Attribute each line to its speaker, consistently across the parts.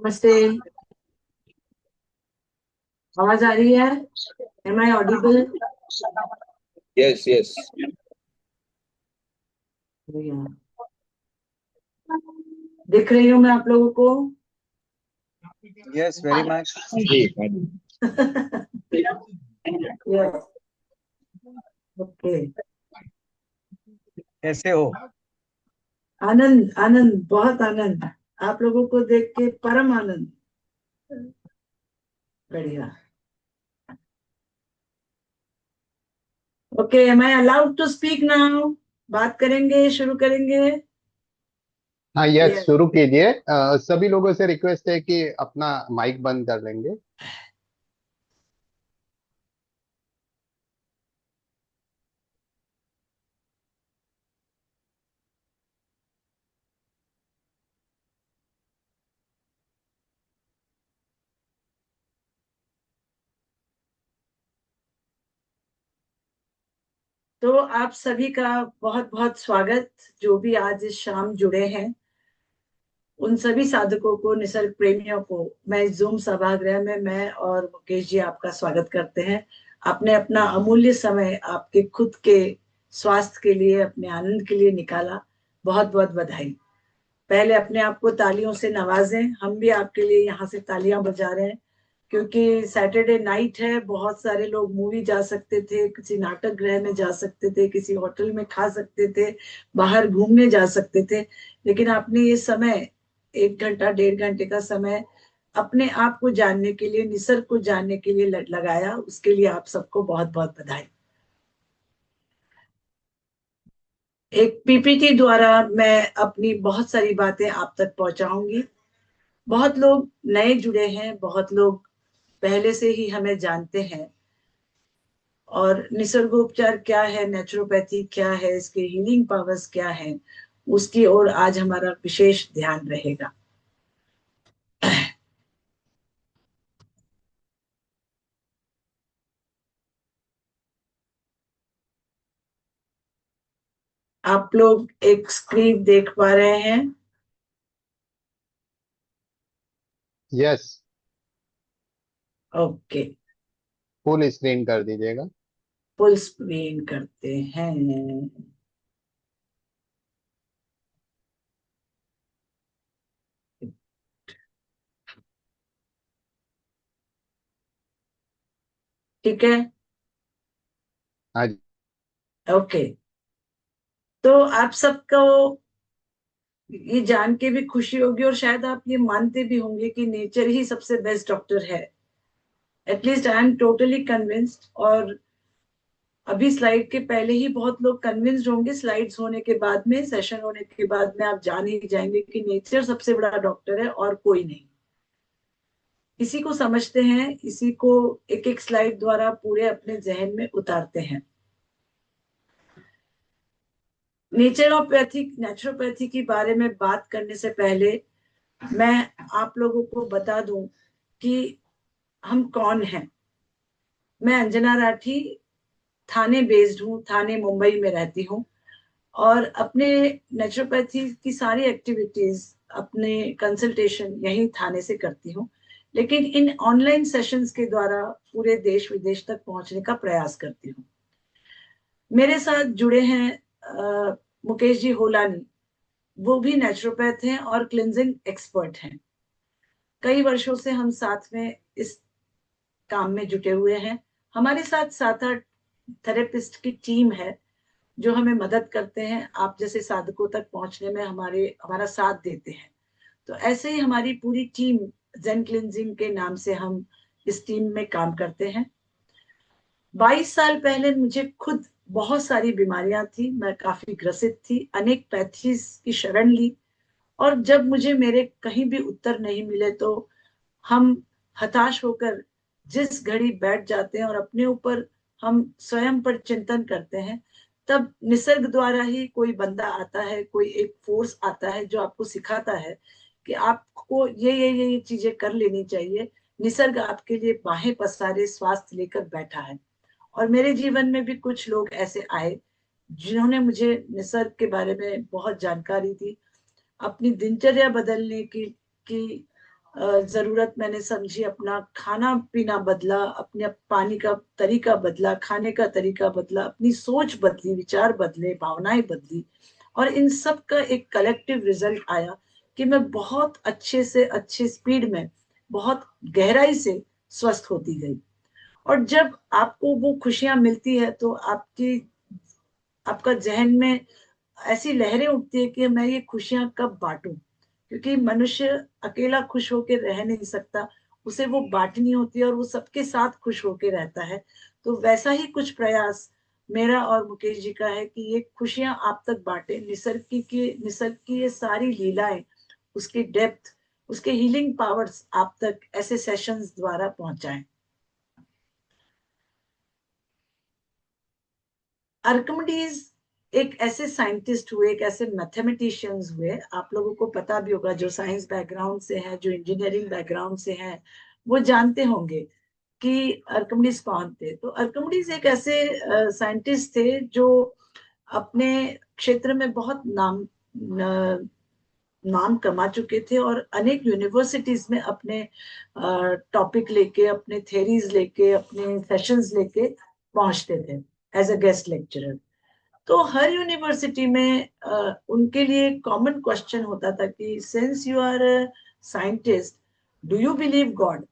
Speaker 1: नमस्ते। आवाज आ रही है? Am I audible?
Speaker 2: Yes yes.
Speaker 1: दिख रही हूँ मैं आप लोगों को?
Speaker 3: Yes, very much.
Speaker 2: जी हाँ जी।
Speaker 1: यस। ओके।
Speaker 3: कैसे हो?
Speaker 1: आनंद आनंद, बहुत आनंद। आप लोगों को देख के परम आनंद। बढ़िया। Okay, am I allowed to speak now? बात करेंगे, शुरू करेंगे?
Speaker 4: हाँ, यस,
Speaker 1: यस।
Speaker 4: शुरू कीजिए। सभी लोगों से रिक्वेस्ट है कि अपना माइक बंद कर लेंगे।
Speaker 1: तो आप सभी का बहुत बहुत स्वागत, जो भी आज इस शाम जुड़े हैं। उन सभी साधकों को, निसर्ग प्रेमियों को मैं इस जूम सभागृह में मैं और मुकेश जी आपका स्वागत करते हैं। आपने अपना अमूल्य समय आपके खुद के स्वास्थ्य के लिए, अपने आनंद के लिए निकाला। बहुत बहुत बधाई। पहले अपने आप को तालियों से नवाजें। हम भी आपके लिए यहाँ से तालियां बजा रहे हैं, क्योंकि सैटरडे नाइट है। बहुत सारे लोग मूवी जा सकते थे, किसी नाटक गृह में जा सकते थे, किसी होटल में खा सकते थे, बाहर घूमने जा सकते थे। लेकिन आपने ये समय, 1 घंटा 1.5 घंटे का समय अपने आप को जानने के लिए, निसर्ग को जानने के लिए लगाया। उसके लिए आप सबको बहुत बहुत बधाई। एक पीपीटी द्वारा मैं अपनी बहुत सारी बातें आप तक पहुंचाऊंगी। बहुत लोग नए जुड़े हैं, बहुत लोग पहले से ही हमें जानते हैं। और निसर्गोपचार क्या है, नेचुरोपैथी क्या है, इसके हीलिंग पावर्स क्या है, उसकी ओर आज हमारा विशेष ध्यान रहेगा। आप लोग एक स्क्रीन देख पा रहे हैं?
Speaker 4: Yes,
Speaker 1: okay.
Speaker 4: फुल स्क्रीन कर दीजिएगा।
Speaker 1: फुल स्क्रीन करते हैं। ठीक है।
Speaker 4: हाँ जी।
Speaker 1: ओके। तो आप सबको ये जान के भी खुशी होगी, और शायद आप ये मानते भी होंगे कि नेचर ही सबसे बेस्ट डॉक्टर है। At least I am totally convinced. और अभी स्लाइड के पहले ही बहुत लोग कन्विंस्ड होंगे। स्लाइड्स होने के बाद में, सेशन होने के बाद में आप जान ही जाएंगे कि नेचर सबसे बड़ा डॉक्टर है और कोई नहीं। इसी को समझते हैं, इसी को एक एक स्लाइड द्वारा पूरे अपने जहन में उतारते हैं। नेचुरोपैथिक नेचुरोपैथी के बारे में बात करने से पहले मैं आप लोगों को बता दूं कि हम कौन हैं। मैं अंजना राठी, थाने बेस्ड हूँ, थाने मुंबई में रहती हूँ। और अपने नेचुरोपैथी की सारी एक्टिविटीज, अपने कंसल्टेशन यही थाने से करती हूँ। लेकिन इन ऑनलाइन सेशंस के द्वारा पूरे देश विदेश तक पहुंचने का प्रयास करती हूँ। मेरे साथ जुड़े हैं मुकेश जी होलानी। वो भी नेचुरोपैथ हैं और क्लिनजिंग एक्सपर्ट हैं। कई वर्षों से हम साथ में इस काम में जुटे हुए हैं। हमारे साथ 7-8 थेरेपिस्ट की टीम है, जो हमें मदद करते हैं, आप जैसे साधकों तक पहुंचने में हमारा साथ देते हैं। तो ऐसे ही हमारी पूरी टीम, जेन क्लिनजिंग के नाम से हम इस टीम में काम करते हैं। 22 साल पहले मुझे खुद बहुत सारी बीमारियां थी, मैं काफी ग्रसित थी, अनेक पैथीज की शरण ली। और जब मुझे मेरे कहीं भी उत्तर नहीं मिले, तो हम हताश होकर जिस घड़ी बैठ जाते हैं और अपने ऊपर हम स्वयं पर चिंतन करते हैं, तब निसर्ग द्वारा ही कोई बंदा आता है, कोई एक फोर्स आता है जो आपको सिखाता है कि आपको ये चीजें कर लेनी चाहिए। निसर्ग आपके लिए बाहें पसारे स्वास्थ्य लेकर बैठा है। और मेरे जीवन में भी कुछ लोग ऐसे आए, जिन्होंने मुझे निसर्ग के बारे में बहुत जानकारी दी, अपनी दिनचर्या बदलने की जरूरत मैंने समझी, अपना खाना पीना बदला, अपने पानी का तरीका बदला, खाने का तरीका बदला, अपनी सोच बदली, विचार बदले, भावनाएं बदली, और इन सब का एक कलेक्टिव रिजल्ट आया कि मैं बहुत अच्छे से अच्छे स्पीड में, बहुत गहराई से स्वस्थ होती गई। और जब आपको वो खुशियां मिलती है तो आपका जहन में ऐसी लहरें उठती है कि मैं ये खुशियां कब बांटूं, क्योंकि मनुष्य अकेला खुश होकर रह नहीं सकता, उसे वो बांटनी होती है और वो सबके साथ खुश होकर रहता है। तो वैसा ही कुछ प्रयास मेरा और मुकेश जी का है कि ये खुशियां आप तक बांटे, निसर्ग की ये सारी लीलाएं, उसकी डेप्थ, उसके हीलिंग पावर्स आप तक ऐसे सेशंस द्वारा पहुंचाएं। आर्किमिडीज एक ऐसे साइंटिस्ट हुए, एक ऐसे मैथमेटिशियंस हुए, आप लोगों को पता भी होगा, जो साइंस बैकग्राउंड से हैं, जो इंजीनियरिंग बैकग्राउंड से हैं, वो जानते होंगे कि आर्किमिडीज कौन थे। तो आर्किमिडीज एक ऐसे साइंटिस्ट थे जो अपने क्षेत्र में बहुत नाम कमा चुके थे और अनेक यूनिवर्सिटीज में अपने टॉपिक लेके, अपने थेरीज लेके, अपने सेशंस लेके पहुंचते थे एज अ गेस्ट लेक्चरर। तो हर यूनिवर्सिटी में उनके लिए कॉमन क्वेश्चन होता था कि since you are a scientist, do you believe God?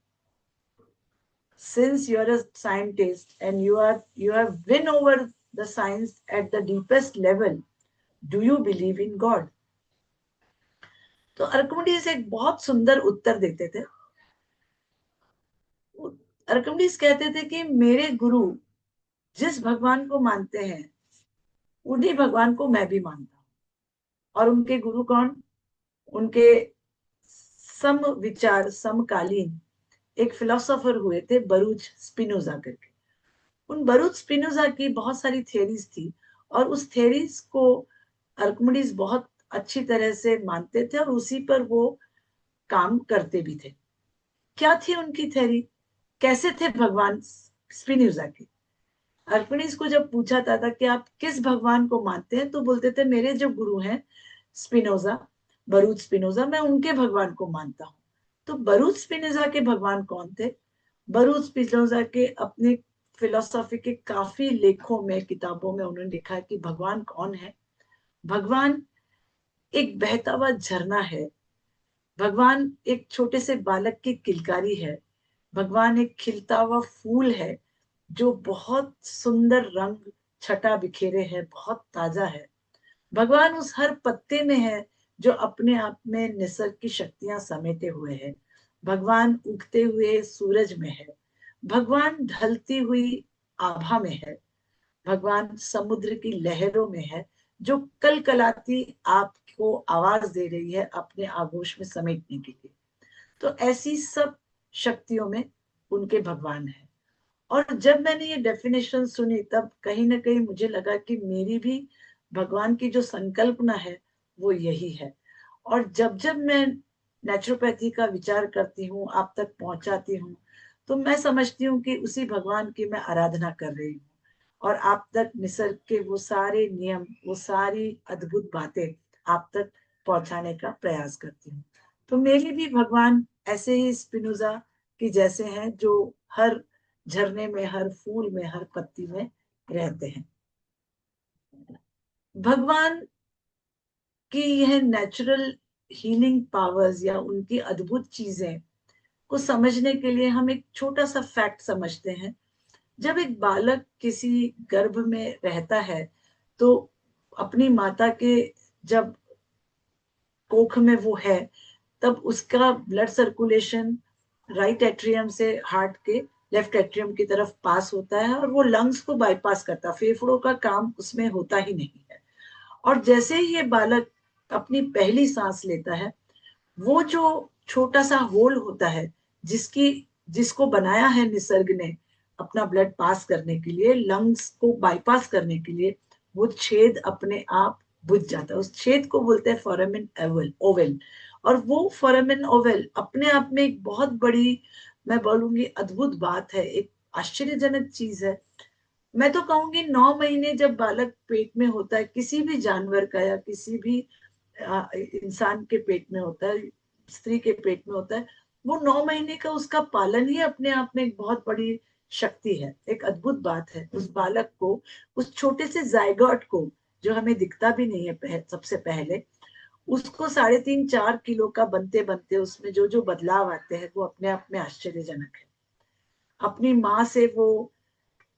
Speaker 1: Since you are a scientist and you have win over the science at the deepest level, do you believe in God? तो Archimedes एक बहुत सुंदर उत्तर देते थे। Archimedes कहते थे कि मेरे गुरु जिस भगवान को मानते हैं, उन्हीं भगवान को मैं भी मानता हूँ। और उनके गुरु कौन? उनके सम विचार समकालीन एक फिलोसोफर हुए थे, बरूच स्पिनोजा करके। उन बरूच स्पिनोजा की बहुत सारी थ्योरीज थी और उस थ्योरीज को आर्किमिडीज बहुत अच्छी तरह से मानते थे और उसी पर वो काम करते भी थे। क्या थी उनकी थ्योरी? कैसे थे भगवान स्पिनोजा के? आर्किमिडीज को जब पूछा था कि आप किस भगवान को मानते हैं, तो बोलते थे मेरे जो गुरु हैं स्पिनोजा, बरूच स्पिनोजा, मैं उनके भगवान को मानता हूँ। तो बरूच स्पिनोजा के भगवान कौन थे? बरूच स्पिनोजा के अपने फिलोसॉफी के काफी लेखों में, किताबों में उन्होंने लिखा कि भगवान कौन है। भगवान एक बहता हुआ झरना है, भगवान एक छोटे से बालक की किलकारी है, भगवान एक खिलता हुआ फूल है जो बहुत सुंदर रंग छटा बिखेरे है, बहुत ताजा है। भगवान उस हर पत्ते में है जो अपने आप में निसर्ग की शक्तियां समेटे हुए है। भगवान उगते हुए सूरज में है, भगवान ढलती हुई आभा में है, भगवान समुद्र की लहरों में है जो कल कलाती आपको आवाज दे रही है अपने आगोश में समेटने के लिए। तो ऐसी सब शक्तियों में उनके भगवान है। और जब मैंने ये डेफिनेशन सुनी, तब कहीं ना कहीं मुझे लगा कि मेरी भी भगवान की जो संकल्पना है वो यही है। और जब जब मैं नेचुरोपैथी का विचार करती हूँ, आप तक पहुंचाती हूँ, तो मैं समझती हूँ कि उसी भगवान की मैं आराधना कर रही हूँ और आप तक निसर्ग के वो सारे नियम, वो सारी अद्भुत बातें आप तक पहुंचाने का प्रयास करती हूँ। तो मेरे भी भगवान ऐसे ही स्पिनोजा की जैसे हैं, जो हर झरने में, हर फूल में, हर पत्ती में रहते हैं। भगवान की यह नेचुरल हीलिंग पावर्स या उनकी अद्भुत चीजें को समझने के लिए हम एक छोटा सा फैक्ट समझते हैं। जब एक बालक किसी गर्भ में रहता है, तो अपनी माता के जब कोख में वो है, तब उसका ब्लड सर्कुलेशन राइट एट्रियम से हार्ट के लेफ्ट एट्रियम की तरफ पास होता है और वो लंग्स को बाईपास करता है, फेफड़ों का काम उसमें होता ही नहीं है। और जैसे ही ये बालक अपनी पहली सांस लेता है, वो जो छोटा सा होल होता है, जिसको बनाया है निसर्ग ने अपना ब्लड पास करने के लिए, लंग्स को बाईपास करने के लिए, वो छेद अपने आप बुझ जाता है। उस छेद को बोलते हैं फोरामेन ओवल। और वो फोरामेन ओवल अपने आप में एक बहुत बड़ी, मैं बोलूंगी अद्भुत बात है, एक आश्चर्यजनक चीज है। मैं तो कहूंगी 9 महीने जब बालक पेट में होता है, किसी भी जानवर का या किसी भी इंसान के पेट में होता है, स्त्री के पेट में होता है, वो 9 महीने का उसका पालन ही अपने आप में एक बहुत बड़ी शक्ति है, एक अद्भुत बात है। उस बालक को, उस छोटे से जायगोट को, जो हमें दिखता भी नहीं है सबसे पहले, उसको 3.5-4 किलो का बनते बनते उसमें जो जो बदलाव आते हैं वो अपने आप में आश्चर्यजनक है। अपनी माँ से वो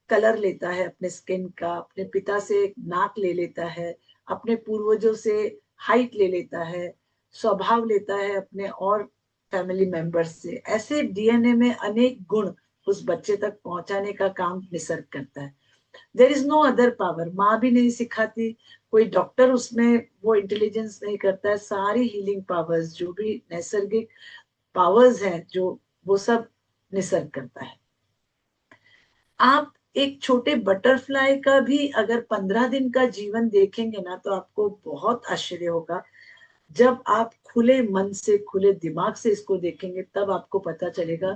Speaker 1: कलर लेता है अपने स्किन का, अपने पिता से नाक ले लेता है, अपने पूर्वजों से हाइट ले लेता है, स्वभाव लेता है अपने और फैमिली मेंबर्स से। ऐसे डीएनए में अनेक गुण उस बच्चे तक पहुंचाने का काम निसर्ग करता है। There is no other power. माँ भी नहीं सिखाती, कोई डॉक्टर उसमें वो इंटेलिजेंस नहीं करता है। सारी हीलिंग पावर्स, जो भी नैसर्गिक पावर्स हैं, जो वो सब निसर्ग करता है। आप एक छोटे बटरफ्लाई का भी अगर 15 दिन का जीवन देखेंगे ना, तो आपको बहुत आश्चर्य होगा। जब आप खुले मन से, खुले दिमाग से इसको देखेंगे, तब आपको पता चलेगा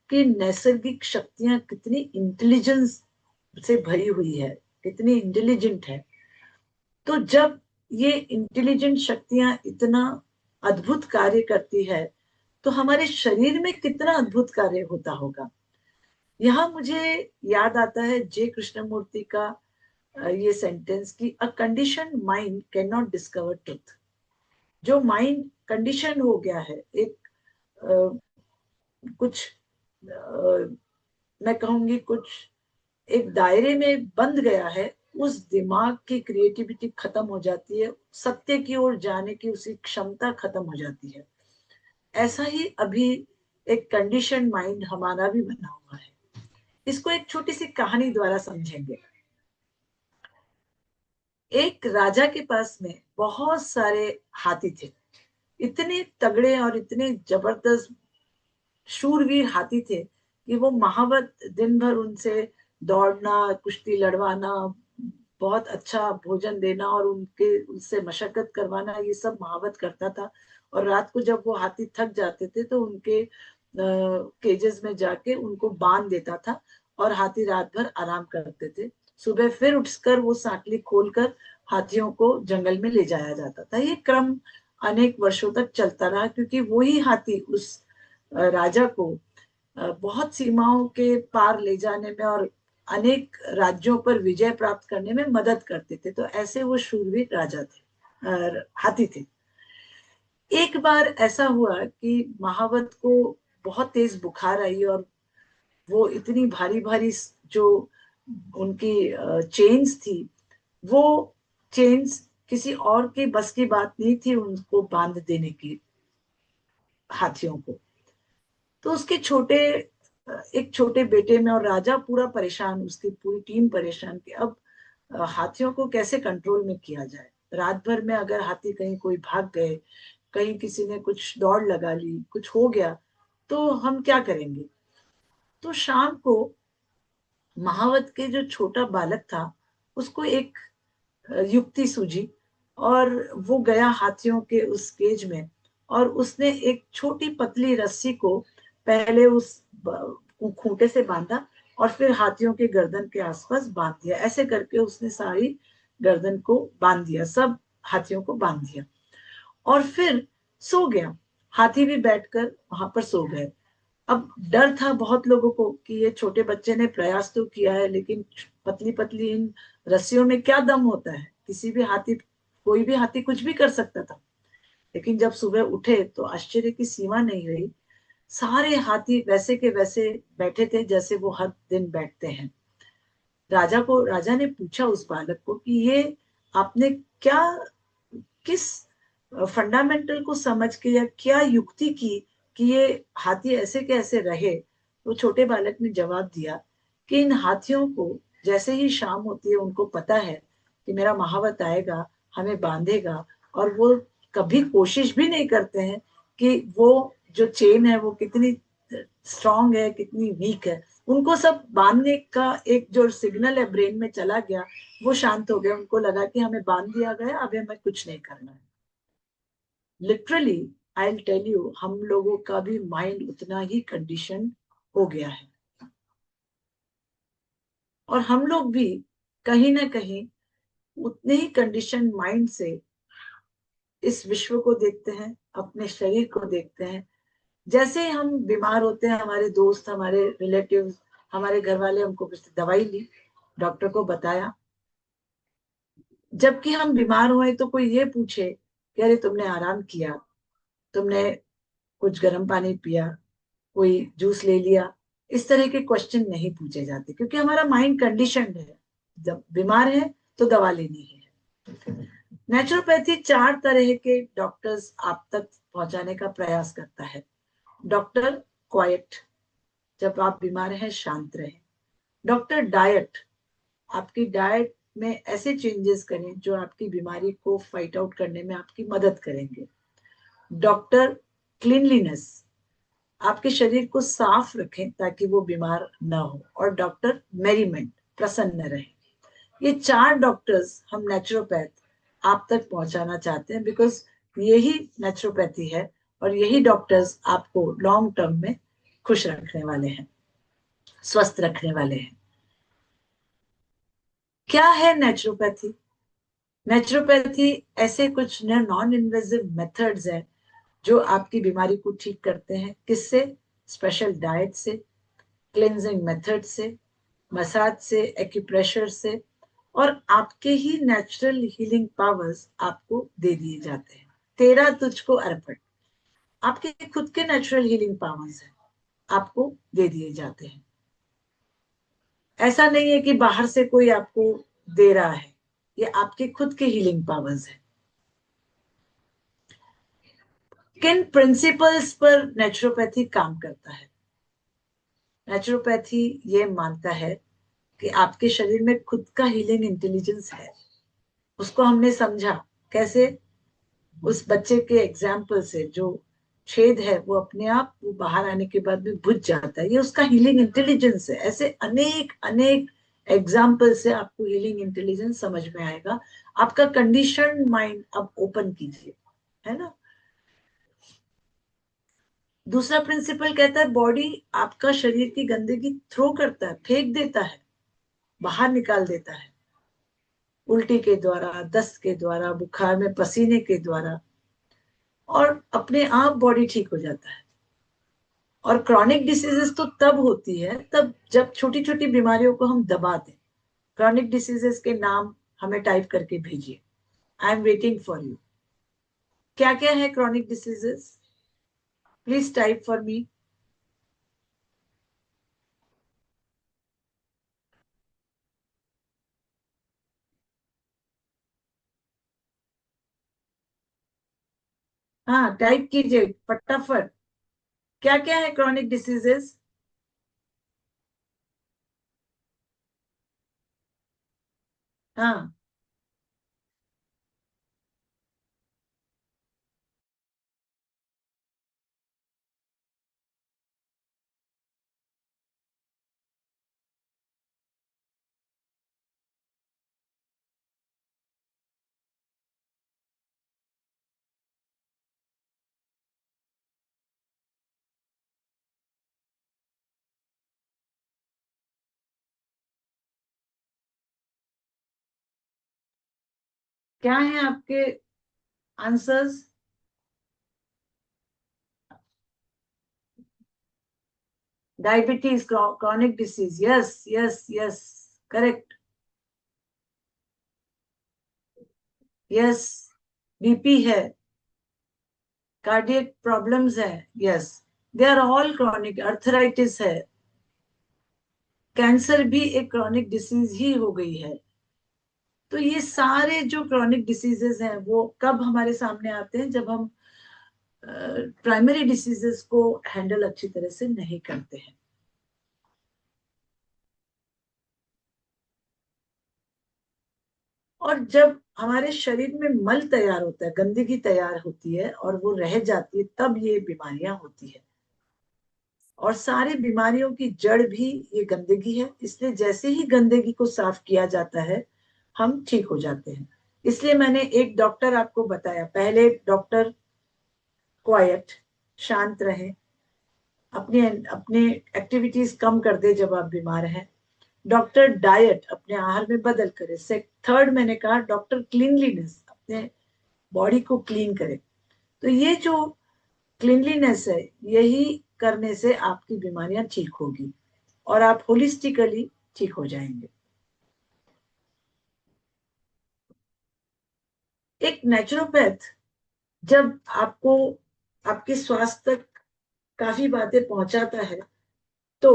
Speaker 1: कि नैसर्गिक शक्तियां कितनी इंटेलिजेंस से भरी हुई है, कितनी इंटेलिजेंट है। तो जब ये इंटेलिजेंट शक्तियां इतना अद्भुत कार्य करती है, तो हमारे शरीर में कितना अद्भुत कार्य होता होगा। यहाँ मुझे याद आता है जे कृष्णमूर्ति का ये सेंटेंस कि a condition mind can not discover truth. जो माइंड कंडीशन हो गया है, एक कुछ मैं कहूंगी कुछ एक दायरे में बंध गया है, उस दिमाग की क्रिएटिविटी खत्म हो जाती है, सत्य की ओर जाने की उसकी क्षमता खत्म हो जाती है। ऐसा ही अभी एक कंडीशन माइंड हमारा भी बना हुआ है। इसको एक छोटी सी कहानी द्वारा समझेंगे। एक राजा के पास में बहुत सारे हाथी थे। इतने तगड़े और इतने जबरदस्त शूरवीर हाथी थे कि वो महावत दिन भर उनसे दौड़ना, कुश्ती लड़वाना, बहुत अच्छा भोजन देना और उनसे मशक्कत करवाना, ये सब महावत करता था। और रात को जब वो हाथी थक जाते थे तो उनके केजेस में जाके उनको बांध देता था और हाथी रात भर आराम करते थे। सुबह फिर उठकर वो सांकली खोलकर हाथियों को जंगल में ले जाया जाता था। ये क्रम अनेक वर्षों तक चलता रहा, क्योंकि वही हाथी उस राजा को बहुत सीमाओं के पार ले जाने में और अनेक राज्यों पर विजय प्राप्त करने में मदद करते थे। तो ऐसे वो शूरवीर राजा थे, हाथी थे। एक बार ऐसा हुआ कि महावत को बहुत तेज बुखार आई और वो इतनी भारी भारी जो उनकी चेन्स थी, वो चेन्स किसी और की बस की बात नहीं थी उनको बांध देने की, हाथियों को। तो उसके एक छोटे बेटे में, और राजा पूरा परेशान, उसकी पूरी टीम परेशान कि अब हाथियों को कैसे कंट्रोल में किया जाए। रात भर में अगर हाथी कहीं कोई भाग गए, कहीं किसी ने कुछ दौड़ लगा ली, कुछ हो गया, तो हम क्या करेंगे। तो शाम को महावत के जो छोटा बालक था, उसको एक युक्ति सूझी और वो गया हाथियों के उस केज में और उसने एक छोटी पतली रस्सी को पहले उस खूंटे से बांधा और फिर हाथियों के गर्दन के आसपास बांध दिया। ऐसे करके उसने सारी गर्दन को बांध दिया, सब हाथियों को बांध दिया और फिर सो गया। हाथी भी बैठकर वहां पर सो गए। अब डर था बहुत लोगों को कि ये छोटे बच्चे ने प्रयास तो किया है, लेकिन पतली पतली इन रस्सियों में क्या दम होता है। किसी भी हाथी, कोई भी हाथी कुछ भी कर सकता था। लेकिन जब सुबह उठे तो आश्चर्य की सीमा नहीं रही। सारे हाथी वैसे के वैसे बैठे थे जैसे वो हर दिन बैठते हैं। राजा ने पूछा उस बालक को कि ये आपने क्या, किस फंडामेंटल को समझ के या क्या युक्ति की कि ये हाथी ऐसे कैसे रहे। तो छोटे बालक ने जवाब दिया कि इन हाथियों को जैसे ही शाम होती है, उनको पता है कि मेरा महावत आएगा, हमें बांधेगा, और वो कभी कोशिश भी नहीं करते हैं कि वो जो चेन है वो कितनी स्ट्रांग है, कितनी वीक है। उनको सब बांधने का एक जो सिग्नल है ब्रेन में चला गया, वो शांत हो गया। उनको लगा कि हमें बांध दिया गया, अब हमें कुछ नहीं करना है। Literally I will tell you, हम लोगों का भी माइंड उतना ही कंडीशन हो गया है और हम लोग भी कहीं ना कहीं उतने ही कंडीशन माइंड से इस विश्व को देखते हैं, अपने शरीर को देखते हैं। जैसे ही हम बीमार होते हैं, हमारे दोस्त, हमारे रिलेटिव्स, हमारे घर वाले हमको कुछ दवाई ली, डॉक्टर को बताया, जबकि हम बीमार हुए तो कोई ये पूछे कि अरे तुमने आराम किया, तुमने कुछ गर्म पानी पिया, कोई जूस ले लिया, इस तरह के क्वेश्चन नहीं पूछे जाते, क्योंकि हमारा माइंड कंडीशनड है, जब बीमार है तो दवा लेनी है। नेचुरोपैथी 4 तरह के डॉक्टर्स आप तक पहुंचाने का प्रयास करता है। डॉक्टर क्वाइट, जब आप बीमार हैं शांत रहें। डॉक्टर डाइट, आपकी डाइट में ऐसे चेंजेस करें जो आपकी बीमारी को फाइट आउट करने में आपकी मदद करेंगे। डॉक्टर क्लीनलीनेस, आपके शरीर को साफ रखें ताकि वो बीमार ना हो। और डॉक्टर मेरीमेंट, प्रसन्न रहे। ये 4 डॉक्टर्स हम नेचुरोपैथ आप तक पहुंचाना चाहते हैं, बिकॉज यही नेचुरोपैथी है और यही डॉक्टर्स आपको लॉन्ग टर्म में खुश रखने वाले हैं, स्वस्थ रखने वाले हैं। क्या है नेचुरोपैथी? नेचुरोपैथी ऐसे कुछ नॉन इन्वेजिव मेथड्स हैं जो आपकी बीमारी को ठीक करते हैं। किससे? स्पेशल डाइट से, क्लेंजिंग मेथड से, मसाज से, एक्यूप्रेशर से, और आपके ही नेचुरल हीलिंग पावर्स आपको दे दिए जाते हैं। तेरा तुझको अर्पण, आपके खुद के नेचुरल हीलिंग पावर्स हैं, आपको दे दिए जाते हैं। ऐसा नहीं है कि बाहर से कोई आपको दे रहा है, ये आपके खुद के हीलिंग पावर्स हैं। किन प्रिंसिपल्स पर नेचुरोपैथी काम करता है? नेचुरोपैथी ये मानता है कि आपके शरीर में खुद का हीलिंग इंटेलिजेंस है। उसको हमने समझा कैसे? उस बच्चे के एग्जाम्पल से, जो छेद है वो अपने आप वो बाहर आने के बाद भी बुझ जाता है, ये उसका हीलिंग इंटेलिजेंस है। ऐसे अनेक अनेक एग्जाम्पल से आपको हीलिंग इंटेलिजेंस समझ में आएगा। आपका कंडीशन माइंड अब ओपन कीजिए, है ना। दूसरा प्रिंसिपल कहता है बॉडी आपका शरीर की गंदगी थ्रो करता है, फेंक देता है, बाहर निकाल देता है, उल्टी के द्वारा, दस्त के द्वारा, बुखार में पसीने के द्वारा, और अपने आप बॉडी ठीक हो जाता है। और क्रॉनिक डिसीजेस तो तब होती है तब जब छोटी छोटी बीमारियों को हम दबा दें। क्रॉनिक डिसीजेस के नाम हमें टाइप करके भेजिए, I am waiting for you. क्या क्या है chronic diseases? Please type for me. हाँ, टाइप कीजिए फटाफट। क्या क्या है क्रॉनिक डिसीजेस? हाँ, क्या है आपके answers? Diabetes chronic disease, yes yes yes, correct, yes. BP है, कार्डियक प्रॉब्लम्स है, yes, they are all chronic. Arthritis है, कैंसर भी एक क्रॉनिक डिसीज ही हो गई है। तो ये सारे जो क्रॉनिक डिसीजेस हैं वो कब हमारे सामने आते हैं? जब हम प्राइमरी डिसीजेस को हैंडल अच्छी तरह से नहीं करते हैं। और जब हमारे शरीर में मल तैयार होता है, गंदगी तैयार होती है और वो रह जाती है, तब ये बीमारियां होती है। और सारी बीमारियों की जड़ भी ये गंदगी है। इसलिए जैसे ही गंदगी को साफ किया जाता है हम ठीक हो जाते हैं। इसलिए मैंने एक डॉक्टर आपको बताया पहले। डॉक्टर क्वाइट, शांत रहे, अपने अपने एक्टिविटीज कम कर दे जब आप बीमार हैं। डॉक्टर डाइट, अपने आहार में बदल करे। से थर्ड मैंने कहा डॉक्टर क्लीनलीनेस, अपने बॉडी को क्लीन करे। तो ये जो क्लीनलीनेस है, यही करने से आपकी बीमारियां ठीक होगी और आप होलिस्टिकली ठीक हो जाएंगे। एक नेचुरोपैथ जब आपको आपके स्वास्थ्य तक काफी बातें पहुंचाता है तो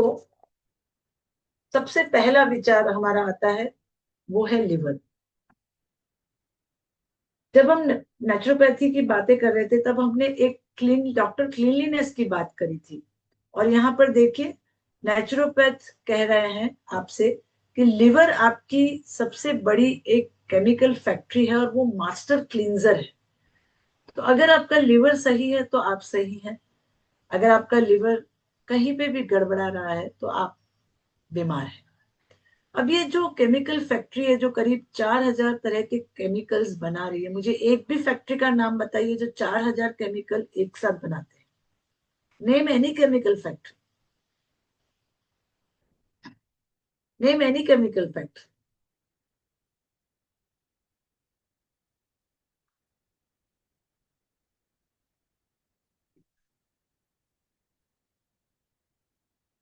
Speaker 1: सबसे पहला विचार हमारा आता है वो है लिवर। जब हम नेचुरोपैथी की बातें कर रहे थे तब हमने एक डॉक्टर क्लीनलीनेस की बात करी थी, और यहाँ पर देखिए नेचुरोपैथ कह रहे हैं आपसे कि लिवर आपकी सबसे बड़ी एक केमिकल फैक्ट्री है और वो मास्टर क्लींजर है। तो अगर आपका लिवर सही है तो आप सही हैं, अगर आपका लिवर कहीं पे भी गड़बड़ा रहा है तो आप बीमार हैं। अब ये जो केमिकल फैक्ट्री है जो करीब 4,000 तरह के केमिकल्स बना रही है, मुझे एक भी फैक्ट्री का नाम बताइए जो 4,000 केमिकल एक साथ बनाते हैं। Name any chemical factory, name any chemical factory.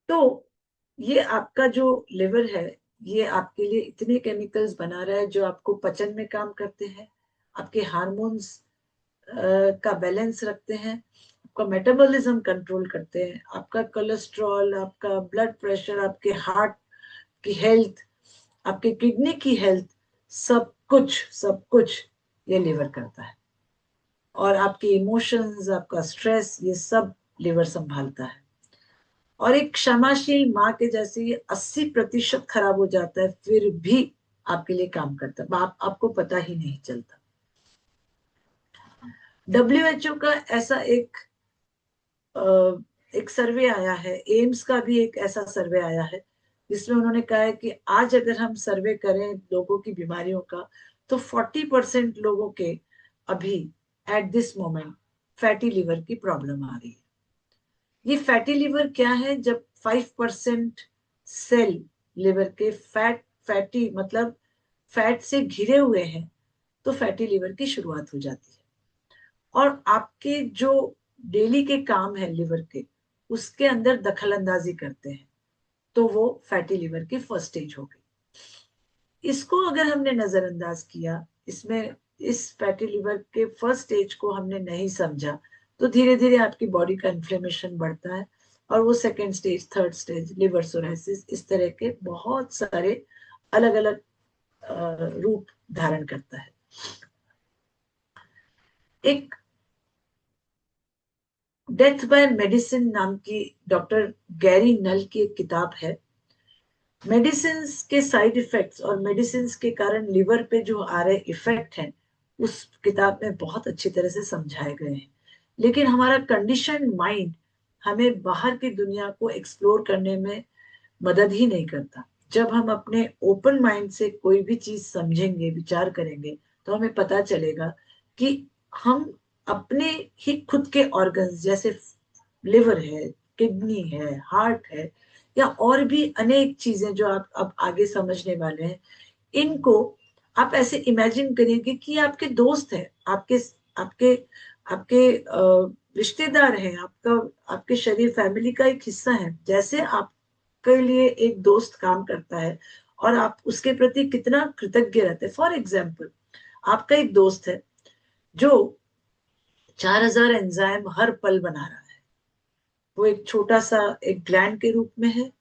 Speaker 1: तो ये आपका जो लिवर है ये आपके लिए इतने केमिकल्स बना रहा है जो आपको पचन में काम करते हैं, आपके हार्मोन्स का बैलेंस रखते हैं, आपका मेटाबॉलिज्म कंट्रोल करते हैं, आपका कोलेस्ट्रॉल, आपका ब्लड प्रेशर, आपके हार्ट की हेल्थ, आपके किडनी की हेल्थ, सब कुछ ये लिवर करता है। और आपके इमोशंस, आपका स्ट्रेस, ये सब लिवर संभालता है। और एक क्षमाशील माँ के जैसे ये 80% खराब हो जाता है फिर भी आपके लिए काम करता है, आपको पता ही नहीं चलता। WHO का ऐसा एक सर्वे आया है, एम्स का भी एक ऐसा सर्वे आया है जिसमें उन्होंने कहा है कि आज अगर हम सर्वे करें लोगों की बीमारियों का तो 40% लोगों के अभी at this moment fatty liver की प्रॉब्लम आ रही है। ये फैटी लिवर क्या है? जब 5% सेल लिवर के फैटी मतलब फैट से घिरे हुए हैं तो फैटी लिवर की शुरुआत हो जाती है। और आपके जो डेली के काम है लिवर के उसके अंदर दखल अंदाजी करते हैं तो वो फैटी लिवर की फर्स्ट स्टेज हो गई। इसको अगर हमने नजरअंदाज किया, इसमें इस फैटी लिवर के फर्स्ट स्टेज को हमने नहीं समझा तो धीरे धीरे आपकी बॉडी का इन्फ्लेमेशन बढ़ता है और वो second stage, third stage, liver psoriasis, इस तरह के बहुत सारे अलग अलग रूप धारण करता है। एक डेथ बाय मेडिसिन नाम की डॉक्टर गैरी नल की एक किताब है। मेडिसिन के साइड इफेक्ट्स और मेडिसिन के कारण लिवर पे जो आ रहे इफेक्ट हैं उस किताब में बहुत अच्छी तरह से समझाए गए हैं। लेकिन हमारा कंडीशन माइंड हमें बाहर की दुनिया को एक्सप्लोर करने में मदद ही नहीं करता। जब हम अपने ओपन माइंड से कोई भी चीज समझेंगे, विचार करेंगे, तो हमें पता चलेगा कि हम अपने ही खुद के ऑर्गन्स जैसे लिवर है, किडनी है, हार्ट है, या और भी अनेक चीजें जो आप अब आगे समझने वाले हैं, इनको आप ऐसे इमेजिन करिए कि आपके दोस्त है, आपके आपके आपके रिश्तेदार हैं, आपके शरीर, फैमिली का एक हिस्सा है। जैसे आपके लिए एक दोस्त काम करता है और आप उसके प्रति कितना कृतज्ञ रहते हैं। फॉर एग्जाम्पल, आपका एक दोस्त है जो 4,000 एंजाइम हर पल बना रहा है। वो एक छोटा सा एक ग्लैंड के रूप में है।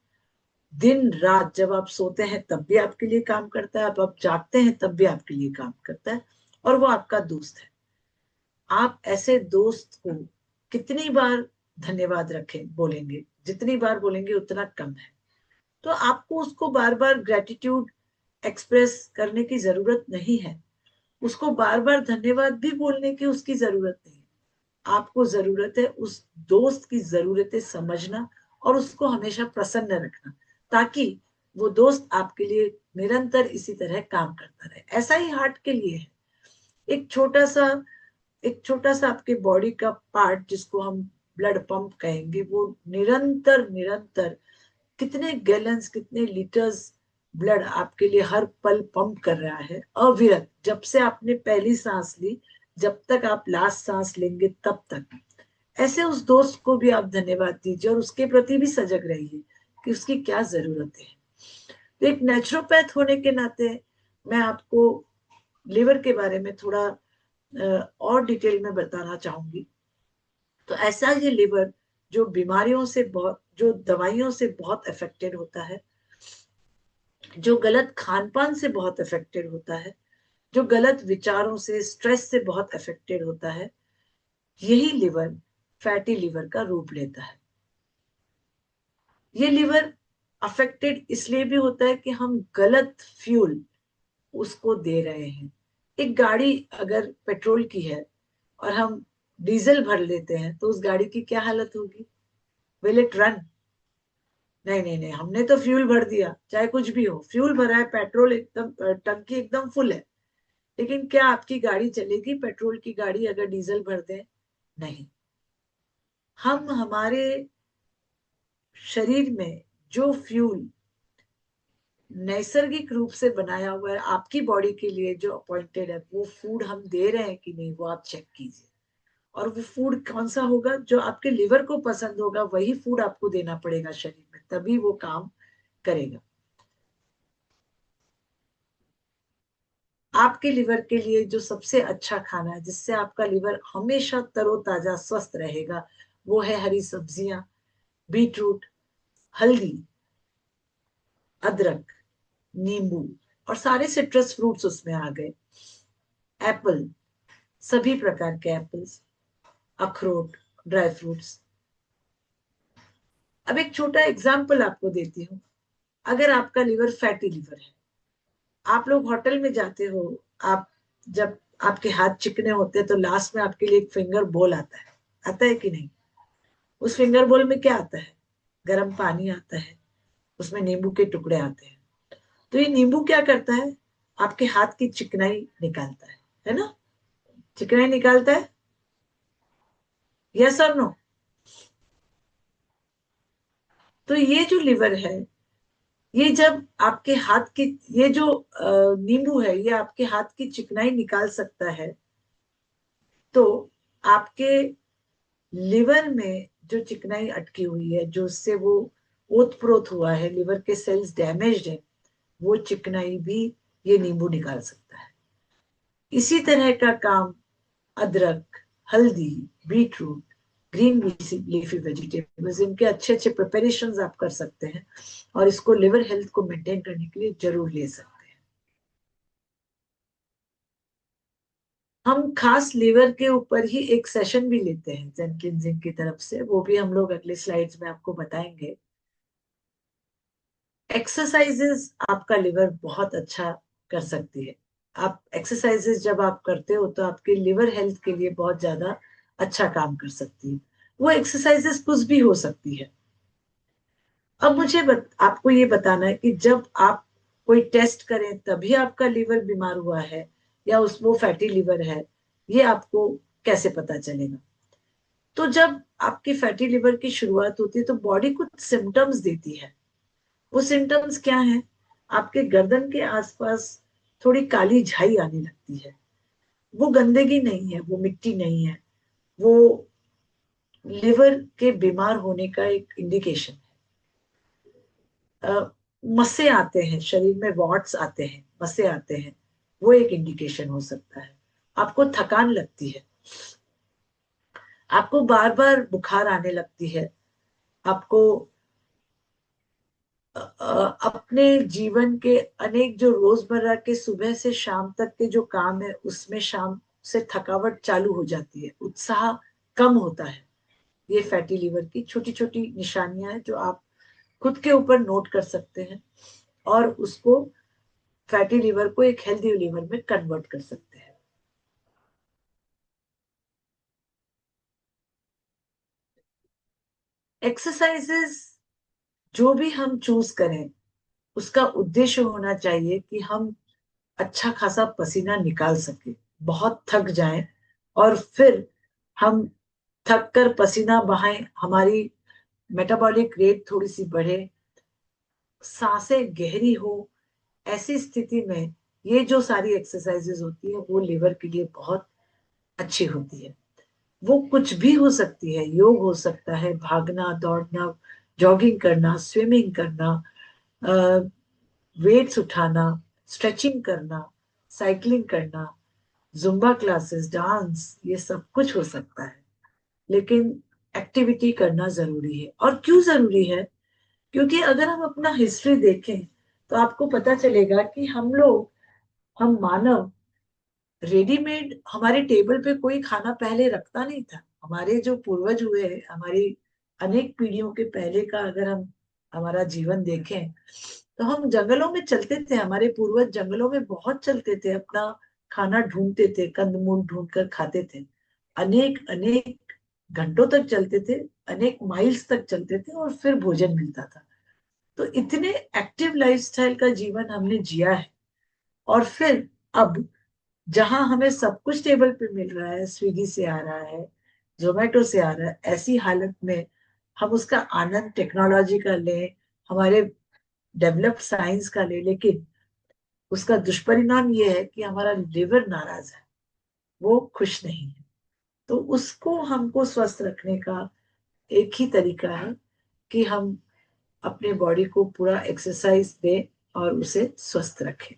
Speaker 1: दिन रात जब आप सोते हैं तब भी आपके लिए काम करता है, अब आप जागते हैं तब भी आपके लिए काम करता है, और वो आपका दोस्त है। आप ऐसे दोस्त को कितनी बार धन्यवाद रखें बोलेंगे? जितनी बार बोलेंगे उतना कम है। तो आपको उसको बार बार ग्रेटिट्यूड एक्सप्रेस करने की जरूरत नहीं है, उसको बार बार धन्यवाद भी बोलने की उसकी जरूरत नहीं है। आपको जरूरत है उस दोस्त की जरूरतें समझना और उसको हमेशा प्रसन्न रखना, ताकि वो दोस्त आपके लिए निरंतर इसी तरह काम करता रहे। ऐसा ही हार्ट के लिए है। एक छोटा सा आपके बॉडी का पार्ट जिसको हम ब्लड पंप कहेंगे, वो निरंतर निरंतर कितने गैलन्स, कितने लीटर्स ब्लड आपके लिए हर पल पंप कर रहा है अविरत। जब से आपने पहली सांस ली, जब तक आप लास्ट सांस लेंगे तब तक ऐसे उस दोस्त को भी आप धन्यवाद दीजिए और उसके प्रति भी सजग रहिए कि उसकी क्या जरूरत है। तो एक नेचुरोपैथ होने के नाते मैं आपको लिवर के बारे में थोड़ा और डिटेल में बताना चाहूंगी। तो ऐसा ये लिवर जो बीमारियों से बहुत, जो दवाइयों से बहुत अफेक्टेड होता है, जो गलत खान पान से बहुत अफेक्टेड होता है, जो गलत विचारों से, स्ट्रेस से बहुत अफेक्टेड होता है, यही लिवर फैटी लिवर का रूप लेता है। ये लिवर अफेक्टेड इसलिए भी होता है कि हम गलत फ्यूल उसको दे रहे हैं। एक गाड़ी अगर पेट्रोल की है और हम डीजल भर लेते हैं तो उस गाड़ी की क्या हालत होगी? Will it run? नहीं नहीं नहीं, हमने तो फ्यूल भर दिया, चाहे कुछ भी हो, फ्यूल भरा है, पेट्रोल एकदम, टंकी एकदम फुल है, लेकिन क्या आपकी गाड़ी चलेगी पेट्रोल की गाड़ी अगर डीजल भर दें? नहीं। हम हमारे शरीर में जो फ्यूल नैसर्गिक रूप से बनाया हुआ है आपकी बॉडी के लिए, जो अपॉइंटेड है, वो फूड हम दे रहे हैं कि नहीं, वो आप चेक कीजिए। और वो फूड कौन सा होगा? जो आपके लिवर को पसंद होगा वही फूड आपको देना पड़ेगा शरीर में, तभी वो काम करेगा। आपके लिवर के लिए जो सबसे अच्छा खाना है जिससे आपका लिवर हमेशा तरोताजा स्वस्थ रहेगा, वो है हरी सब्जियां, बीटरूट, हल्दी, अदरक, नींबू, और सारे सिट्रस फ्रूट्स उसमें आ गए, एप्पल, सभी प्रकार के एप्पल्स, अखरोट, ड्राई फ्रूट्स। अब एक छोटा एग्जाम्पल आपको देती हूँ। अगर आपका लिवर फैटी लिवर है, आप लोग होटल में जाते हो, आप जब आपके हाथ चिकने होते हैं तो लास्ट में आपके लिए एक फिंगर बोल आता है कि नहीं? उस फिंगर बोल में क्या आता है? गर्म पानी आता है, उसमें नींबू के टुकड़े आते हैं। तो ये नींबू क्या करता है? आपके हाथ की चिकनाई निकालता है ना? चिकनाई निकालता है, यस और नो? तो ये जो लिवर है, ये जब आपके हाथ की, ये जो नींबू है, ये आपके हाथ की चिकनाई निकाल सकता है, तो आपके लिवर में जो चिकनाई अटकी हुई है, जो उससे वो ओतप्रोत हुआ है, लिवर के सेल्स डैमेज्ड है, वो चिकनाई भी ये नींबू निकाल सकता है। इसी तरह का काम अदरक, हल्दी, बीटरूट, ग्रीन लीफी वेजिटेबल्स, इनके अच्छे अच्छे प्रिपरेशंस आप कर सकते हैं और इसको लिवर हेल्थ को मेंटेन करने के लिए जरूर ले सकते हैं। हम खास लिवर के ऊपर ही एक सेशन भी लेते हैं जेन क्लिंजिंग की तरफ से, वो भी हम लोग अगले स्लाइड्स में आपको बताएंगे। एक्सरसाइजेस आपका लिवर बहुत अच्छा कर सकती है। आप एक्सरसाइजेस जब आप करते हो तो आपके लिवर हेल्थ के लिए बहुत ज्यादा अच्छा काम कर सकती है। वो एक्सरसाइजेस कुछ भी हो सकती है। अब मुझे आपको ये बताना है कि जब आप कोई टेस्ट करें तभी आपका लिवर बीमार हुआ है या उस वो फैटी लिवर है, ये आपको कैसे पता चलेगा? तो जब आपकी फैटी लिवर की शुरुआत होती है तो बॉडी कुछ सिम्टम्स देती है। वो सिम्टम्स क्या है? आपके गर्दन के आसपास थोड़ी काली झाई आने लगती है। वो गंदगी नहीं है, वो मिट्टी नहीं है, वो लिवर के बीमार होने का एक इंडिकेशन है। मस्से आते हैं शरीर में, वॉट्स आते हैं, मस्से आते हैं, वो एक इंडिकेशन हो सकता है। आपको थकान लगती है, आपको बार बार बुखार आने लगती है, आपको अपने जीवन के अनेक जो रोजमर्रा के सुबह से शाम तक के जो काम है उसमें शाम से थकावट चालू हो जाती है, उत्साह कम होता है। ये फैटी लिवर की छोटी छोटी निशानियां हैं जो आप खुद के ऊपर नोट कर सकते हैं और उसको, फैटी लिवर को एक हेल्दी लिवर में कन्वर्ट कर सकते हैं। एक्सरसाइजेस जो भी हम चूज करें, उसका उद्देश्य होना चाहिए कि हम अच्छा खासा पसीना निकाल सके, बहुत थक जाएं और फिर हम थक कर पसीना बहाएं, हमारी मेटाबॉलिक रेट थोड़ी सी बढ़े, सांसें गहरी हो। ऐसी स्थिति में ये जो सारी एक्सरसाइजेज होती है वो लिवर के लिए बहुत अच्छी होती है। वो कुछ भी हो सकती है, योग हो सकता है, भागना, दौड़ना, जॉगिंग करना, स्विमिंग करना, वेट्स उठाना, स्ट्रेचिंग करना, साइकिलिंग करना, जुम्बा क्लासेस, डांस, ये सब कुछ हो सकता है। लेकिन एक्टिविटी करना जरूरी है। और क्यों जरूरी है? क्योंकि अगर हम अपना हिस्ट्री देखें तो आपको पता चलेगा कि हम मानव रेडीमेड हमारे टेबल पे कोई खाना पहले रखता नहीं था। हमारे जो पूर्वज हुए, हमारी अनेक पीढ़ियों के पहले का अगर हम हमारा जीवन देखें तो हम जंगलों में चलते थे। हमारे पूर्वज जंगलों में बहुत चलते थे, अपना खाना ढूंढते थे, कंदमूल ढूंढ कर खाते थे, अनेक अनेक घंटों तक चलते थे, अनेक माइल्स तक चलते थे और फिर भोजन मिलता था। तो इतने एक्टिव लाइफस्टाइल का जीवन हमने जिया है। और फिर अब जहां हमें सब कुछ टेबल पे मिल रहा है, स्विगी से आ रहा है, जोमेटो से आ रहा है, ऐसी हालत में हम उसका आनंद टेक्नोलॉजी का लें, हमारे डेवलप्ड साइंस का ले, लेकिन उसका दुष्परिणाम ये है कि हमारा लिवर नाराज है, वो खुश नहीं है। तो उसको हमको स्वस्थ रखने का एक ही तरीका है कि हम अपने बॉडी को पूरा एक्सरसाइज दें और उसे स्वस्थ रखें।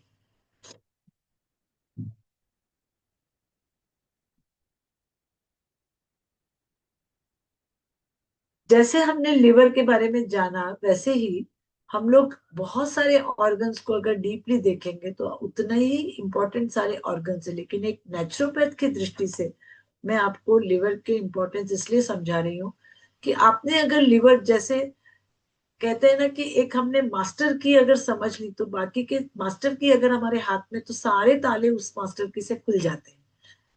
Speaker 1: जैसे हमने लिवर के बारे में जाना, वैसे ही हम लोग बहुत सारे ऑर्गन्स को अगर डीपली देखेंगे तो उतना ही इंपॉर्टेंट सारे ऑर्गन्स है। लेकिन एक नेचुरोपैथ की दृष्टि से मैं आपको लिवर के इंपॉर्टेंस इसलिए समझा रही हूँ कि आपने अगर लिवर, जैसे कहते हैं ना कि एक हमने मास्टर की अगर समझ ली तो बाकी के मास्टर की अगर हमारे हाथ में, तो सारे ताले उस मास्टर की से खुल जाते हैं।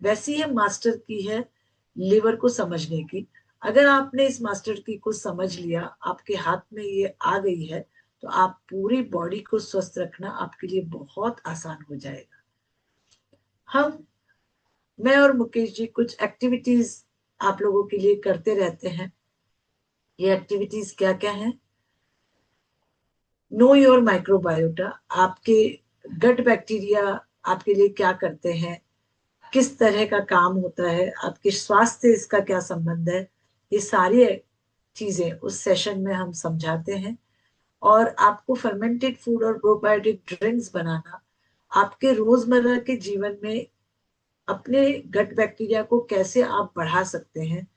Speaker 1: वैसी है मास्टर की है लिवर को समझने की। अगर आपने इस मास्टर की को समझ लिया, आपके हाथ में ये आ गई है, तो आप पूरी बॉडी को स्वस्थ रखना आपके लिए बहुत आसान हो जाएगा। हम मैं और मुकेश जी कुछ एक्टिविटीज आप लोगों के लिए करते रहते हैं। ये एक्टिविटीज क्या क्या है? नो योर माइक्रोबायोटा, आपके गट बैक्टीरिया आपके लिए क्या करते हैं, किस तरह का काम होता है, आपके स्वास्थ्य से इसका क्या संबंध है, ये सारी चीजें उस सेशन में हम समझाते हैं। और आपको फर्मेंटेड फूड और प्रोबायोटिक ड्रिंक्स बनाना, आपके रोजमर्रा के जीवन में अपने गट बैक्टीरिया को कैसे आप बढ़ा सकते हैं,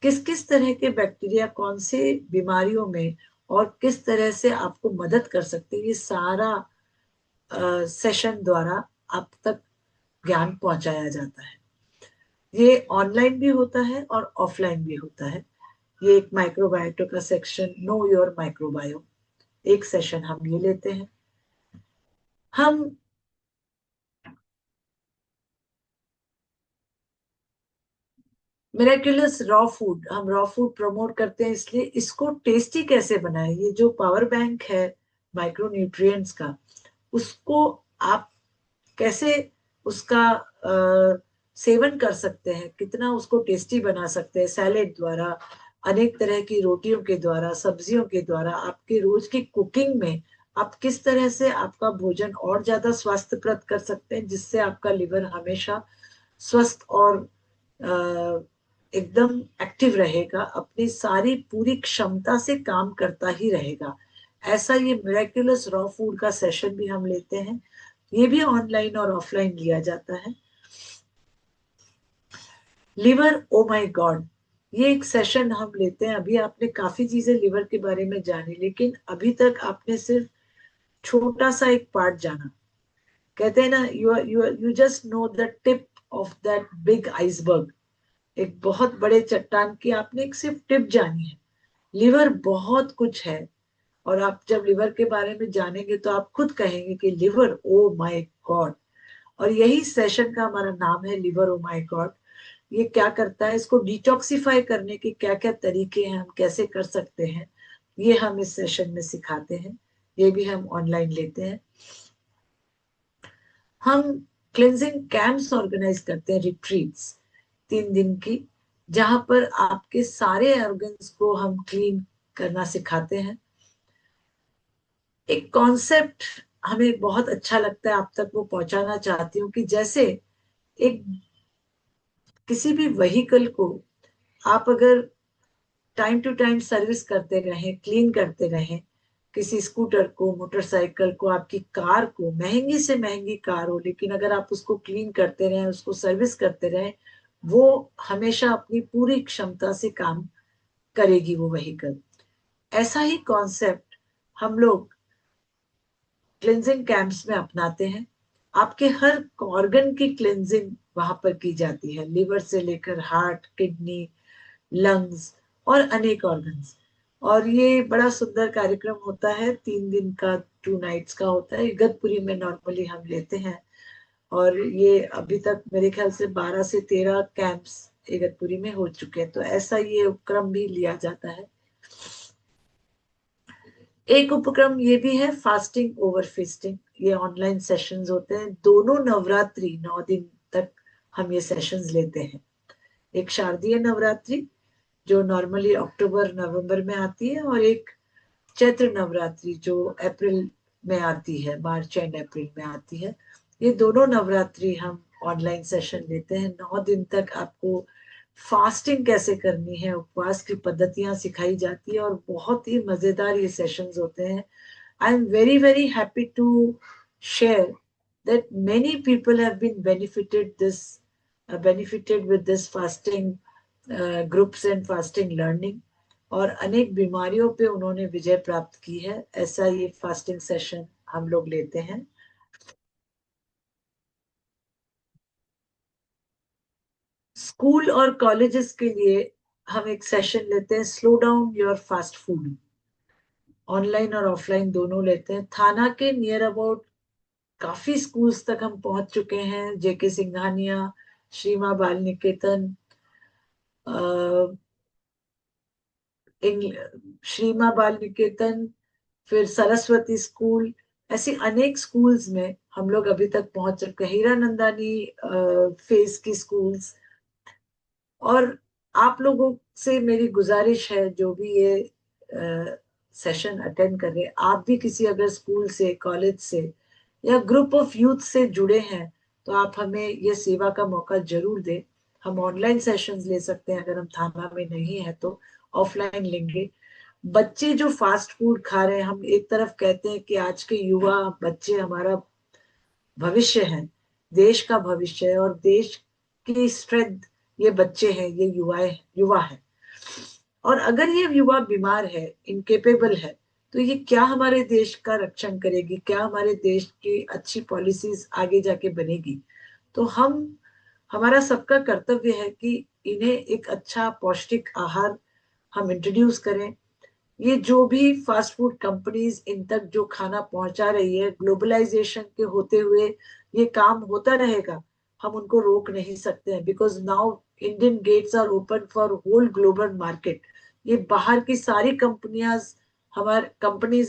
Speaker 1: किस किस तरह के बैक्टीरिया कौन से बीमारियों में और किस तरह से आपको मदद कर सकते हैं, ये सारा सेशन द्वारा आप तक ज्ञान पहुंचाया जाता है। ये ऑनलाइन भी होता है और ऑफलाइन भी होता है। ये एक माइक्रोबायोटो का सेक्शन, नो योर माइक्रोबायो, एक सेशन हम ये लेते हैं। हम मिराक्युलस रॉ फूड, हम रॉ फूड प्रमोट करते हैं, इसलिए इसको टेस्टी कैसे बनाए, ये जो पावर बैंक है माइक्रो न्यूट्रिएंट्स का, उसको आप कैसे उसका सेवन कर सकते हैं, कितना उसको टेस्टी बना सकते हैं, सैलेड द्वारा, अनेक तरह की रोटियों के द्वारा, सब्जियों के द्वारा, आपके रोज की कुकिंग में आप किस तरह से आपका भोजन और ज्यादा स्वास्थ्यप्रद कर सकते हैं, जिससे आपका लिवर हमेशा स्वस्थ और एकदम एक्टिव रहेगा, अपनी सारी पूरी क्षमता से काम करता ही रहेगा। ऐसा ये मिराक्युलस रॉ फूड का सेशन भी हम लेते हैं। ये भी ऑनलाइन और ऑफलाइन लिया जाता है। लिवर ओ माय गॉड, ये एक सेशन हम लेते हैं। अभी आपने काफी चीजें लिवर के बारे में जानी, लेकिन अभी तक आपने सिर्फ छोटा सा एक पार्ट जाना। कहते हैं ना, you just know the tip of that big iceberg, एक बहुत बड़े चट्टान की आपने एक सिर्फ टिप जानी है। लिवर बहुत कुछ है। और आप जब लिवर के बारे में जानेंगे तो आप खुद कहेंगे कि लिवर ओ माय गॉड। और यही सेशन का हमारा नाम है, लिवर ओ माय गॉड। ये क्या करता है, इसको डिटॉक्सिफाई करने के क्या क्या तरीके हैं, हम कैसे कर सकते हैं, ये हम इस सेशन में सिखाते हैं। ये भी हम ऑनलाइन लेते हैं। हम क्लिनजिंग कैंप्स ऑर्गेनाइज करते हैं, रिट्रीट्स 3 दिन की, जहां पर आपके सारे ऑर्गन्स को हम क्लीन करना सिखाते हैं। एक कॉन्सेप्ट हमें बहुत अच्छा लगता है, आप तक वो पहुंचाना चाहती हूँ कि जैसे एक किसी भी व्हीकल को आप अगर टाइम टू टाइम सर्विस करते रहें, क्लीन करते रहें, किसी स्कूटर को, मोटरसाइकिल को, आपकी कार को, महंगी से महंगी कार हो, लेकिन अगर आप उसको क्लीन करते रहें, उसको सर्विस करते रहें, वो हमेशा अपनी पूरी क्षमता से काम करेगी वो व्हीकल। ऐसा ही कॉन्सेप्ट हम लोग क्लिनजिंग कैंप्स में अपनाते हैं। आपके हर ऑर्गन की क्लिनजिंग वहां पर की जाती है, लिवर से लेकर हार्ट, किडनी, लंग्स और अनेक ऑर्गन्स। और ये बड़ा सुंदर कार्यक्रम होता है, 3 दिन का, 2 नाइट्स का होता है। इगतपुरी में नॉर्मली हम लेते हैं, और ये अभी तक मेरे ख्याल से 12 से 13 कैंप्स इगतपुरी में हो चुके हैं। तो ऐसा ये उपक्रम भी लिया जाता है। एक उपक्रम ये भी है, फास्टिंग ओवर फेस्टिंग। ये ऑनलाइन सेशंस होते हैं, दोनों नवरात्रि 9 दिन तक हम ये सेशंस लेते हैं। एक शारदीय नवरात्रि जो नॉर्मली अक्टूबर नवंबर में आती है, और एक चैत्र नवरात्रि जो अप्रैल में आती है, मार्च एंड अप्रैल में आती है। ये दोनों नवरात्रि हम ऑनलाइन सेशन लेते हैं। 9 दिन तक आपको फास्टिंग कैसे करनी है, उपवास की पद्धतियां सिखाई जाती है, और बहुत ही मजेदार ये सेशंस होते हैं। I am very very happy to share that many people have been benefited with this fasting groups and fasting learning, और अनेक बीमारियों पे उन्होंने विजय प्राप्त की है। ऐसा ये फास्टिंग सेशन हम लोग लेते हैं। स्कूल और कॉलेजेस के लिए हम एक सेशन लेते हैं, slow down your fast food. Online और ऑफलाइन दोनों लेते हैं। थाना के नियर अबाउट काफी स्कूल्स तक हम पहुंच चुके हैं, जेके सिंघानिया, श्री मां बाल निकेतन, श्री मां बाल निकेतन, फिर सरस्वती स्कूल, ऐसी अनेक स्कूल्स में हम लोग अभी तक पहुंच चुके हैं। हीरानंदानी फेज की स्कूल्स। और आप लोगों से मेरी गुजारिश है, जो भी ये सेशन अटेंड कर रहे हैं, आप भी किसी अगर स्कूल से, कॉलेज से या ग्रुप ऑफ यूथ से जुड़े हैं, तो आप हमें ये सेवा का मौका जरूर दें। हम ऑनलाइन सेशंस ले सकते हैं, अगर हम थाना में नहीं है तो ऑफलाइन लेंगे। बच्चे जो फास्ट फूड खा रहे हैं, हम एक तरफ कहते हैं कि आज के युवा बच्चे हमारा भविष्य है, देश का भविष्य है, और देश की स्ट्रेंथ ये बच्चे हैं, ये युवा है। और अगर ये युवा बीमार है, इनकेपेबल है, तो ये क्या हमारे देश का रक्षण करेगी, क्या हमारे देश की अच्छी पॉलिसीज आगे जाके बनेगी। तो हमारा सबका कर्तव्य है कि इन्हें एक अच्छा पौष्टिक आहार हम इंट्रोड्यूस करें। ये जो भी फास्ट फूड कंपनीज इन तक जो खाना पहुंचा रही है, ग्लोबलाइजेशन के होते हुए ये काम होता रहेगा, हम उनको रोक नहीं सकते हैं। Because now Indian gates are open for whole global market. ये बाहर की सारी कंपनीज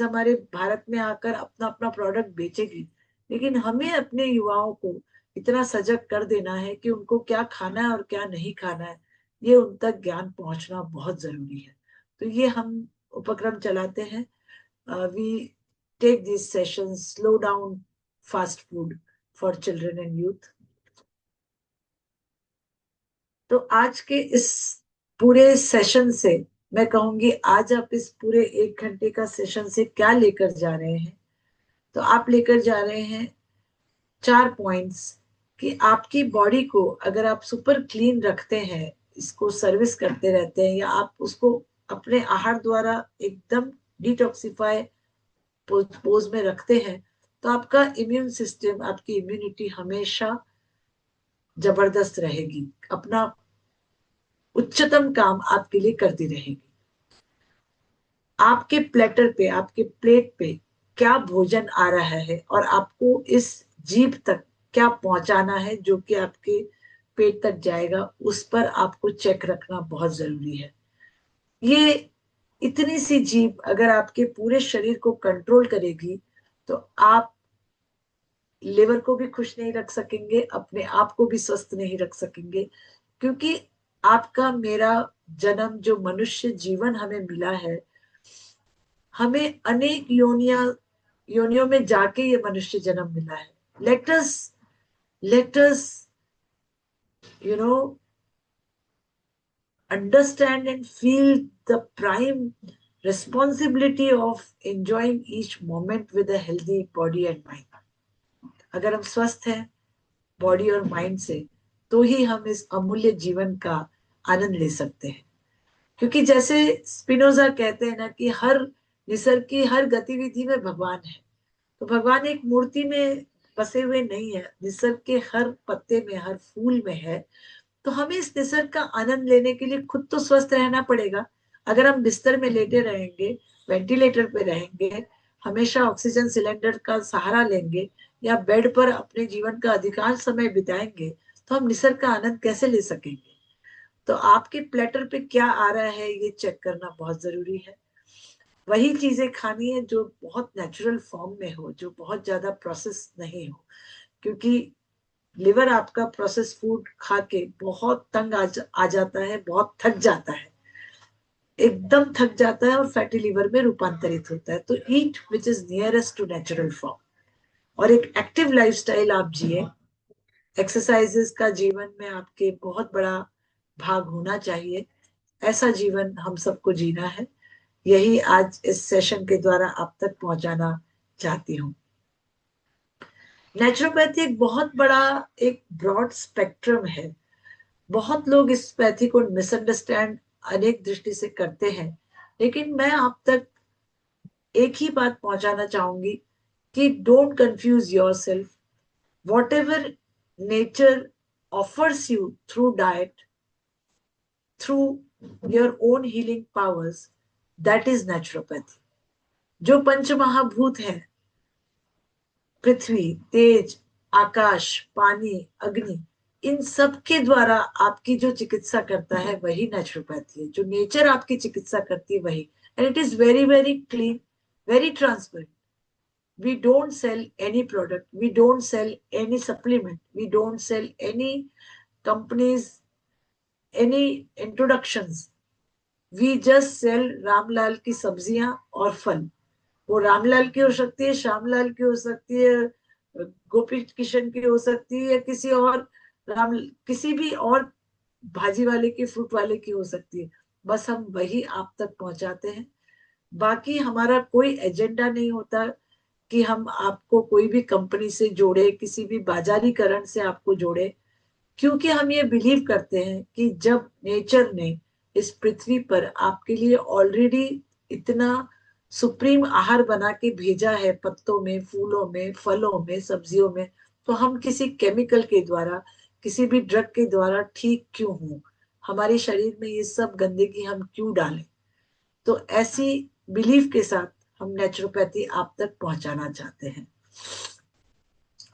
Speaker 1: हमारे भारत में आकर अपना अपना प्रोडक्ट बेचेगी, लेकिन हमें अपने युवाओं को इतना सजग कर देना है कि उनको क्या खाना है और क्या नहीं खाना है, ये उन तक ज्ञान पहुंचना बहुत जरूरी है। तो ये हम उपक्रम चलाते हैं। We take this session, slow down fast food for children and youth. तो आज के इस पूरे सेशन से मैं कहूंगी, आज आप इस पूरे 1 घंटे का सेशन से क्या लेकर जा रहे हैं? तो आप लेकर जा रहे हैं 4 पॉइंट्स, कि आपकी बॉडी को अगर आप सुपर क्लीन रखते हैं, इसको सर्विस करते रहते हैं, या आप उसको अपने आहार द्वारा एकदम डिटॉक्सिफाई पोज में रखते हैं, तो आपका इम्यून सिस्टम, आपकी इम्यूनिटी हमेशा जबरदस्त रहेगी, अपना उच्चतम काम आपके लिए करती रहेगी। आपके प्लेटर पे, आपके प्लेट पे क्या भोजन आ रहा है, और आपको इस जीभ तक क्या पहुंचाना है जो कि आपके पेट तक जाएगा, उस पर आपको चेक रखना बहुत जरूरी है। ये इतनी सी जीभ अगर आपके पूरे शरीर को कंट्रोल करेगी, तो आप लिवर को भी खुश नहीं रख सकेंगे, अपने आप को भी स्वस्थ नहीं रख सकेंगे। क्योंकि आपका मेरा जन्म, जो मनुष्य जीवन हमें मिला है, हमें अनेक योनियों में जाके ये मनुष्य जन्म मिला है। Let us you know understand and feel the prime responsibility of enjoying each moment with a healthy body and mind. अगर हम स्वस्थ हैं बॉडी और माइंड से, तो ही हम इस अमूल्य जीवन का आनंद ले सकते हैं। क्योंकि जैसे स्पिनोजा कहते हैं ना कि हर निसर्ग की हर गतिविधि में भगवान है, तो भगवान एक मूर्ति में बसे हुए नहीं है, निसर्ग के हर पत्ते में, हर फूल में है। तो हमें इस निसर्ग का आनंद लेने के लिए खुद तो स्वस्थ रहना पड़ेगा। अगर हम बिस्तर में लेटे रहेंगे, वेंटिलेटर पे रहेंगे, हमेशा ऑक्सीजन सिलेंडर का सहारा लेंगे या बेड पर अपने जीवन का अधिकांश समय बिताएंगे, तो हम निसर्ग का आनंद कैसे ले सकेंगे? तो आपके प्लेटर पे क्या आ रहा है ये चेक करना बहुत जरूरी है। वही चीजें खानी है जो बहुत नेचुरल फॉर्म में हो, जो बहुत ज्यादा प्रोसेस नहीं हो। क्योंकि लिवर आपका प्रोसेस फूड खा के बहुत तंग आ जाता है, बहुत थक जाता है, एकदम थक जाता है और फैटी लिवर में रूपांतरित होता है। तो it which is nearest to natural form और एक एक्टिव लाइफस्टाइल आप जिए। एक्सरसाइजेस का जीवन में आपके बहुत बड़ा भाग होना चाहिए। ऐसा जीवन हम सबको जीना है। यही आज इस सेशन के द्वारा आप तक पहुंचाना चाहती हूँ। नेचुरोपैथी एक बहुत बड़ा, एक ब्रॉड स्पेक्ट्रम है। बहुत लोग इस पैथी को मिसअंडरस्टैंड अनेक दृष्टि से करते हैं, लेकिन मैं आप तक एक ही बात पहुंचाना चाहूंगी कि don't confuse yourself. What ever nature offers you through diet, through your own healing powers, that is naturopathy. जो पंच महाभूत है, पृथ्वी, तेज, आकाश, पानी, अग्नि, इन सब के द्वारा आपकी जो चिकित्सा करता है वही नेचुरोपैथी है। जो नेचर आपकी चिकित्सा करती है वही, and it is very very clean, very transparent. We don't sell any product, we don't sell any supplement, we don't sell any companies, any introductions. We just sell Ramlal की सब्जियां और फल। वो रामलाल की हो सकती है, श्यामलाल की हो सकती है, गोपी किशन की हो सकती है, या किसी और राम, किसी भी और भाजी वाले की, फ्रूट वाले की हो सकती है। बस हम वही आप तक पहुंचाते हैं। बाकी हमारा कोई एजेंडा नहीं होता कि हम आपको कोई भी कंपनी से जोड़े, किसी भी बाजारीकरण से आपको जोड़े। क्योंकि हम ये बिलीव करते हैं कि जब नेचर ने इस पृथ्वी पर आपके लिए ऑलरेडी इतना सुप्रीम आहार बना के भेजा है, पत्तों में, फूलों में, फलों में, सब्जियों में, तो हम किसी केमिकल के द्वारा, किसी भी ड्रग के द्वारा ठीक क्यों हो? हमारे शरीर में ये सब गंदगी हम क्यों डालें? तो ऐसी बिलीफ के साथ हम नेचुरोपैथी आप तक पहुंचाना चाहते हैं।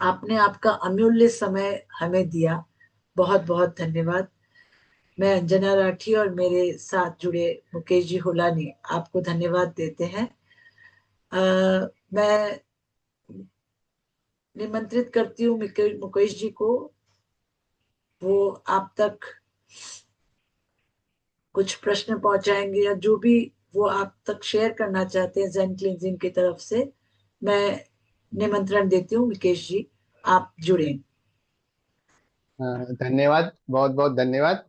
Speaker 1: आपने आपका अमूल्य समय हमें दिया, बहुत बहुत धन्यवाद। मैं अंजना राठी और मेरे साथ जुड़े मुकेश जी हुलानी आपको धन्यवाद देते हैं। मैं निमंत्रित करती हूँ मुकेश जी को, वो आप तक कुछ प्रश्न पहुंचाएंगे या जो भी वो आप तक शेयर करना चाहते हैं ज़ेन क्लींजिंग की तरफ से। मैं निमंत्रण देती हूँ, मुकेश जी आप जुड़े।
Speaker 4: धन्यवाद, बहुत बहुत धन्यवाद।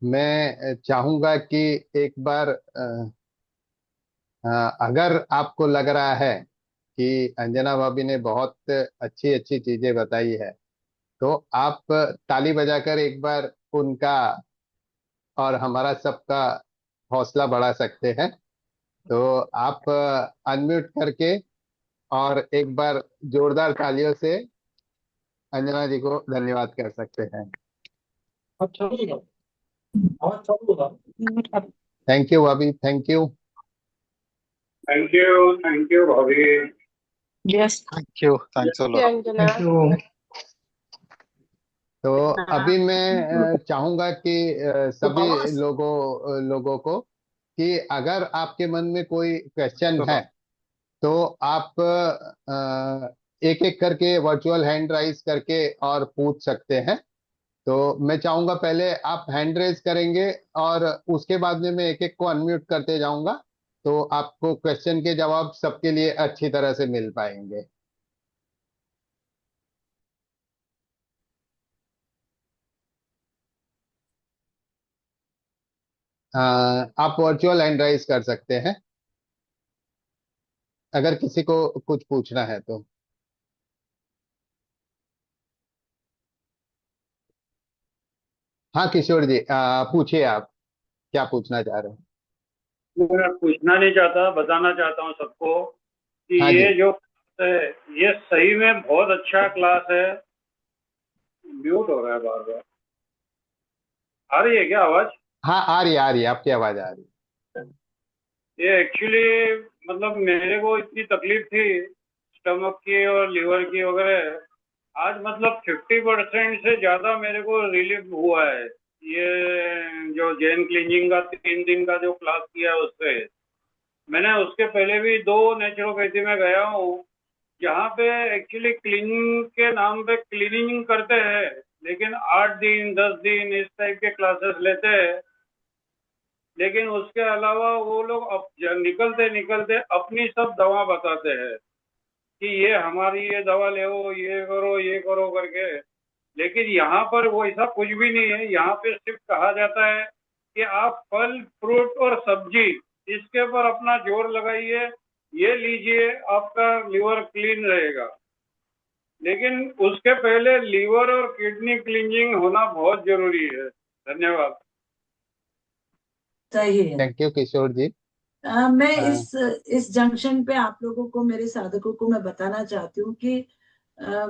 Speaker 4: मैं चाहूंगा कि एक बार अगर आपको लग रहा है कि अंजना भाभी ने बहुत अच्छी अच्छी चीजें बताई है, तो आप ताली बजाकर एक बार उनका और हमारा सबका हौसला बढ़ा सकते हैं। तो आप अनम्यूट करके और एक बार जोरदार तालियों से अंजना जी को धन्यवाद कर सकते हैं। थैंक यू भाभी, thank you.
Speaker 2: Thank you, Bobby.
Speaker 3: Yes.
Speaker 5: Thank you. Thanks a lot.
Speaker 3: Thank you.
Speaker 4: तो अभी मैं चाहूंगा कि सभी लोगों को कि अगर आपके मन में कोई क्वेश्चन है तो आप एक एक करके वर्चुअल हैंड राइज करके और पूछ सकते हैं। तो मैं चाहूंगा पहले आप हैंड रेज करेंगे और उसके बाद में मैं एक एक को अनम्यूट करते जाऊंगा, तो आपको क्वेश्चन के जवाब सबके लिए अच्छी तरह से मिल पाएंगे। आप वर्चुअल हैंड राइज कर सकते हैं अगर किसी को कुछ पूछना है तो। हाँ किशोर जी, पूछिए आप क्या पूछना चाह रहे हैं।
Speaker 5: मैं पूछना नहीं चाहता, बताना चाहता हूँ सबको कि
Speaker 4: हाँ
Speaker 5: ये
Speaker 4: जी।
Speaker 5: जो क्लास है ये सही में बहुत अच्छा क्लास है। म्यूट हो रहा है बार बार। आ रही है क्या आवाज?
Speaker 4: हाँ आ रही है आपकी आवाज आ रही
Speaker 5: ये एक्चुअली मतलब मेरे को इतनी तकलीफ थी स्टमक की और लीवर की वगैरह। आज मतलब 50% से ज्यादा मेरे को रिलीफ हुआ है। ये जो जैन क्लीनिंग का 3 दिन का जो क्लास किया है उससे। मैंने उसके पहले भी 2 नेचुरोपैथी में गया हूँ जहाँ पे एक्चुअली क्लीनिंग के नाम पे क्लीनिंग करते हैं, लेकिन 8 दिन 10 दिन इस टाइप के क्लासेस लेते हैं। लेकिन उसके अलावा वो लोग निकलते निकलते अपनी सब दवा बताते हैं कि ये हमारी ये दवा ले, ये करो करके। लेकिन यहाँ पर वो ऐसा कुछ भी नहीं है। यहाँ पे सिर्फ कहा जाता है कि आप फल फ्रूट और सब्जी इसके ऊपर अपना जोर लगाइए, ये लीजिए, आपका लीवर क्लीन रहेगा। लेकिन उसके पहले लीवर और किडनी क्लींजिंग होना बहुत जरूरी है। धन्यवाद।
Speaker 1: सही है।
Speaker 4: थैंक यू किशोर जी।
Speaker 1: मैं
Speaker 4: हाँ
Speaker 1: इस जंक्शन पे आप लोगों को, मेरे साधकों को मैं बताना चाहती हूँ कि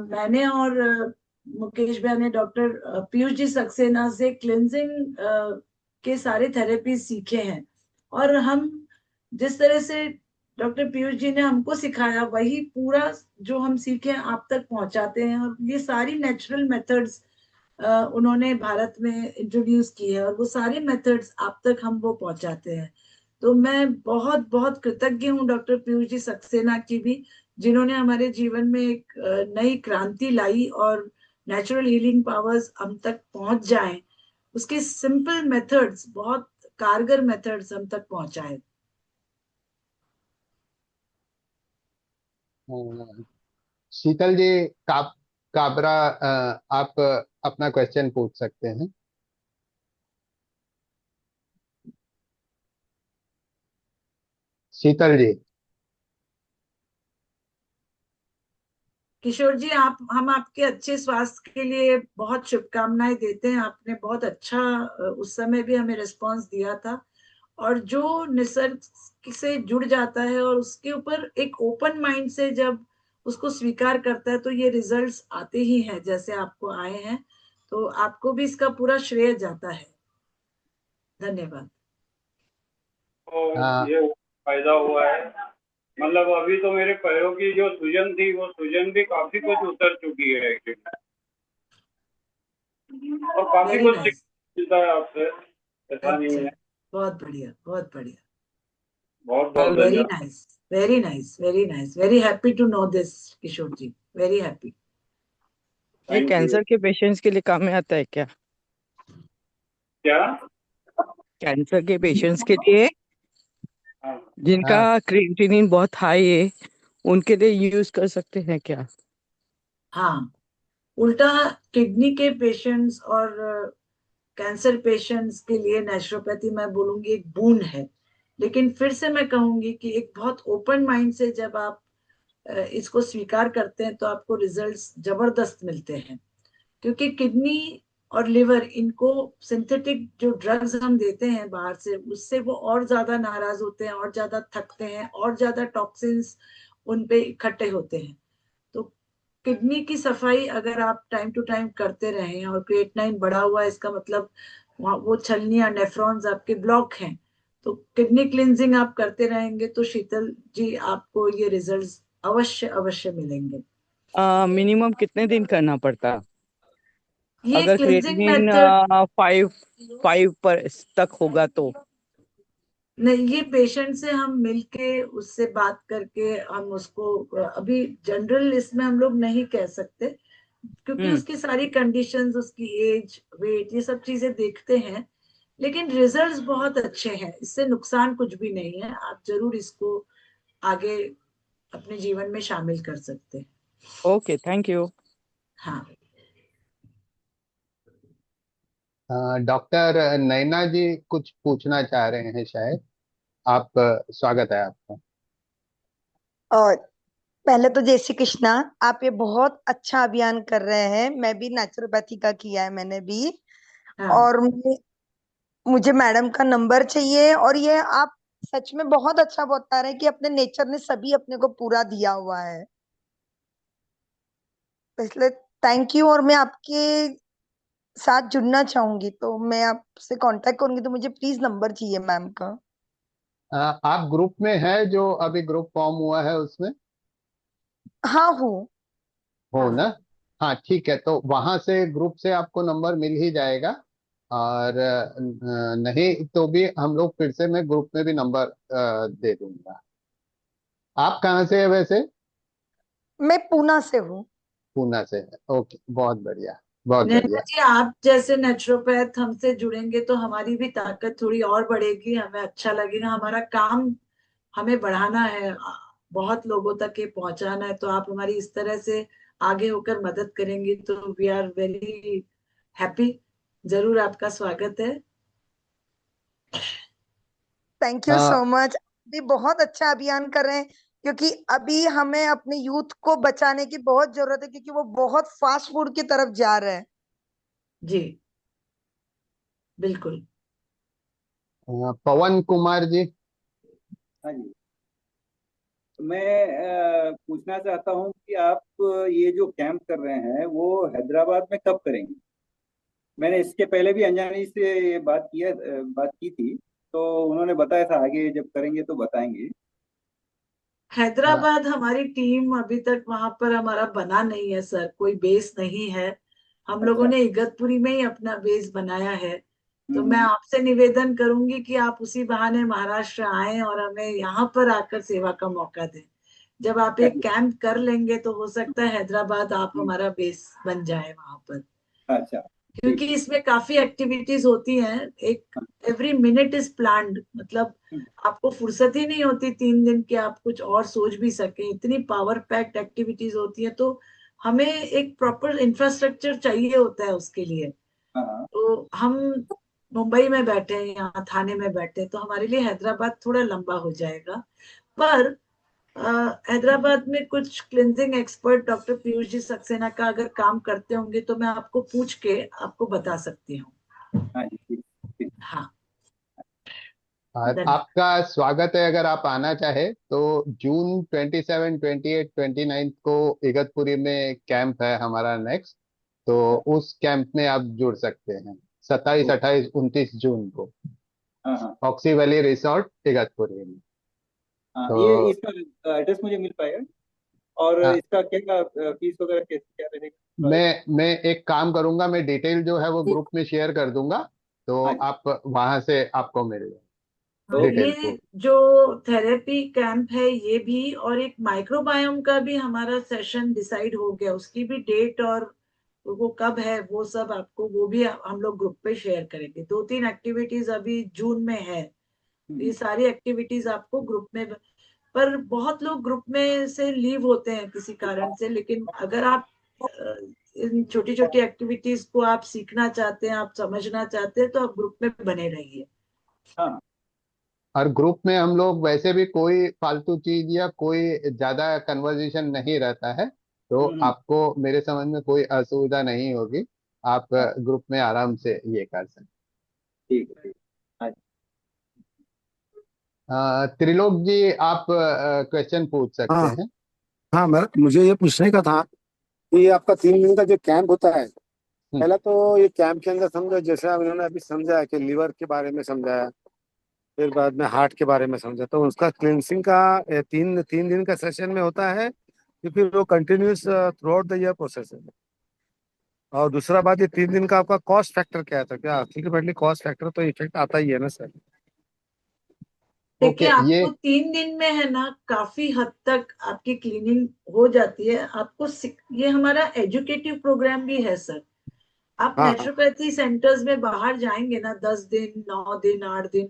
Speaker 1: मैंने और मुकेश भाई ने डॉक्टर पीयूष जी सक्सेना से क्लिनजिंग के सारे थेरेपी सीखे हैं। और हम जिस तरह से डॉक्टर पीयूष जी ने हमको सिखाया वही पूरा जो हम सीखे हैं आप तक पहुंचाते हैं। और ये सारी नेचुरल मेथड्स उन्होंने भारत में इंट्रोड्यूस की है और वो सारे मेथड्स आप तक हम वो पहुंचाते हैं। तो मैं बहुत बहुत कृतज्ञ हूँ डॉक्टर पीयूष जी सक्सेना की भी, जिन्होंने हमारे जीवन में एक नई क्रांति लाई और नेचुरल हीलिंग पावर्स हम तक पहुंच जाएं, उसके सिंपल मेथड्स, बहुत कारगर मेथड्स हम तक पहुंचाए।
Speaker 4: शीतल जी, काबरा, आप अपना क्वेश्चन पूछ सकते हैं। शीतल जी।
Speaker 1: किशोर जी, आप, हम आपके अच्छे स्वास्थ्य के लिए बहुत शुभकामनाएं देते हैं। आपने बहुत अच्छा उस समय भी हमें रिस्पांस दिया था। और जो निसर्ग से जुड़ जाता है और उसके ऊपर एक ओपन माइंड से जब उसको स्वीकार करता है तो ये रिजल्ट्स आते ही हैं जैसे आपको आए हैं। तो आपको भी इसका पूरा श्रेय जाता है। धन्यवाद।
Speaker 5: तो
Speaker 4: हाँ
Speaker 5: ये फायदा हुआ है। मतलब अभी तो मेरे पैरों की जो सूजन थी वो सूजन भी काफी कुछ उतर चुकी है एक्चुअली। और काफी
Speaker 1: वेरी
Speaker 5: कुछ
Speaker 1: नाइस।
Speaker 5: सीखने मिलता है आपसे, ऐसा नहीं
Speaker 1: अच्छा,
Speaker 5: है।
Speaker 1: बहुत बढ़िया, बहुत बढ़िया।
Speaker 5: बहुत बहुत
Speaker 1: वेरी
Speaker 5: धन्यवाद।
Speaker 1: Nice, very nice, very nice, very happy to know this Kishore ji. Very happy.
Speaker 3: ये
Speaker 5: थैंक यू।
Speaker 3: कैंसर के पेशेंट्स के लिए काम में आता है क्या?
Speaker 5: क्या?
Speaker 3: कैंसर के पेशेंट्स के लिए
Speaker 5: हाँ।
Speaker 3: जिनका
Speaker 4: हाँ
Speaker 3: क्रिएटिनिन बहुत हाई है, उनके लिए यूज कर सकते हैं क्या?
Speaker 1: हाँ, उल्टा किडनी के पेशेंट्स और कैंसर पेशेंट्स के लिए नेचुरोपैथी मैं बोलूंगी एक बून है। लेकिन फिर से मैं कहूंगी कि एक बहुत ओपन माइंड से जब आप इसको स्वीकार करते हैं तो आपको रिजल्ट्स जबरदस्त मिलते हैं। क्योंकि किडनी और लिवर, इनको सिंथेटिक जो ड्रग्स हम देते हैं बाहर से, उससे वो और ज्यादा नाराज होते हैं, और ज्यादा थकते हैं, और ज्यादा टॉक्सिन्स उन पे इकट्ठे होते हैं। तो किडनी की सफाई अगर आप टाइम टू टाइम करते रहें, और क्रिएटिनाइन बढ़ा हुआ है इसका मतलब वो छलनियां, नेफ्रॉन्स आपके ब्लॉक हैं, तो किडनी क्लिनजिंग आप करते रहेंगे तो शीतल जी आपको ये रिजल्ट्स अवश्य अवश्य मिलेंगे।
Speaker 3: मिनिमम कितने दिन करना पड़ता
Speaker 1: ये
Speaker 3: अगर
Speaker 1: क्लिनजिंग
Speaker 3: क्रिएटिनिन
Speaker 1: मेथड,
Speaker 3: 5 पर तक होगा तो?
Speaker 1: नहीं, ये पेशेंट से हम मिलके उससे बात करके हम उसको, अभी जनरल इसमें हम लोग नहीं कह सकते क्योंकि
Speaker 3: हम्म।
Speaker 1: उसकी सारी कंडीशंस, उसकी एज, वेट, ये सब चीजें देखते हैं। लेकिन रिजल्ट्स बहुत अच्छे हैं, इससे नुकसान कुछ भी नहीं है। आप जरूर इसको आगे अपने जीवन में शामिल कर सकते हैं।
Speaker 3: Okay, thank you.
Speaker 1: हाँ।
Speaker 4: डॉक्टर नैना जी कुछ पूछना चाह रहे हैं शायद। आप स्वागत है आपका।
Speaker 6: और पहले तो जय श्री कृष्णा। आप ये बहुत अच्छा अभियान कर रहे हैं। मैं भी नेचुरोपैथी का किया है, मैंने भी।
Speaker 1: हाँ
Speaker 6: और मुझे मैडम का नंबर चाहिए। और ये आप सच में बहुत अच्छा बता रहे हैं कि अपने नेचर ने सभी अपने को पूरा दिया हुआ है, तो इसलिए थैंक यू। और मैं आपके साथ जुड़ना चाहूंगी, तो मैं आपसे कांटेक्ट करूंगी, तो मुझे प्लीज नंबर चाहिए मैम का।
Speaker 4: आप ग्रुप में हैं, जो अभी ग्रुप फॉर्म हुआ है उसमें
Speaker 6: हाँ हूँ।
Speaker 4: हो
Speaker 1: हाँ
Speaker 4: ना? हाँ ठीक है, तो वहां से ग्रुप से आपको नंबर मिल ही जाएगा। और नहीं तो भी हम लोग फिर से मैं ग्रुप में भी नंबर दे दूंगा। आप कहाँ से है वैसे?
Speaker 6: मैं पूना से हूँ।
Speaker 4: पूना से है, ओके, बहुत बढ़िया, बहुत
Speaker 1: नैना
Speaker 4: बढ़िया।
Speaker 1: जी, आप जैसे नेचुरोपैथ हमसे जुड़ेंगे तो हमारी भी ताकत थोड़ी और बढ़ेगी, हमें अच्छा लगेगा, हमारा काम हमें बढ़ाना है, बहुत लोगों तक ये पहुंचाना है। तो आप हमारी इस तरह से आगे होकर मदद करेंगी तो वी आर वेरी हैप्पी। जरूर आपका स्वागत है।
Speaker 6: Thank you so much. भी बहुत अच्छा अभियान कर रहे हैं, क्योंकि अभी हमें अपने यूथ को बचाने की बहुत जरूरत है, क्योंकि वो बहुत फास्ट फूड की तरफ जा रहे हैं।
Speaker 1: जी बिल्कुल।
Speaker 4: पवन कुमार जी।
Speaker 7: हाँ जी। तो मैं पूछना चाहता हूँ कि आप ये जो कैंप कर रहे हैं वो हैदराबाद में कब करेंगे? मैंने इसके पहले भी अंजनी से ये बात की थी, तो उन्होंने बताया था आगे जब करेंगे तो बताएंगे।
Speaker 1: हैदराबाद हमारी टीम अभी तक वहां पर हमारा बना नहीं है सर, कोई बेस नहीं है। हम लोगों
Speaker 7: अच्छा।
Speaker 1: ने इगतपुरी में ही अपना बेस बनाया है। तो मैं
Speaker 7: हम्म।
Speaker 1: आपसे निवेदन करूंगी कि आप उसी बहाने महाराष्ट्र आएं और हमें यहाँ पर आकर सेवा का मौका दें। जब आप एक कैंप कर लेंगे तो हो सकता है हैदराबाद आप हमारा बेस बन जाए वहां पर,
Speaker 7: अच्छा।
Speaker 1: क्योंकि
Speaker 7: ठीक।
Speaker 1: इसमें काफी एक्टिविटीज होती हैं। एक एवरी मिनट इज प्लान्ड, मतलब आपको फुर्सत ही नहीं होती 3 दिन की आप कुछ और सोच भी सके, इतनी पावर पैक्ड एक्टिविटीज होती है। तो हमें एक प्रॉपर इंफ्रास्ट्रक्चर चाहिए होता है उसके लिए।
Speaker 7: हाँ।
Speaker 1: तो हम मुंबई में बैठे हैं, यहाँ थाने में बैठे हैं, तो हमारे लिए हैदराबाद थोड़ा लंबा हो जाएगा। पर हैदराबाद में कुछ cleansing expert doctor Piyush ji Saxena का अगर काम करते होंगे तो मैं आपको पूछ के आपको बता सकती हूँ।
Speaker 7: हाँ जी। ठीक। ठीक।
Speaker 1: हाँ
Speaker 4: और
Speaker 1: धन्यवाद।
Speaker 4: आपका स्वागत है, अगर आप आना चाहे तो। जून 27, 28, 29 को इगतपुरी में कैंप है हमारा नेक्स्ट। तो
Speaker 7: अच्छा।
Speaker 4: उस कैंप में आप जुड़ सकते हैं। 27,
Speaker 7: ओ,
Speaker 4: 28, 29 जून को
Speaker 7: हाँ हाँ
Speaker 4: ऑक्सी वैली रिसोर्ट इगतपुरी में।
Speaker 7: हाँ। ये
Speaker 4: तो
Speaker 7: इसका एड्रेस मुझे मिल पाएगा? और
Speaker 4: हाँ,
Speaker 7: इसका क्या फीस वगैरह कैसे क्या रहेगा?
Speaker 4: मैं एक काम करूंगा, मैं डिटेल जो है वो ग्रुप में शेयर कर दूंगा। तो
Speaker 7: हाँ जी।
Speaker 4: आप वहां से आपको मिल जाए
Speaker 1: हाँ,
Speaker 4: डिटेल
Speaker 1: ये
Speaker 4: पूरी।
Speaker 1: जो थेरेपी कैंप है ये भी, और एक माइक्रोबायोम का भी हमारा सेशन डिसाइड हो गया, उसकी भी डेट और वो कब है वो सब आपको, वो भी हम लोग ग्रुप पे शेयर करेंगे। 2-3 एक्टिविटीज अभी जून में है। ये
Speaker 7: हम्म।
Speaker 1: सारी एक्टिविटीज आपको ग्रुप में, पर बहुत लोग ग्रुप में से लीव होते हैं किसी कारण से, लेकिन अगर आप अ, इन छोटी छोटी एक्टिविटीज को आप सीखना चाहते हैं, आप समझना चाहते हैं, तो आप ग्रुप में बने रहिए।
Speaker 7: हाँ।
Speaker 4: और ग्रुप में हम लोग वैसे भी कोई फालतू चीज या कोई ज्यादा कन्वर्जेशन नहीं रहता है। तो
Speaker 7: हम्म।
Speaker 4: आपको मेरे समझ में कोई असुविधा नहीं होगी। आप
Speaker 7: हाँ।
Speaker 4: ग्रुप में आराम से ये कर सकते
Speaker 7: ठीक है। ठीक। हाँ जी।
Speaker 4: त्रिलोक जी, आप क्वेश्चन पूछ सकते
Speaker 8: हाँ
Speaker 4: हैं।
Speaker 8: हाँ, मुझे ये पूछने का था कि ये आपका 3 दिन का जो कैंप होता है,
Speaker 4: हम्म,
Speaker 8: पहला तो ये कैंप के अंदर समझो, जैसे आप इन्होंने अभी समझाया कि लीवर के बारे में समझाया, फिर बाद में हार्ट के बारे में समझा, तो उसका क्लिनसिंग का तीन तीन दिन का सेशन में होता है कि फिर वो continuous through out the year process है? और दूसरा बात, ये 3 दिन का आपका कॉस्ट फैक्टर क्या था? क्या अल्टीमेटली कॉस्ट फैक्टर तो इफेक्ट आता ही है ना सर?
Speaker 1: देखिए,
Speaker 4: ओके, ये
Speaker 1: आपको 3 दिन में है ना काफी हद तक आपकी क्लीनिंग हो जाती है। आपको ये हमारा एजुकेटिव प्रोग्राम भी है सर। आप
Speaker 8: हाँ हाँ
Speaker 1: नेचुरोपैथी सेंटर्स में बाहर जाएंगे ना, 10 दिन, 9 दिन, 8 दिन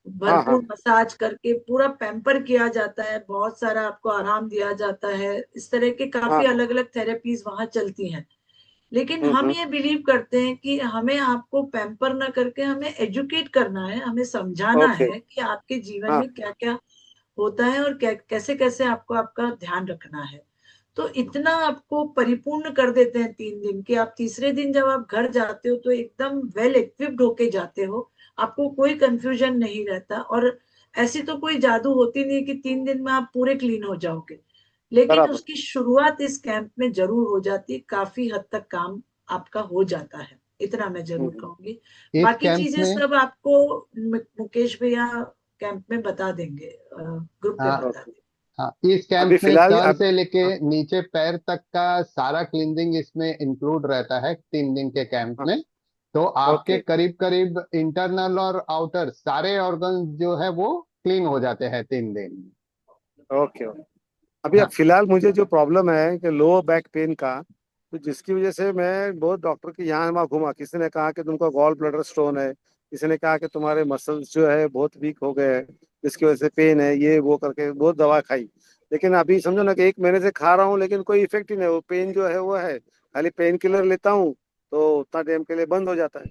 Speaker 8: हाँ हाँ
Speaker 1: भरपूर मसाज करके पूरा पैम्पर किया जाता है, बहुत सारा आपको आराम दिया जाता है, इस तरह के
Speaker 8: हाँ
Speaker 1: काफी
Speaker 8: हाँ
Speaker 1: अलग अलग थेरेपीज वहां चलती हैं। लेकिन हम ये बिलीव करते हैं कि हमें आपको पैम्पर ना करके हमें एजुकेट करना है, हमें समझाना
Speaker 8: ओके।
Speaker 1: है कि आपके जीवन
Speaker 8: हाँ
Speaker 1: में क्या क्या होता है और कैसे कैसे आपको आपका ध्यान रखना है। तो इतना आपको परिपूर्ण कर देते हैं 3 दिन कि आप तीसरे दिन जब आप घर जाते हो तो एकदम वेल इक्विप्ड होके जाते हो, आपको कोई कंफ्यूजन नहीं रहता। और ऐसी तो कोई जादू होती नहीं कि 3 दिन में आप पूरे क्लीन हो जाओगे, लेकिन
Speaker 8: बराबर।
Speaker 1: उसकी शुरुआत इस कैंप में जरूर हो जाती है, काफी हद तक काम आपका हो जाता है, इतना मैं जरूर कहूंगी।
Speaker 4: इस
Speaker 1: बाकी
Speaker 4: कैंप
Speaker 1: चीजें
Speaker 4: में
Speaker 1: सब आपको मुकेश भैया कैंप में बता देंगे, ग्रुप पे
Speaker 4: हाँ
Speaker 1: बता
Speaker 8: ओके।
Speaker 1: देंगे।
Speaker 4: हाँ, इस कैंप
Speaker 8: अभी
Speaker 4: में
Speaker 8: फिलहाल
Speaker 4: सर
Speaker 8: अब
Speaker 4: से लेके
Speaker 8: हाँ
Speaker 4: नीचे पैर तक का सारा क्लींजिंग इसमें इंक्लूड रहता है 3 दिन के कैंप
Speaker 8: हाँ।
Speaker 4: में। तो आपके
Speaker 8: ओके
Speaker 4: करीब करीब इंटरनल और आउटर सारे ऑर्गन जो है वो क्लीन हो जाते हैं 3 दिन में।
Speaker 8: ओके। अभी अब
Speaker 4: हाँ
Speaker 8: फिलहाल मुझे जो प्रॉब्लम है कि लोअर बैक पेन का, तो जिसकी वजह से मैं बहुत डॉक्टर के यहाँ वहाँ घूमा। किसी ने कहा कि तुमको गॉल ब्लैडर स्टोन है, किसी ने कहा कि तुम्हारे मसल्स जो है बहुत वीक हो गए हैं, जिसकी वजह से पेन है, ये वो करके बहुत दवा खाई। लेकिन अभी समझो ना कि 1 महीने से खा रहा हूँ, लेकिन कोई इफेक्ट ही नहीं। वो पेन जो है वो है, खाली पेन किलर लेता हूँ तो उतना टाइम के लिए बंद हो जाता है।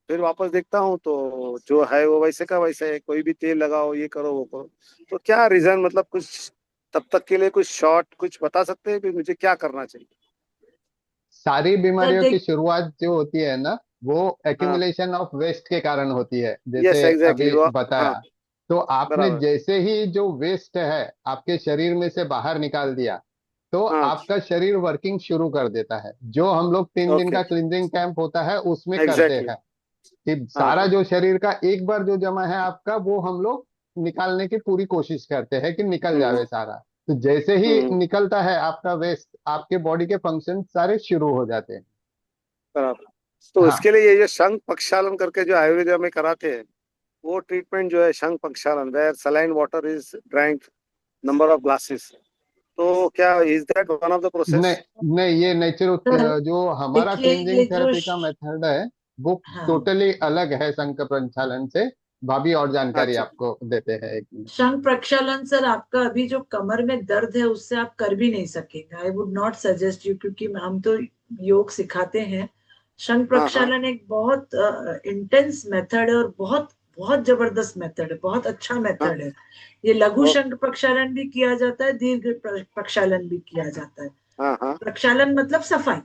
Speaker 8: फिर वापस देखता हूँ तो जो है वो वैसे का वैसे है। कोई भी तेल लगाओ, ये करो वो करो। तो क्या रीजन, मतलब कुछ तब तक के लिए कुछ शॉर्ट कुछ बता सकते हैं कि मुझे क्या करना चाहिए?
Speaker 4: सारी
Speaker 1: सर
Speaker 4: बीमारियों की
Speaker 1: देख,
Speaker 4: शुरुआत जो होती है ना, वो
Speaker 8: हाँ
Speaker 4: एक्यूमुलेशन ऑफ वेस्ट के कारण होती है,
Speaker 8: यस
Speaker 4: जैसे
Speaker 8: एग्जैक्टली
Speaker 4: अभी
Speaker 8: वो। हाँ
Speaker 4: बताया। तो आपने
Speaker 8: बराबर।
Speaker 4: जैसे ही जो वेस्ट है आपके शरीर में से बाहर निकाल दिया, तो
Speaker 8: हाँ
Speaker 4: आपका शरीर वर्किंग शुरू कर देता है, जो हम लोग 3 दिन
Speaker 8: ओके
Speaker 4: का क्लींजिंग कैंप होता है उसमें करते
Speaker 8: एग्जैक्टली।
Speaker 4: हैं। कि
Speaker 8: हाँ
Speaker 4: सारा
Speaker 8: हाँ
Speaker 4: जो शरीर का एक बार जो जमा है आपका, वो हम लोग निकालने की पूरी कोशिश करते हैं कि निकल
Speaker 8: हम्म
Speaker 4: जावे सारा। तो जैसे ही
Speaker 8: हम्म,
Speaker 4: निकलता है आपका वेस्ट, आपके बॉडी के फंक्शन सारे शुरू हो जाते हैं।
Speaker 8: बराबर। तो
Speaker 4: हाँ
Speaker 8: इसके लिए ये जो शंख प्रक्षालन करके जो आयुर्वेद में कराते हैं, वो ट्रीटमेंट जो है Shankh Prakshalan, where saline water is drank number of glasses, तो क्या is that one of the process?
Speaker 4: नहीं नहीं, ये
Speaker 1: सर
Speaker 4: नेचुरल जो हमारा
Speaker 1: देखिए
Speaker 4: क्लींजिंग
Speaker 1: ये जो
Speaker 4: थेरेपी का मेथड है वो
Speaker 1: हाँ,
Speaker 4: टोटली अलग है शंख प्रक्षालन से। भाभी और जानकारी
Speaker 8: अच्छा
Speaker 4: आपको देते हैं एक मिनट।
Speaker 1: शंख प्रक्षालन सर, आपका अभी जो कमर में दर्द है उससे आप कर भी नहीं सकेंगे। I would not suggest you, क्योंकि हम तो योग सिखाते हैं। शंख
Speaker 8: हाँ हाँ
Speaker 1: प्रक्षालन एक बहुत इंटेंस मेथड है और बहुत बहुत जबरदस्त मेथड है, बहुत अच्छा
Speaker 8: हाँ
Speaker 1: मेथड है। ये लघु
Speaker 8: ओ,
Speaker 1: शंख प्रक्षालन भी किया जाता है, दीर्घ प्रक्षालन भी किया जाता है।
Speaker 8: हाँ हाँ
Speaker 1: प्रक्षालन मतलब सफाई।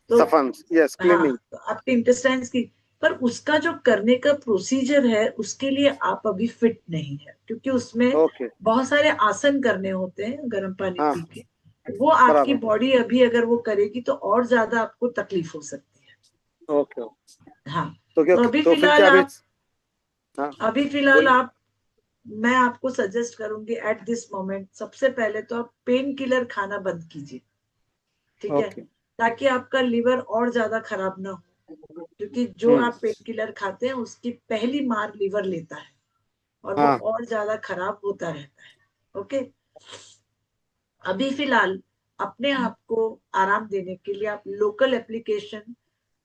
Speaker 1: तो
Speaker 8: सफन यस
Speaker 1: हाँ,
Speaker 8: क्लीनिंग।
Speaker 1: तो आपके इंटेस्टाइन्स की, पर उसका जो करने का प्रोसीजर है उसके लिए आप अभी फिट नहीं है, क्योंकि उसमें
Speaker 8: ओके
Speaker 1: बहुत सारे आसन करने होते हैं गर्म पानी
Speaker 8: हाँ
Speaker 1: पी के। वो आपकी
Speaker 8: बराबर।
Speaker 1: बॉडी अभी अगर वो करेगी तो और ज्यादा आपको तकलीफ हो सकती
Speaker 8: ओके ओके।
Speaker 1: है। हाँ,
Speaker 8: तो क्या,
Speaker 1: तो अभी
Speaker 8: तो फिर
Speaker 1: फिलहाल
Speaker 8: क्या अभी?
Speaker 1: आप
Speaker 8: हाँ
Speaker 1: अभी फिलहाल
Speaker 8: बोलिए।
Speaker 1: आप मैं आपको सजेस्ट करूंगी एट दिस मोमेंट, सबसे पहले तो आप पेन किलर खाना बंद कीजिए, ठीक है,
Speaker 8: ओके
Speaker 1: ताकि आपका लिवर और ज्यादा खराब ना हो। क्योंकि जो
Speaker 8: हम्म।
Speaker 1: आप पेन किलर खाते हैं उसकी पहली मार लिवर लेता है और वो
Speaker 8: हाँ
Speaker 1: और ज्यादा खराब होता रहता है। ओके, अभी फिलहाल अपने आप को आराम देने के लिए आप लोकल एप्लीकेशन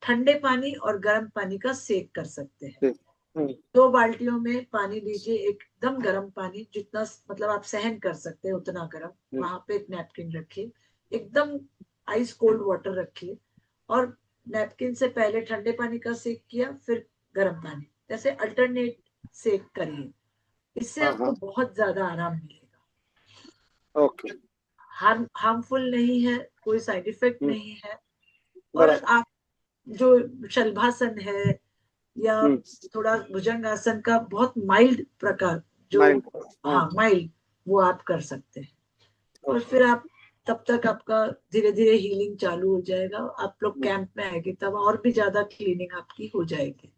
Speaker 1: ठंडे पानी और गर्म पानी का सेक कर सकते हैं।
Speaker 8: ठीक। हम्म
Speaker 1: 2 बाल्टियों में पानी लीजिए, एकदम गर्म पानी, जितना मतलब आप सहन कर सकते हैं उतना गर्म।
Speaker 8: हम्म,
Speaker 1: वहां पे एक नैपकिन रखिए, एकदम आइस कोल्ड वाटर रखिए, और नैपकिन से पहले ठंडे पानी का सेक किया, फिर गर्म पानी, जैसे अल्टरनेट सेक करिए। इससे
Speaker 8: हाँ
Speaker 1: आपको
Speaker 8: हाँ
Speaker 1: बहुत ज्यादा आराम मिलेगा।
Speaker 8: ओके।
Speaker 1: हार्मफुल नहीं है, कोई साइड इफेक्ट
Speaker 8: हम्म
Speaker 1: नहीं है। और
Speaker 8: बराबर।
Speaker 1: आप जो शलभासन है या
Speaker 8: हम्म
Speaker 1: थोड़ा भुजंगासन का बहुत माइल्ड प्रकार, जो
Speaker 8: माइंड। हाँ
Speaker 1: हाँ माइल्ड, वो आप कर सकते हैं। और
Speaker 8: ओके।
Speaker 1: फिर आप तब तक आपका धीरे धीरे हीलिंग चालू हो जाएगा। आप लोग कैंप में आएंगे तब और भी ज्यादा क्लीनिंग आपकी हो जाएगी,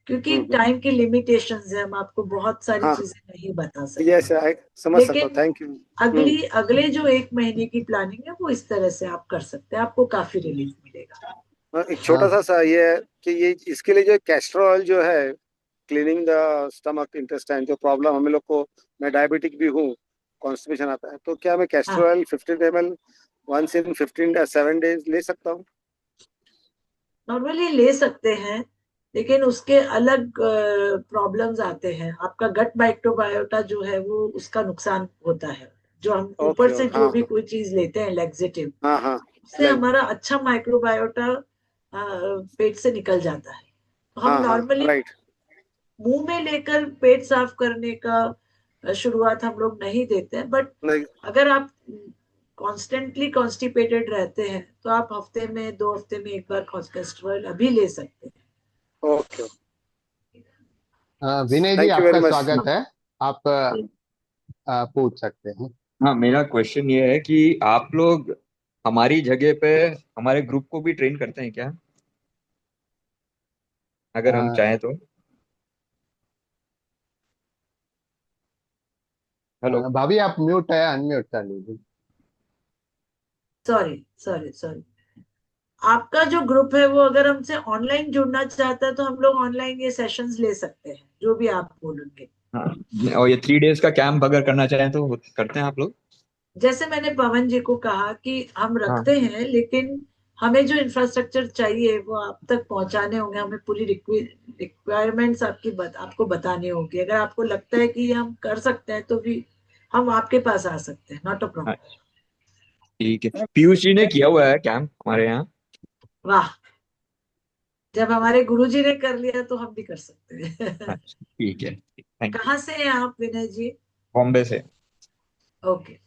Speaker 1: क्योंकि
Speaker 8: हम्म।
Speaker 1: टाइम की लिमिटेशंस है, हम आपको बहुत सारी
Speaker 8: हाँ
Speaker 1: चीजें नहीं बता
Speaker 8: यस
Speaker 1: सकते।
Speaker 8: आई समझ सकता हूँ,
Speaker 1: लेकिन
Speaker 8: थैंक यू।
Speaker 1: अगले जो 1 महीने की प्लानिंग है वो इस तरह से आप कर सकते हैं, आपको काफी रिलीफ मिलेगा।
Speaker 8: एक छोटा
Speaker 4: हाँ
Speaker 8: सा ये है कि ये इसके लिए जो कैस्टर ऑयल जो है, क्लीनिंग द स्टमक इंटेस्टाइन जो प्रॉब्लम हमें लोग को, मैं डायबिटिक भी हूँ, कॉन्स्टिपेशन आता है, तो क्या मैं कैस्टर
Speaker 1: हाँ,
Speaker 8: oil 15 ml once in 15 7 days ले सकता हूँ?
Speaker 1: नॉर्मली ले सकते हैं, लेकिन उसके अलग प्रॉब्लम्स आते हैं। आपका गट माइक्रोबायोटा जो है वो उसका नुकसान होता है। जो हम ऊपर
Speaker 8: ओके
Speaker 1: से
Speaker 8: हाँ
Speaker 1: जो भी
Speaker 8: हाँ
Speaker 1: कोई चीज लेते हैं लैक्सेटिव,
Speaker 8: हाँ हाँ
Speaker 1: उससे
Speaker 8: लाइक
Speaker 1: हमारा अच्छा माइक्रोबायोटा पेट से निकल जाता है। तो हम
Speaker 8: हाँ हाँ
Speaker 1: नॉर्मली
Speaker 8: राइट।
Speaker 1: मुंह में लेकर पेट साफ करने का शुरुआत हम लोग नहीं देते हैं, बट
Speaker 8: नहीं।
Speaker 1: अगर आप कॉन्स्टेंटली कॉन्स्टिपेटेड रहते हैं तो आप हफ्ते में 2 हफ्ते में एक बार कैस्टर ऑयल अभी ले सकते हैं।
Speaker 8: Okay.
Speaker 4: Vinay ji,
Speaker 8: thank you very
Speaker 4: आपका
Speaker 8: मच।
Speaker 4: स्वागत है। आप पूछ सकते हैं।
Speaker 2: हाँ, मेरा क्वेश्चन ये है कि आप लोग हमारी जगह पे हमारे ग्रुप को भी ट्रेन करते हैं क्या, अगर हम चाहें तो? हेलो।
Speaker 4: भाभी आप म्यूट है, अनम्यूट कर लीजिए।
Speaker 1: Sorry sorry sorry. आपका जो ग्रुप है वो अगर हमसे ऑनलाइन जुड़ना चाहता है तो हम लोग ऑनलाइन ये सेशंस ले सकते हैं, जो भी आप बोलेंगे।
Speaker 2: हाँ, और ये 3 days का कैंप अगर करना चाहें तो करते हैं आप लोग?
Speaker 1: जैसे मैंने पवन जी को कहा कि हम
Speaker 2: हाँ।
Speaker 1: रखते हैं, लेकिन हमें जो इंफ्रास्ट्रक्चर चाहिए वो आप तक पहुंचाने होंगे। हमें पूरी रिक्वायरमेंट्स आपको बतानी होगी। अगर आपको लगता है कि हम कर सकते हैं तो भी हम आपके पास आ सकते हैं, नॉट अ
Speaker 2: हाँ,
Speaker 1: प्रॉब्लम।
Speaker 2: ठीक है। पीयूष जी ने किया हुआ है कैंप हमारे यहाँ।
Speaker 1: वाह, जब हमारे गुरुजी ने कर लिया तो हम भी कर सकते हैं।
Speaker 2: हाँ, ठीक है, थैंक यू।
Speaker 1: कहाँ से हैं आप विनय जी?
Speaker 2: बॉम्बे से।
Speaker 1: ओके।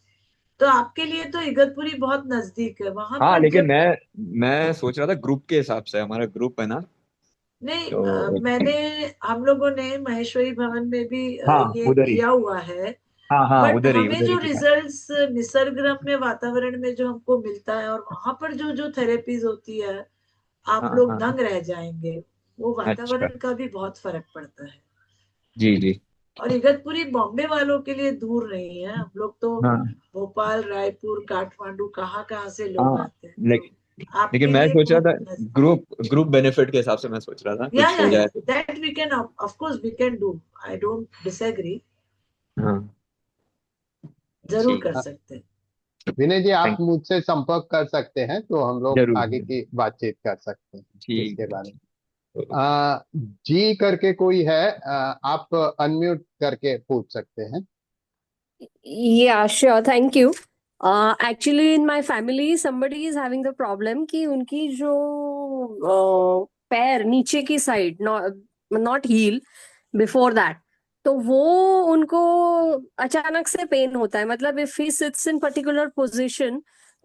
Speaker 1: तो आपके लिए तो इगतपुरी बहुत नजदीक है, वहां
Speaker 2: हाँ,
Speaker 1: पर
Speaker 2: लेकिन
Speaker 1: जब
Speaker 2: मैं सोच रहा था ग्रुप के हिसाब से, हमारा ग्रुप है ना,
Speaker 1: नहीं
Speaker 2: तो
Speaker 1: मैंने हम लोगों ने महेश्वरी भवन में भी
Speaker 2: हाँ
Speaker 1: ये
Speaker 2: उधर ही।
Speaker 1: किया हुआ है।
Speaker 2: हाँ हाँ,
Speaker 1: बट हमें
Speaker 2: उधर
Speaker 1: जो
Speaker 2: ही किया।
Speaker 1: रिजल्ट्स निसर्गरम्य वातावरण में जो हमको मिलता है और वहां पर जो जो थेरेपीज होती है, आप
Speaker 2: हाँ
Speaker 1: लोग
Speaker 2: हाँ।
Speaker 1: दंग रह जाएंगे। वो
Speaker 2: अच्छा।
Speaker 1: वातावरण का भी बहुत फर्क पड़ता है।
Speaker 2: जी जी।
Speaker 1: और इगतपुरी बॉम्बे वालों के लिए दूर नहीं है। हम लोग तो
Speaker 2: हाँ
Speaker 1: भोपाल, रायपुर, काठमांडू, कहाँ कहाँ से लोग
Speaker 2: हाँ,
Speaker 1: आते हैं, तो
Speaker 2: लेकिन
Speaker 1: आपके
Speaker 2: मैं
Speaker 1: लिए
Speaker 2: सोच रहा
Speaker 1: बहुत
Speaker 2: था ग्रुप ग्रुप बेनिफिट के हिसाब से मैं सोच रहा था कुछ हो
Speaker 1: या
Speaker 2: जाए तो।
Speaker 1: That we can, of course we can do. I don't disagree,
Speaker 2: हाँ,
Speaker 1: जरूर
Speaker 2: ठीक
Speaker 1: कर
Speaker 2: है।
Speaker 1: सकते हैं।
Speaker 4: विनय जी, आप
Speaker 2: थैंक
Speaker 4: मुझसे संपर्क कर सकते हैं तो हम लोग
Speaker 2: जरूर
Speaker 4: आगे
Speaker 2: जरूर।
Speaker 4: की बातचीत कर सकते हैं
Speaker 2: ठीक
Speaker 4: इसके
Speaker 2: है,
Speaker 4: बारे में।
Speaker 2: ठीक।
Speaker 4: जी करके कोई है, आप अनम्यूट करके पूछ सकते हैं।
Speaker 9: Yeah, sure. Thank you. Actually, in my family, somebody is having the problem कि उनकी जो पैर नीचे की side, not heel, before that, तो वो उनको अचानक से पेन होता है। मतलब if he sits in particular position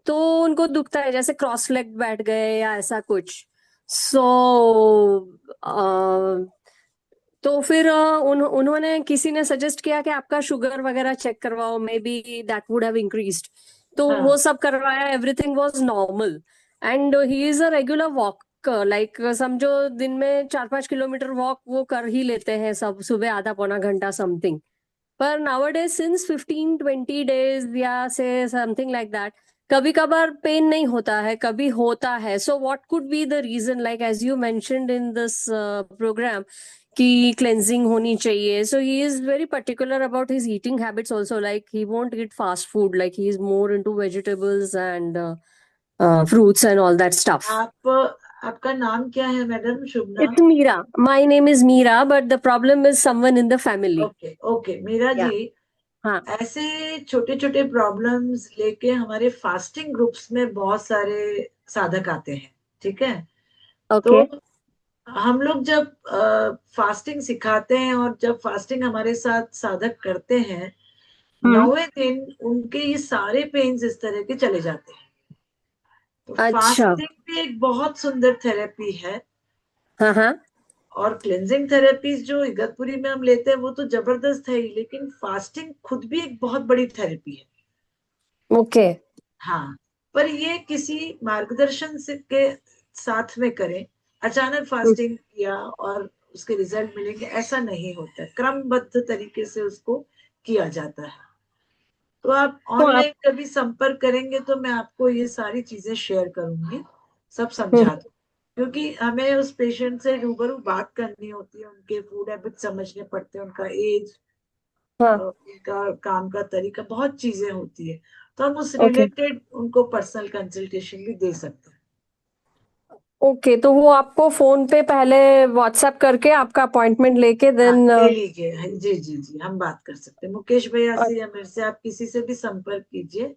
Speaker 9: तो उनको दुखता है, जैसे क्रॉस लेग बैठ गए या ऐसा कुछ। सो तो फिर उन्होंने किसी ने सजेस्ट किया कि आपका शुगर वगैरह चेक करवाओ, may be that would have increased. तो वो
Speaker 1: हाँ
Speaker 9: सब करवाया, everything was normal. And he is a regular walk, like समझो दिन में 4-5 किलोमीटर वॉक वो कर ही लेते हैं सब सुबह, आधा पौना घंटा समथिंग। पर नाउअडेज सिंस 15-20 days या से समथिंग लाइक दैट, कभी कभार पेन नहीं होता है, कभी होता है। So what could be the reason, like as you mentioned in this programme कि क्लेंजिंग होनी चाहिए। So he is very particular about his eating habits also, like he won't eat fast food, like he is more into vegetables and fruits and all that stuff.
Speaker 1: आपका नाम क्या है madam, शुभ नाम?
Speaker 9: It's Meera. My name is Meera, but the problem is someone in the family.
Speaker 1: Okay okay Meera
Speaker 9: Yeah.
Speaker 1: जी,
Speaker 9: हाँ.
Speaker 1: ऐसे छोटे छोटे प्रॉब्लम्स लेके हमारे फास्टिंग ग्रुप्स में बहुत सारे साधक आते हैं, ठीक है? तो
Speaker 9: Okay.
Speaker 1: हम लोग जब फास्टिंग सिखाते हैं और जब फास्टिंग हमारे साथ साधक करते हैं,
Speaker 9: हम्म.
Speaker 1: 9वें दिन उनके ये सारे पेन्स इस तरह के चले जाते हैं। तो
Speaker 9: अच्छा.
Speaker 1: फास्टिंग भी एक बहुत सुंदर थेरेपी है।
Speaker 9: हाँ हाँ.
Speaker 1: और क्लेंजिंग थेरेपीज जो इगतपुरी में हम लेते हैं वो तो जबरदस्त है ही, लेकिन फास्टिंग खुद भी एक बहुत बड़ी थेरेपी है।
Speaker 9: Okay.
Speaker 1: हाँ, पर ये किसी मार्गदर्शन से के साथ में करें। अचानक फास्टिंग किया और उसके रिजल्ट मिलेंगे, ऐसा नहीं होता है। क्रमबद्ध तरीके से उसको किया जाता है। तो आप
Speaker 9: तो आप
Speaker 1: ऑनलाइन कभी संपर्क करेंगे तो मैं आपको ये सारी चीजें शेयर करूंगी, सब समझा दूँ। क्योंकि हमें उस पेशेंट से रूबरू बात करनी होती है, उनके फूड हैबिट समझने पड़ते हैं, उनका एज,
Speaker 9: हाँ.
Speaker 1: उनका काम का तरीका, बहुत चीजें होती है। तो हम उस
Speaker 9: ओके.
Speaker 1: रिलेटेड उनको पर्सनल कंसल्टेशन भी दे सकते हैं।
Speaker 9: ओके, तो वो आपको फोन पे पहले व्हाट्सएप करके आपका अपॉइंटमेंट लेके
Speaker 1: हाँ
Speaker 9: देन
Speaker 1: ले लीजिए। हाँ, जी जी जी, हम बात कर सकते हैं। मुकेश भैया से या मेरे से, आप किसी से भी संपर्क कीजिए,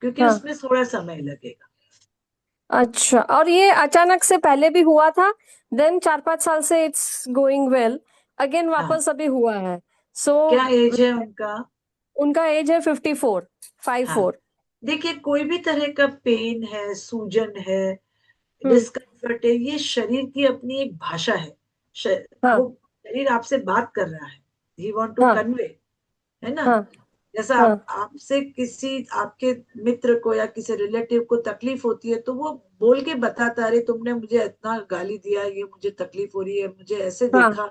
Speaker 1: क्योंकि
Speaker 9: हाँ.
Speaker 1: उसमें थोड़ा समय लगेगा।
Speaker 9: अच्छा, और ये अचानक से पहले भी हुआ था, देन 4-5 साल से इट्स गोइंग वेल, अगेन
Speaker 1: हाँ,
Speaker 9: वापस अभी हुआ है। सो
Speaker 1: क्या एज है उनका?
Speaker 9: उनका एज है 54,
Speaker 1: हाँ,
Speaker 9: 54।
Speaker 1: देखिए कोई भी तरह का पेन है, सूजन है,
Speaker 9: हम्म।
Speaker 1: डिस्कम्फर्ट है, ये शरीर की अपनी एक भाषा है।
Speaker 9: हाँ।
Speaker 1: वो शरीर आपसे बात कर रहा है, ही वांट टू
Speaker 9: हाँ।
Speaker 1: कन्वे, है ना?
Speaker 9: हाँ।
Speaker 1: जैसा
Speaker 9: हाँ।
Speaker 1: आपसे किसी आपके मित्र को या किसी रिलेटिव को तकलीफ होती है तो वो बोल के बताता, अरे तुमने मुझे इतना गाली दिया, ये मुझे तकलीफ हो रही है, मुझे ऐसे
Speaker 9: हाँ।
Speaker 1: देखा,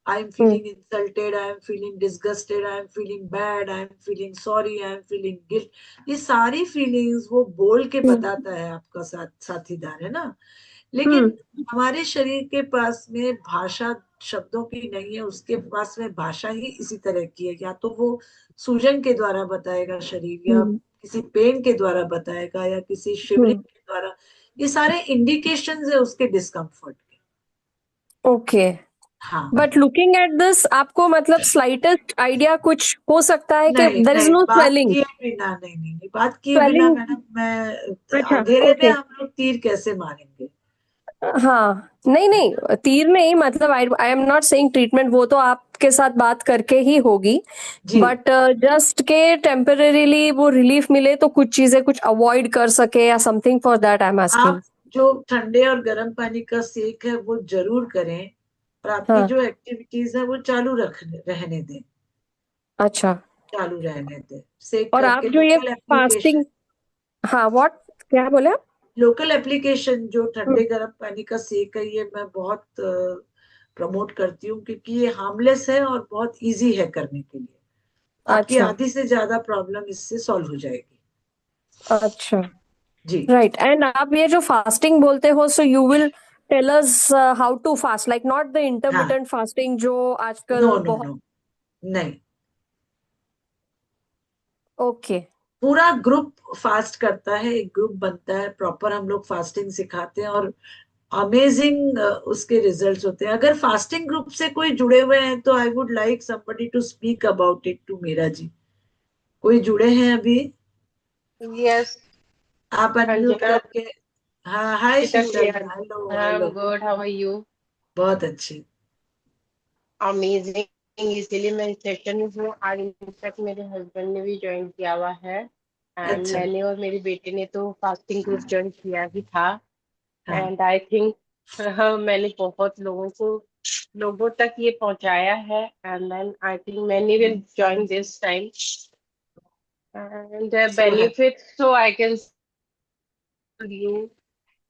Speaker 1: I am
Speaker 9: hmm.
Speaker 1: Feeling insulted, I am feeling disgusted, I am feeling bad, I am feeling sorry, I am feeling guilt. ये सारी फीलिंग्स वो बोल के
Speaker 9: हम्म।
Speaker 1: बताता है आपका साथीदार, है ना?
Speaker 9: हम्म।
Speaker 1: लेकिन हमारे शरीर के पास में भाषा शब्दों की नहीं है, उसके पास में भाषा ही इसी तरह की है। या तो वो सूजन के द्वारा बताएगा शरीर, या
Speaker 9: हम्म।
Speaker 1: किसी पेन के द्वारा बताएगा, या किसी शिवरिंग
Speaker 9: हम्म।
Speaker 1: के द्वारा। ये सारे इंडिकेशंस है उसके डिस्कम्फर्ट के।
Speaker 9: ओके,
Speaker 1: हाँ,
Speaker 9: बट लुकिंग एट दिस आपको मतलब स्लाइटेस्ट आइडिया कुछ हो सकता है कि
Speaker 1: नहीं
Speaker 9: देयर इज
Speaker 1: नहीं,
Speaker 9: नो
Speaker 1: बात
Speaker 9: स्वेलिंग?
Speaker 1: किए बिना, नहीं नहीं नहीं, बात किए बिना
Speaker 9: स्वेलिंग?
Speaker 1: मैडम, मैं
Speaker 9: अच्छा,
Speaker 1: अंधेरे में
Speaker 9: ओके।
Speaker 1: हम लोग तीर कैसे मारेंगे?
Speaker 9: हाँ, नहीं
Speaker 1: है
Speaker 9: नहीं,
Speaker 1: ना?
Speaker 9: तीर नहीं, मतलब I am not saying treatment, वो तो आपके साथ बात करके ही होगी,
Speaker 1: जी,
Speaker 9: बट जस्ट के टेम्परेरीली वो रिलीफ मिले तो कुछ चीजें कुछ अवॉइड कर सके या something, for that I am asking.
Speaker 1: आप जो ठंडे और गर्म पानी का सेक है वो जरूर करें, और आपकी
Speaker 9: हाँ।
Speaker 1: जो एक्टिविटीज है वो चालू रहने दें,
Speaker 9: अच्छा,
Speaker 1: चालू रहने दें, सेक
Speaker 9: और आप
Speaker 1: करके।
Speaker 9: जो ये
Speaker 1: लोकल एप्लीकेशन,
Speaker 9: फास्टिंग, हाँ, व्हाट, क्या बोले आप?
Speaker 1: लोकल एप्लीकेशन जो
Speaker 9: हम्म।
Speaker 1: ठंडे गर्म पानी का सेक है, ये मैं बहुत प्रमोट करती हूँ, क्योंकि ये हार्मलेस है और बहुत इजी है करने के लिए। आपकी
Speaker 9: अच्छा।
Speaker 1: आधी से ज्यादा प्रॉब्लम इससे सॉल्व हो जाएगी।
Speaker 9: अच्छा,
Speaker 1: जी,
Speaker 9: राइट, एंड आप ये जो फास्टिंग बोलते हो, so you will tell us how to fast, like not the
Speaker 1: हाँ,
Speaker 9: इंटरमिटेंट फास्टिंग जो
Speaker 1: नो
Speaker 9: आजकल
Speaker 1: नो
Speaker 9: बहुत।
Speaker 1: नो, नहीं,
Speaker 9: ओके।
Speaker 1: पूरा ग्रुप फास्ट करता है, एक ग्रुप बनता है प्रॉपर, हम लोग फास्टिंग सिखाते हैं, और अमेजिंग उसके रिजल्ट्स होते हैं। अगर फास्टिंग ग्रुप से कोई जुड़े हुए हैं तो I would like somebody to speak about it to Meera ji. कोई जुड़े हैं अभी?
Speaker 10: Yes,
Speaker 1: आप अनम्यूट
Speaker 10: Anjana,
Speaker 1: करके। हाँ, हाय
Speaker 10: Chitak
Speaker 1: Sheetal,
Speaker 10: here.
Speaker 1: Hello
Speaker 10: I'm
Speaker 1: hello.
Speaker 10: good. How are you?
Speaker 1: बहुत अच्छी।
Speaker 10: Amazing. इसीलिए मैं सेशन में हूँ आज। इनफैक्ट मेरे हस्बैंड ने भी ज्वाइन किया हुआ है, एंड
Speaker 1: अच्छा,
Speaker 10: मैंने और मेरी बेटी ने तो फास्टिंग ग्रुप ज्वाइन किया ही था।
Speaker 1: हाँ,
Speaker 10: एंड आई थिंक मैंने बहुत लोगों तक ये पहुंचाया है, and then I think many will join this time, and
Speaker 1: so है।
Speaker 10: Benefits so I can you.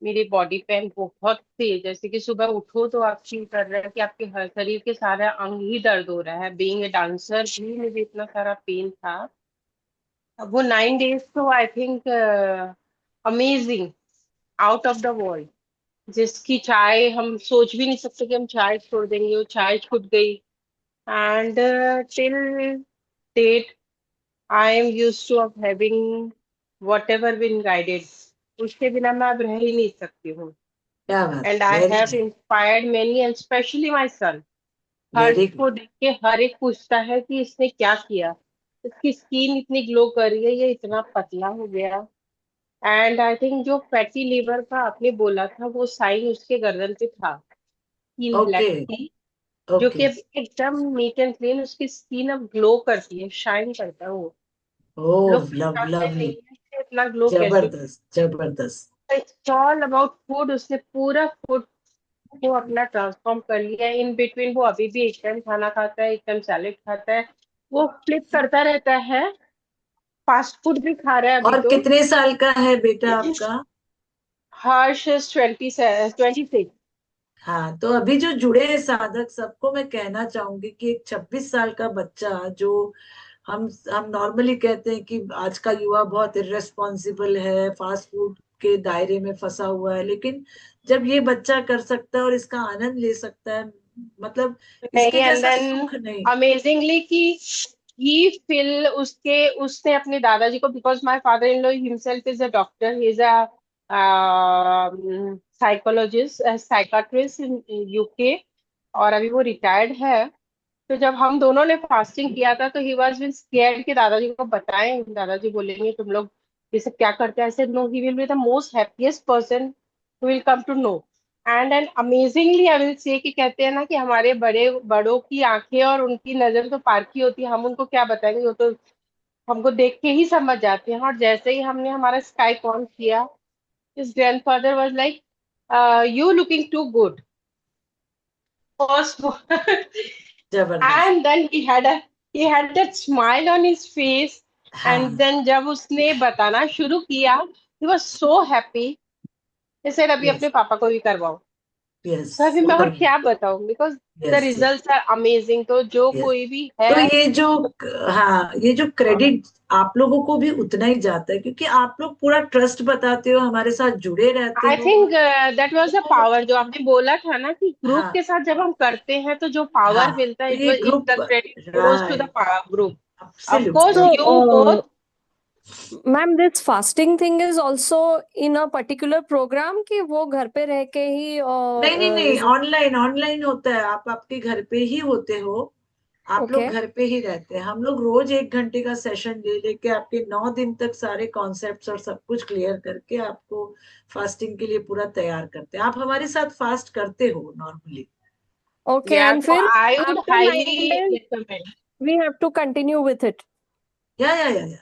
Speaker 10: मेरी बॉडी पेन बहुत थी, जैसे कि सुबह उठो तो आप फील कर रहे हैं कि आपके हर शरीर के सारे अंग ही दर्द हो रहा है। बीइंग ए डांसर भी मुझे इतना सारा पेन था। अब वो 9 डेज तो I think amazing, out of the world, जिसकी चाय हम सोच भी नहीं सकते कि हम चाय छोड़ देंगे, वो चाय छूट गई। And till date I am use to of having whatever been guided, उसके बिना मैं अब रह ही नहीं सकती हूँ।
Speaker 1: क्या बात
Speaker 10: And
Speaker 1: है,
Speaker 10: I
Speaker 1: very
Speaker 10: have
Speaker 1: nice,
Speaker 10: inspired many, and especially my son. Her
Speaker 1: very good.
Speaker 10: को देख के हर एक पूछता है कि इसने क्या किया, इसकी स्किन इतनी ग्लो कर रही है, ये इतना पतला हो गया। एंड आई थिंक जो फैटी लिवर का आपने बोला था, वो साइन उसके गर्दन पे था, स्किन ब्लैक
Speaker 1: ओके,
Speaker 10: थी, जो
Speaker 1: ओके,
Speaker 10: कि अब एकदम नीट एंड क्लीन, उसकी स्किन अब ग्लो करती है, शाइन करता है वो।
Speaker 1: ओ,
Speaker 10: लोग पहचानते
Speaker 1: लवली,
Speaker 10: नहीं है कि इतना ग्लो कैसे।
Speaker 1: जबरदस्त जबरदस्त।
Speaker 10: इट्स ऑल अबाउट फूड, उसने पूरा फूड वो अपना ट्रांसफॉर्म कर लिया है। इन बिटवीन वो अभी भी एक टाइम खाना खाता है, एक टाइम सैलेड खाता है, वो फ्लिप करता रहता है, फास्ट फूड भी खा रहा है अभी
Speaker 1: और
Speaker 10: तो।
Speaker 1: कितने साल का है बेटा आपका?
Speaker 10: हर्ष इज 26।
Speaker 1: हाँ, तो अभी जो जुड़े हैं साधक, सबको मैं कहना चाहूंगी कि एक 26 साल का बच्चा, जो हम नॉर्मली कहते हैं कि आज का युवा बहुत इर्रेस्पॉन्सिबल है, फास्ट फूड के दायरे में फंसा हुआ है, लेकिन जब ये बच्चा कर सकता है और इसका आनंद ले सकता है, मतलब
Speaker 10: नहीं,
Speaker 1: इसके
Speaker 10: एंड
Speaker 1: जैसा
Speaker 10: देन
Speaker 1: सुख नहीं।
Speaker 10: अमेजिंगली कि ही फील उसके उसने अपने दादाजी को, because my father in law himself is a doctor, he is a psychologist, psychiatrist in UK, और अभी वो रिटायर्ड है। तो जब हम दोनों ने फास्टिंग किया था तो ही वॉज बीन स्केर्ड कि दादाजी को बताएं, दादाजी बोलेंगे तुम लोग ये सब क्या करते हैं। ऐसे no, he will be the most happiest person will come to know. And amazingly I will say कि कहते हैं ना कि हमारे बड़ों की आंखें और उनकी नजर तो पार की होती है, हम उनको क्या बताएंगे, वो तो हमको देख के ही समझ जाते हैं। और जैसे ही हमने हमारा स्काइप ऑन किया, his grandfather was like, you looking too good first
Speaker 1: जबरदस्त।
Speaker 10: and then he had that smile on his face.
Speaker 1: हाँ
Speaker 10: And then जब उसने बताना शुरू किया, he was so happy. he said अभी
Speaker 1: यस
Speaker 10: अपने पापा को भी करवाओ।
Speaker 1: यस
Speaker 10: तो अभी मैं और क्या बताऊं, because the
Speaker 1: yes
Speaker 10: results are amazing. तो जो
Speaker 1: यस
Speaker 10: कोई भी
Speaker 1: तो
Speaker 10: है,
Speaker 1: ये जो हाँ ये जो क्रेडिट आप लोगों को भी उतना ही जाता है, क्योंकि आप लोग पूरा ट्रस्ट बताते हो, हमारे साथ जुड़े रहते
Speaker 10: आई
Speaker 1: हो।
Speaker 10: थिंक दैट वाज द
Speaker 1: तो
Speaker 10: पावर जो आपने बोला था ना कि ग्रुप
Speaker 1: हाँ
Speaker 10: के साथ जब हम करते हैं तो जो
Speaker 1: हाँ
Speaker 10: पावर मिलता है,
Speaker 1: तो ये
Speaker 10: it
Speaker 1: group
Speaker 10: the credit goes to the
Speaker 1: right
Speaker 10: group. Of
Speaker 1: absolutely.
Speaker 10: Course
Speaker 9: So,
Speaker 10: you both.
Speaker 9: Ma'am, this fasting thing is also in a particular program कि वो घर पे रह के ही
Speaker 1: नहीं नहीं नहीं,
Speaker 9: इज
Speaker 1: ऑनलाइन ऑनलाइन होता है। आप आपके घर पे ही होते हो, आप लोग
Speaker 9: ओके?
Speaker 1: घर पे ही रहते हैं। हम लोग रोज 1 घंटे का सेशन ले लेके आपके 9 दिन तक सारे कॉन्सेप्ट्स और सब कुछ क्लियर करके आपको फास्टिंग के लिए पूरा तैयार करते हैं। आप हमारे साथ फास्ट करते हो नॉर्मली।
Speaker 9: ओके,
Speaker 10: या
Speaker 9: एंड
Speaker 10: तो
Speaker 9: फिर
Speaker 10: I would
Speaker 9: after
Speaker 10: highly
Speaker 9: 9 days
Speaker 10: recommend.
Speaker 9: We have to continue with it.
Speaker 1: या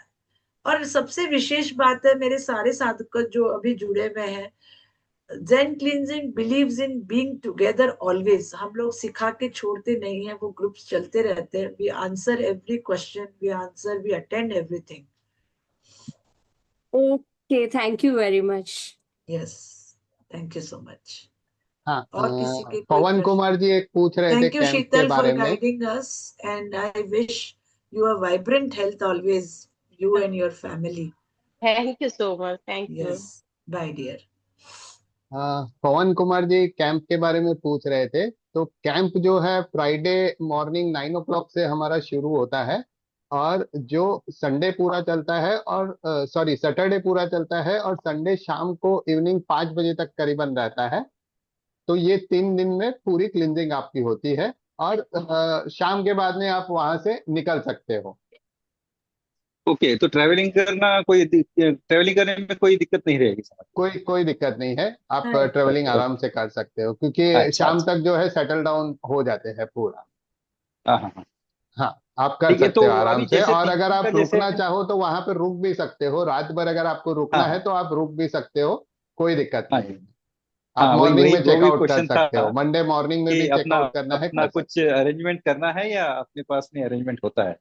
Speaker 1: और सबसे विशेष बात है, मेरे सारे साधक जो अभी जुड़े हुए हैं, Zen cleansing believes in being together always। हम लोग सिखा के छोड़ते नहीं है, वो ग्रुप्स चलते रहते हैं। We answer every question, we attend everything।
Speaker 9: Okay, thank you very much.
Speaker 1: Yes, thank you so much।
Speaker 4: हाँ
Speaker 1: और किसी के कोई
Speaker 4: पवन
Speaker 1: प्रश्न?
Speaker 4: कुमार जी एक पूछ रहे थे
Speaker 1: Thank you
Speaker 4: कैंप के
Speaker 1: शीतल for
Speaker 4: बारे में।
Speaker 1: guiding us, and I wish you a vibrant health always, you and your family।
Speaker 10: Thank you so much, thank you.
Speaker 1: Yes, bye dear।
Speaker 4: Pawan Kumar ji camp के बारे में पूछ रहे थे। तो कैंप जो है फ्राइडे मॉर्निंग 9 o'clock से हमारा शुरू होता है, और जो संडे पूरा चलता है, और सॉरी सैटरडे पूरा चलता है, और संडे शाम को इवनिंग 5 बजे तक करीबन रहता है। तो ये 3 दिन में पूरी क्लिनजिंग आपकी होती है, और शाम के बाद में आप वहां से निकल सकते हो।
Speaker 2: ओके, तो ट्रैवलिंग करने में कोई दिक्कत नहीं रहेगी, समझ?
Speaker 4: कोई दिक्कत नहीं है, आप
Speaker 1: Right।
Speaker 4: ट्रेवलिंग
Speaker 2: ओके,
Speaker 4: आराम से कर सकते हो, क्योंकि
Speaker 2: अच्छा
Speaker 4: शाम
Speaker 2: अच्छा।
Speaker 4: तक जो है सेटल डाउन हो जाते हैं पूरा।
Speaker 2: हाँ हाँ हाँ,
Speaker 4: हाँ, आप कर
Speaker 2: ठीक है।
Speaker 4: सकते
Speaker 2: तो
Speaker 4: हो आराम
Speaker 2: अभी
Speaker 4: से,
Speaker 2: जैसे
Speaker 4: और
Speaker 2: 3 दिन
Speaker 4: अगर
Speaker 2: का
Speaker 4: आप
Speaker 2: जैसे
Speaker 4: रुकना चाहो तो वहां पर रुक भी सकते हो। रात भर अगर आपको रुकना
Speaker 2: हाँ
Speaker 4: है
Speaker 2: हाँ
Speaker 4: तो आप रुक भी सकते हो, कोई दिक्कत
Speaker 2: हाँ
Speaker 4: नहीं
Speaker 2: जी,
Speaker 4: है। आप
Speaker 2: हाँ वही
Speaker 4: मॉर्निंग
Speaker 2: वही
Speaker 4: में
Speaker 2: वो भी
Speaker 4: चेकआउट कर
Speaker 2: क्वेश्चन था
Speaker 4: सकते हो, मंडे मॉर्निंग में
Speaker 2: कि
Speaker 4: भी
Speaker 2: अपना
Speaker 4: चेकआउट करना है,
Speaker 2: अपना
Speaker 4: कर
Speaker 2: कुछ
Speaker 4: सकते
Speaker 2: अरेंजमेंट करना है या अपने पास में अरेंजमेंट होता है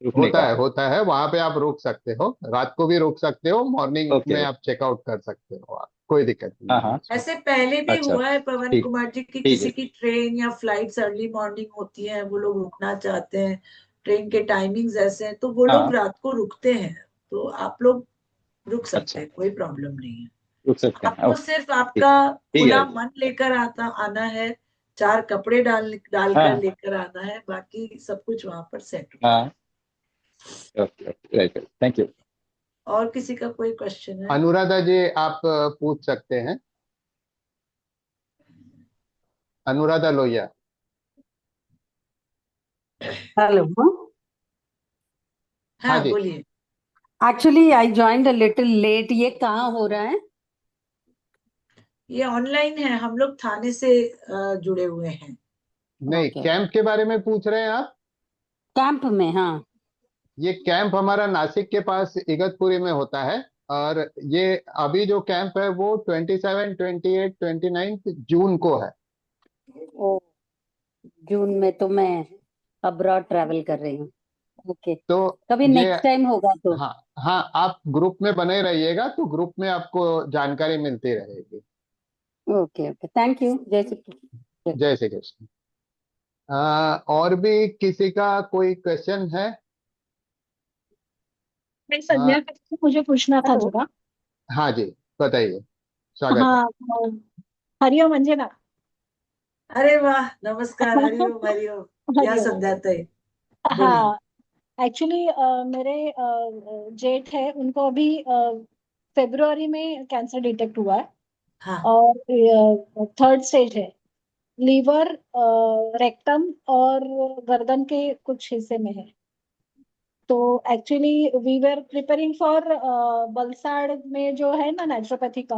Speaker 4: हो।
Speaker 2: रुकने का?
Speaker 4: होता है वहां पे आप रुक सकते हो, रात को भी रुक सकते हो, मॉर्निंग
Speaker 2: ओके
Speaker 4: में
Speaker 2: ओके,
Speaker 4: आप चेकआउट कर सकते हो, आप कोई दिक्कत नहीं
Speaker 2: हाँ
Speaker 4: है
Speaker 2: हाँ,
Speaker 4: उसमें।
Speaker 1: ऐसे पहले भी
Speaker 2: अच्छा,
Speaker 1: हुआ है पवन
Speaker 2: ठीक
Speaker 1: कुमार जी की
Speaker 2: ठीक
Speaker 1: किसी
Speaker 2: है।
Speaker 1: की ट्रेन या फ्लाइट्स अर्ली मॉर्निंग होती है, वो लोग रुकना चाहते हैं, ट्रेन के टाइमिंग्स ऐसे हैं, तो वो लोग
Speaker 2: हाँ,
Speaker 1: रात को रुकते हैं। तो आप लोग रुक सकते
Speaker 2: अच्छा,
Speaker 1: हैं, कोई प्रॉब्लम नहीं है।
Speaker 2: रुक सकते हैं,
Speaker 1: आपको
Speaker 2: ओके,
Speaker 1: सिर्फ
Speaker 2: ठीक
Speaker 1: आपका
Speaker 2: है, ठीक
Speaker 1: खुला
Speaker 2: है जी।
Speaker 1: मन लेकर आना है, 4 कपड़े डालकर
Speaker 2: हाँ
Speaker 1: लेकर आना है, बाकी सब कुछ वहां पर सेट हो
Speaker 2: हाँ,
Speaker 1: जाए।
Speaker 2: Okay okay, right, thank you.
Speaker 1: और किसी का कोई क्वेश्चन है?
Speaker 4: अनुराधा जी आप पूछ सकते हैं, अनुराधा लोहिया।
Speaker 11: Hello.
Speaker 4: हाँ
Speaker 1: हाँ
Speaker 4: जी।
Speaker 1: बोलिए।
Speaker 11: Actually, I joined a little late. ये कहाँ हो रहा है?
Speaker 1: ये ऑनलाइन है, हम लोग थाने से जुड़े हुए हैं।
Speaker 4: नहीं,
Speaker 11: Okay.
Speaker 4: कैंप के बारे में पूछ रहे हैं आप?
Speaker 11: कैंप में, हाँ।
Speaker 4: ये कैंप हमारा नासिक के पास इगतपुरी में होता है, और ये अभी जो कैंप है वो 27, 28, 29 जून को है।
Speaker 11: ओ, जून में तो मैं अब्रॉड ट्रैवल कर रही हूँ। ओके,
Speaker 4: तो
Speaker 11: कभी
Speaker 4: ये
Speaker 11: नेक्स्ट टाइम होगा तो।
Speaker 4: हाँ हाँ, आप ग्रुप में बने रहिएगा तो ग्रुप में आपको जानकारी मिलती रहेगी।
Speaker 11: Okay okay, thank you. जय श्री कृष्ण।
Speaker 4: जय श्री कृष्ण। और भी किसी का कोई क्वेश्चन है?
Speaker 12: मैं संध्या करके मुझे पूछना था
Speaker 11: हेलो।
Speaker 12: जरा।
Speaker 4: हाँ जी, बताइए, स्वागत है।
Speaker 12: हाँ, हरिओम अंजना।
Speaker 1: अरे वाह, नमस्कार, हरिओम हरिओम। क्या
Speaker 12: हरिओम।
Speaker 1: संध्याता है, बोलिए।
Speaker 12: हाँ, एक्चुअली मेरे जेठ है, उनको अभी फरवरी में कैंसर डिटेक्ट हुआ है,
Speaker 1: हाँ
Speaker 12: और 3rd स्टेज है। लीवर, रेक्टम और गर्दन के कुछ हिस्से में है। तो actually we were preparing for Valsad में जो है ना नेचुरोपैथी का,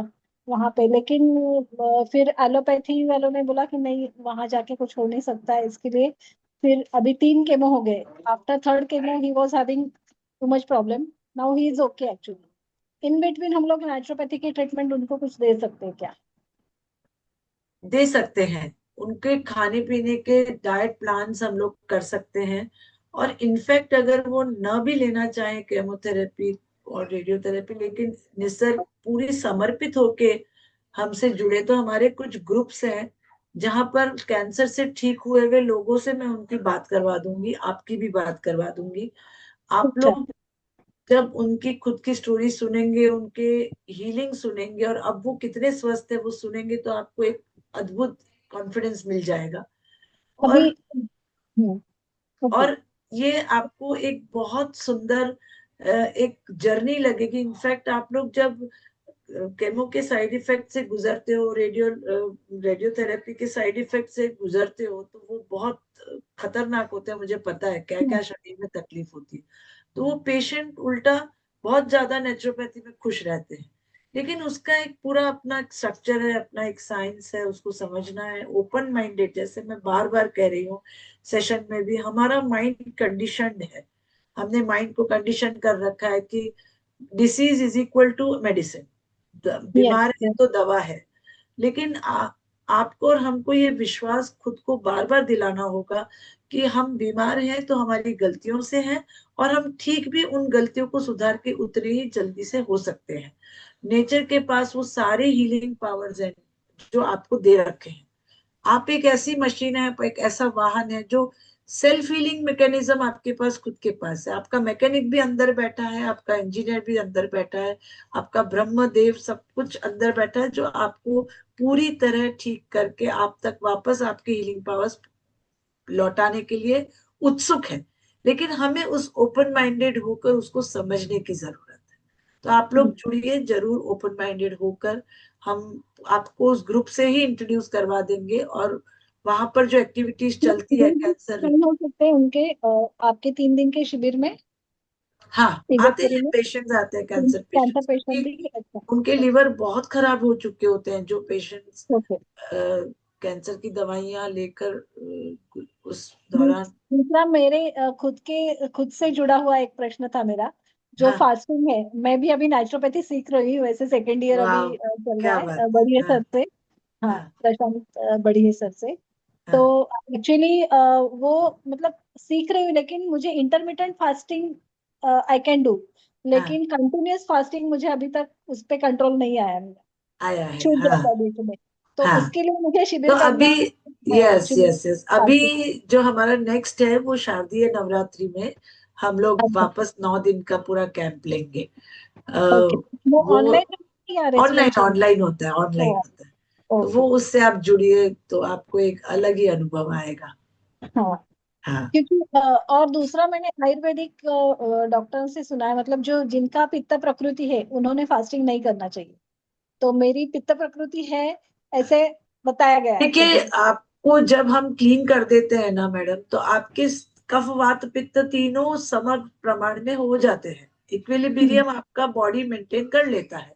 Speaker 12: वहां पे, लेकिन फिर एलोपैथी वालों ने बोला कि नहीं, वहां जाके कुछ हो नहीं सकता है, इसके लिए फिर अभी 3 केमो हो गए। After third chemo he was having too much problem. Now he is okay actually. In between हम लोग नेचुरोपैथी की ट्रीटमेंट उनको कुछ दे सकते हैं क्या?
Speaker 1: दे सकते हैं। उनके खाने पीने के डाइट प्लान्स हम लोग कर सकते हैं। और इनफैक्ट अगर वो न भी लेना चाहें केमोथेरेपी और रेडियोथेरेपी, लेकिन निसर्ग पूरी समर्पित होके हमसे जुड़े, तो हमारे कुछ ग्रुप्स हैं जहां पर कैंसर से ठीक हुए हुए लोगों से मैं उनकी बात करवा दूंगी, आपकी भी बात करवा दूंगी। आप
Speaker 12: अच्छा।
Speaker 1: लोग जब उनकी खुद की स्टोरी सुनेंगे, उनके हीलिंग सुनेंगे, और अब वो कितने स्वस्थ है वो सुनेंगे, तो आपको एक अद्भुत कॉन्फिडेंस मिल जाएगा।
Speaker 12: अभी।
Speaker 1: और
Speaker 12: ओके।
Speaker 1: और ये आपको एक बहुत सुंदर एक जर्नी लगेगी। इनफैक्ट आप लोग जब केमो के साइड इफेक्ट से गुजरते हो, रेडियोथेरेपी के साइड इफेक्ट से गुजरते हो, तो वो बहुत खतरनाक होते हैं। मुझे पता है क्या क्या शरीर में तकलीफ होती है। तो वो पेशेंट उल्टा बहुत ज्यादा नेचुरोपैथी में खुश रहते हैं। लेकिन उसका एक पूरा अपना स्ट्रक्चर है, अपना एक साइंस है, उसको समझना है। ओपन माइंडेड, जैसे मैं बार बार कह रही हूँ सेशन में भी, हमारा माइंड कंडीशनड है। हमने माइंड को कंडीशन कर रखा है कि disease is equal to medicine,
Speaker 12: yes.
Speaker 1: बीमार है तो दवा है। लेकिन आपको और हमको ये विश्वास खुद को बार बार दिलाना होगा कि हम बीमार हैं तो हमारी गलतियों से हैं, और हम ठीक भी उन गलतियों को सुधार के उतने ही जल्दी से हो सकते हैं। नेचर के पास वो सारे हीलिंग पावर्स हैं जो आपको दे रखे हैं। आप एक ऐसी मशीन है, आप एक ऐसा वाहन है जो सेल्फ हीलिंग मैकेनिज्म आपके पास खुद के पास है। आपका मैकेनिक भी अंदर बैठा है, आपका इंजीनियर भी अंदर बैठा है, आपका ब्रह्म देव सब कुछ अंदर बैठा है, जो आपको पूरी तरह ठीक करके आप तक वापस आपके हीलिंग पावर्स लौटाने के लिए उत्सुक है। लेकिन हमें उस ओपन माइंडेड होकर उसको समझने की जरूरत है। तो आप लोग जुड़िए जरूर ओपन माइंडेड होकर। हम आपको उस ग्रुप से ही इंट्रोड्यूस करवा देंगे, और वहां पर जो एक्टिविटीज चलती है कैंसर।
Speaker 12: हो सकते हैं उनके आपके 3 दिन के शिविर में
Speaker 1: हाँ, आते
Speaker 12: इगतपुरी
Speaker 1: हैं
Speaker 12: में?
Speaker 1: पेशेंट्स, आते हैं कैंसर
Speaker 12: कैंसर
Speaker 1: पेशेंट्स,
Speaker 12: पेशेंट
Speaker 1: क्योंकि
Speaker 12: भी? अच्छा।
Speaker 1: उनके लिवर बहुत खराब हो चुके होते हैं जो पेशेंट्स
Speaker 12: ओके।
Speaker 1: कैंसर की दवाइयां लेकर उस दौरान।
Speaker 12: दूसरा, मेरे खुद से जुड़ा हुआ एक प्रश्न था मेरा, जो
Speaker 1: हाँ,
Speaker 12: फास्टिंग है। मैं भी अभी नेचुरोपैथी सीख रही हूँ, वैसे सेकेंड ईयर अभी
Speaker 1: वाह,
Speaker 12: चल रहा
Speaker 1: क्या
Speaker 12: है,
Speaker 1: बात है।
Speaker 12: बढ़िया
Speaker 1: हाँ,
Speaker 12: सर से। हाँ,
Speaker 1: हाँ,
Speaker 12: प्रशांत बढ़िया सर से। तो
Speaker 1: हाँ,
Speaker 12: एक्चुअली वो मतलब सीख रही हूँ, लेकिन मुझे intermittent fasting I can do,
Speaker 1: हाँ,
Speaker 12: लेकिन कंटिन्यूअस फास्टिंग मुझे अभी तक उस पे कंट्रोल नहीं आया मेरा,
Speaker 1: आया है।
Speaker 12: छूट
Speaker 1: हाँ,
Speaker 12: जाता है बीच में। तो
Speaker 1: हाँ।
Speaker 12: उसके लिए मुझे
Speaker 1: तो
Speaker 12: शिविर
Speaker 1: अभी,
Speaker 12: करना है
Speaker 1: यस
Speaker 12: एक्चुअली,
Speaker 1: यस यस, अभी
Speaker 12: फास्टिंग।
Speaker 1: जो हमारा नेक्स्ट है वो शारदीय नवरात्रि में हम लोग
Speaker 12: अच्छा।
Speaker 1: वापस 9 दिन का पूरा कैंप लेंगे।
Speaker 12: ओके। वो
Speaker 1: वो
Speaker 12: ऑनलाइन या
Speaker 1: ऑनलाइन
Speaker 12: रेसिडेंशियल?
Speaker 1: ऑनलाइन होता है, ऑनलाइन होता है। तो
Speaker 12: ओके।
Speaker 1: वो उससे आप जुड़िए तो आपको एक अलग ही अनुभव आएगा।
Speaker 12: हाँ,
Speaker 1: हाँ,
Speaker 12: क्योंकि और दूसरा, मैंने आयुर्वेदिक डॉक्टर से सुना है, मतलब जो जिनका पित्त प्रकृति है उन्होंने फास्टिंग नहीं करना चाहिए। तो मेरी पित्त प्रकृति है, ऐसे बताया गया है
Speaker 1: देखिए
Speaker 12: सजेस्ट।
Speaker 1: आपको जब हम क्लीन कर देते हैं ना मैडम, तो आपके कफ वात पित्त तीनों सम प्रमाण में हो जाते हैं। इक्विलिब्रियम आपका बॉडी मेंटेन कर लेता है।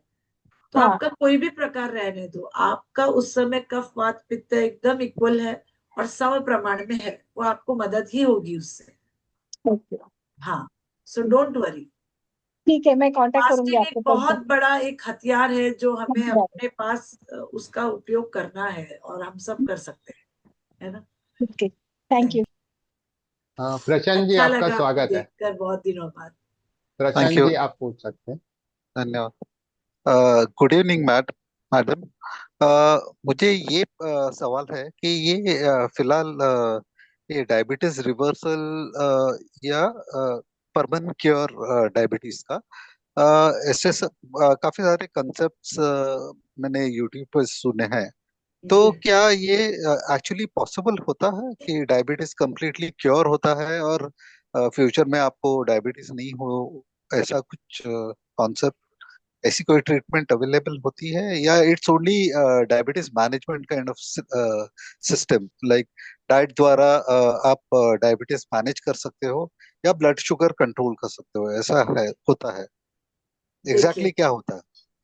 Speaker 1: तो
Speaker 12: हाँ।
Speaker 1: आपका कोई भी प्रकार रहने दो, आपका उस समय कफ वात पित्त एकदम इक्वल है और सम प्रमाण में है, वो आपको मदद ही होगी उससे।
Speaker 12: ओके।
Speaker 1: हाँ, सो डोंट वरी।
Speaker 12: ठीक है, मैं कांटेक्ट करूंगी
Speaker 1: फास्टिंग एक
Speaker 12: आपको
Speaker 1: बहुत
Speaker 12: पर्सनली।
Speaker 1: बड़ा एक हथियार है जो हमें
Speaker 12: ओके।
Speaker 1: अपने पास उसका उपयोग करना है, और हम सब कर सकते हैं, है ना।
Speaker 12: Thank you.
Speaker 4: प्रशांत जी
Speaker 1: अच्छा
Speaker 4: आपका
Speaker 1: लगा आपको
Speaker 4: स्वागत है।
Speaker 1: देखकर बहुत दिनों बाद।
Speaker 13: Thank
Speaker 4: Prashant
Speaker 13: you.
Speaker 4: जी आप पूछ सकते हैं।
Speaker 13: धन्यवाद। Good evening madam. मुझे ये सवाल है कि ये फिलहाल ये डायबिटीज रिवर्सल या परमानेंट क्योर डायबिटीज का ऐसे काफी सारे कंसेप्ट्स मैंने यूट्यूब पर सुने हैं। तो क्या ये एक्चुअली पॉसिबल होता है कि डायबिटीज कंप्लीटली क्योर होता है और फ्यूचर में आपको डायबिटीज नहीं हो, ऐसा कुछ कॉन्सेप्ट, ऐसी कोई ट्रीटमेंट अवेलेबल होती है, या it's only diabetes management kind of system, like diet द्वारा आप डायबिटीज मैनेज कर सकते हो या ब्लड शुगर कंट्रोल कर सकते हो, ऐसा है होता है? एग्जैक्टली
Speaker 1: देखिए,
Speaker 13: क्या होता है?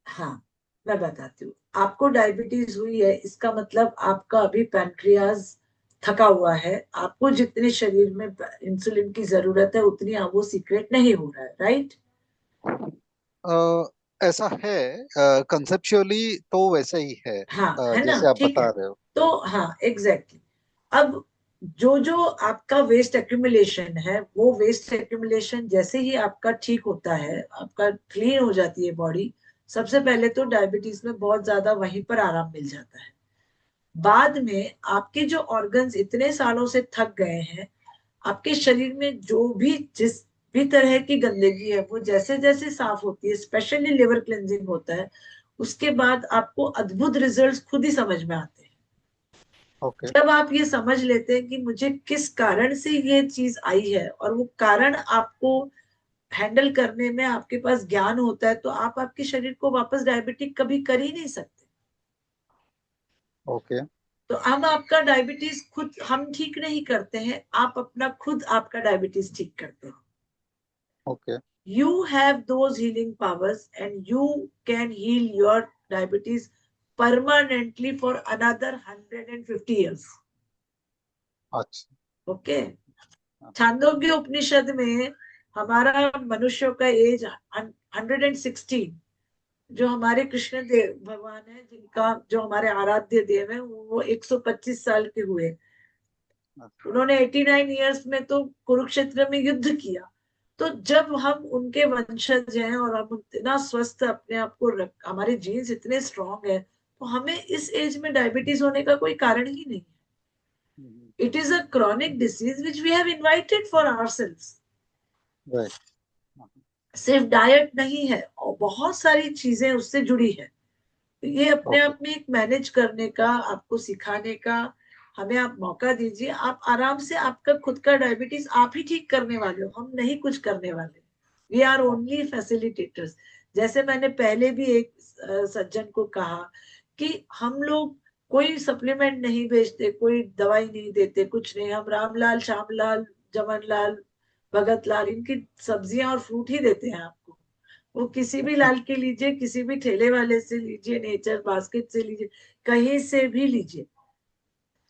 Speaker 1: हाँ, मैं बताती हूँ। आपको डायबिटीज हुई है, इसका मतलब आपका अभी पैनक्रियाज थका हुआ है। आपको जितने शरीर में इंसुलिन की जरूरत है उतनी वो सीक्रेट नहीं हो रहा है, राइट?
Speaker 13: ऐसा है, कंसेप्चुअली तो वैसा ही है,
Speaker 1: हाँ, है ना,
Speaker 13: जैसे आप
Speaker 1: ठीक है।
Speaker 13: बता रहे हो।
Speaker 1: तो हाँ, एग्जैक्टली। अब जो जो आपका वेस्ट एक्यूमुलेशन है, वो वेस्ट एक्यूमुलेशन जैसे ही आपका ठीक होता है, आपका क्लीन हो जाती है बॉडी, सबसे पहले तो डायबिटीज में बहुत ज्यादा वहीं पर आराम मिल जाता है। बाद में आपके जो ऑर्गन्स इतने सालों से थक गए हैं, आपके शरीर में जो भी जिस भी तरह की गंदगी है, वो जैसे जैसे साफ होती है, स्पेशली लिवर क्लेंजिंग होता है, उसके बाद आपको अद्भुत रिजल्ट्स खुद ही समझ में आते हैं।
Speaker 13: ओके।
Speaker 1: जब आप ये समझ लेते हैं कि मुझे किस कारण से ये चीज आई है, और वो कारण आपको हैंडल करने में आपके पास ज्ञान होता है, तो आप आपके शरीर को वापस डायबिटिक कभी कर ही नहीं सकते।
Speaker 13: ओके।
Speaker 1: तो हम आपका डायबिटीज खुद हम ठीक नहीं करते हैं, आप अपना खुद आपका डायबिटीज ठीक करते हैं।
Speaker 13: Okay.
Speaker 1: You have those healing powers and you can heal your diabetes permanently for another 150 years.
Speaker 13: अच्छा।
Speaker 1: ओके। छांदोग्य उपनिषद में हमारा मनुष्यों का एज 116, जो हमारे कृष्ण देव भगवान है, जिनका जो हमारे आराध्य देव है, वो 125 साल के हुए। उन्होंने 89 इयर्स में तो कुरुक्षेत्र में युद्ध किया। तो जब हम उनके वंशज हैं और हम इतना स्वस्थ अपने आप को हमारे जीन्स इतने स्ट्रांग है, तो हमें इस एज में डायबिटीज होने का कोई कारण ही नहीं है। It is a chronic disease which we have invited for ourselves.
Speaker 13: Right.
Speaker 1: सिर्फ डाइट नहीं है, और बहुत सारी चीजें उससे जुड़ी है। ये अपने
Speaker 13: ओके।
Speaker 1: आप में एक मैनेज करने का, आपको सिखाने का हमें आप मौका दीजिए। आप आराम से आपका खुद का डायबिटीज आप ही ठीक करने वाले हो, हम नहीं कुछ करने वाले। We are only facilitators. जैसे मैंने पहले भी एक सज्जन को कहा कि हम लोग कोई सप्लीमेंट नहीं बेचते, कोई दवाई नहीं देते, कुछ नहीं। हम रामलाल, श्यामलाल, जमनलाल, भगत लाल, इनकी सब्जियां और फ्रूट ही देते हैं आपको। वो किसी भी लाल के लीजिए, किसी भी ठेले वाले से लीजिए, नेचर बास्केट से लीजिए, कहीं से भी लीजिए,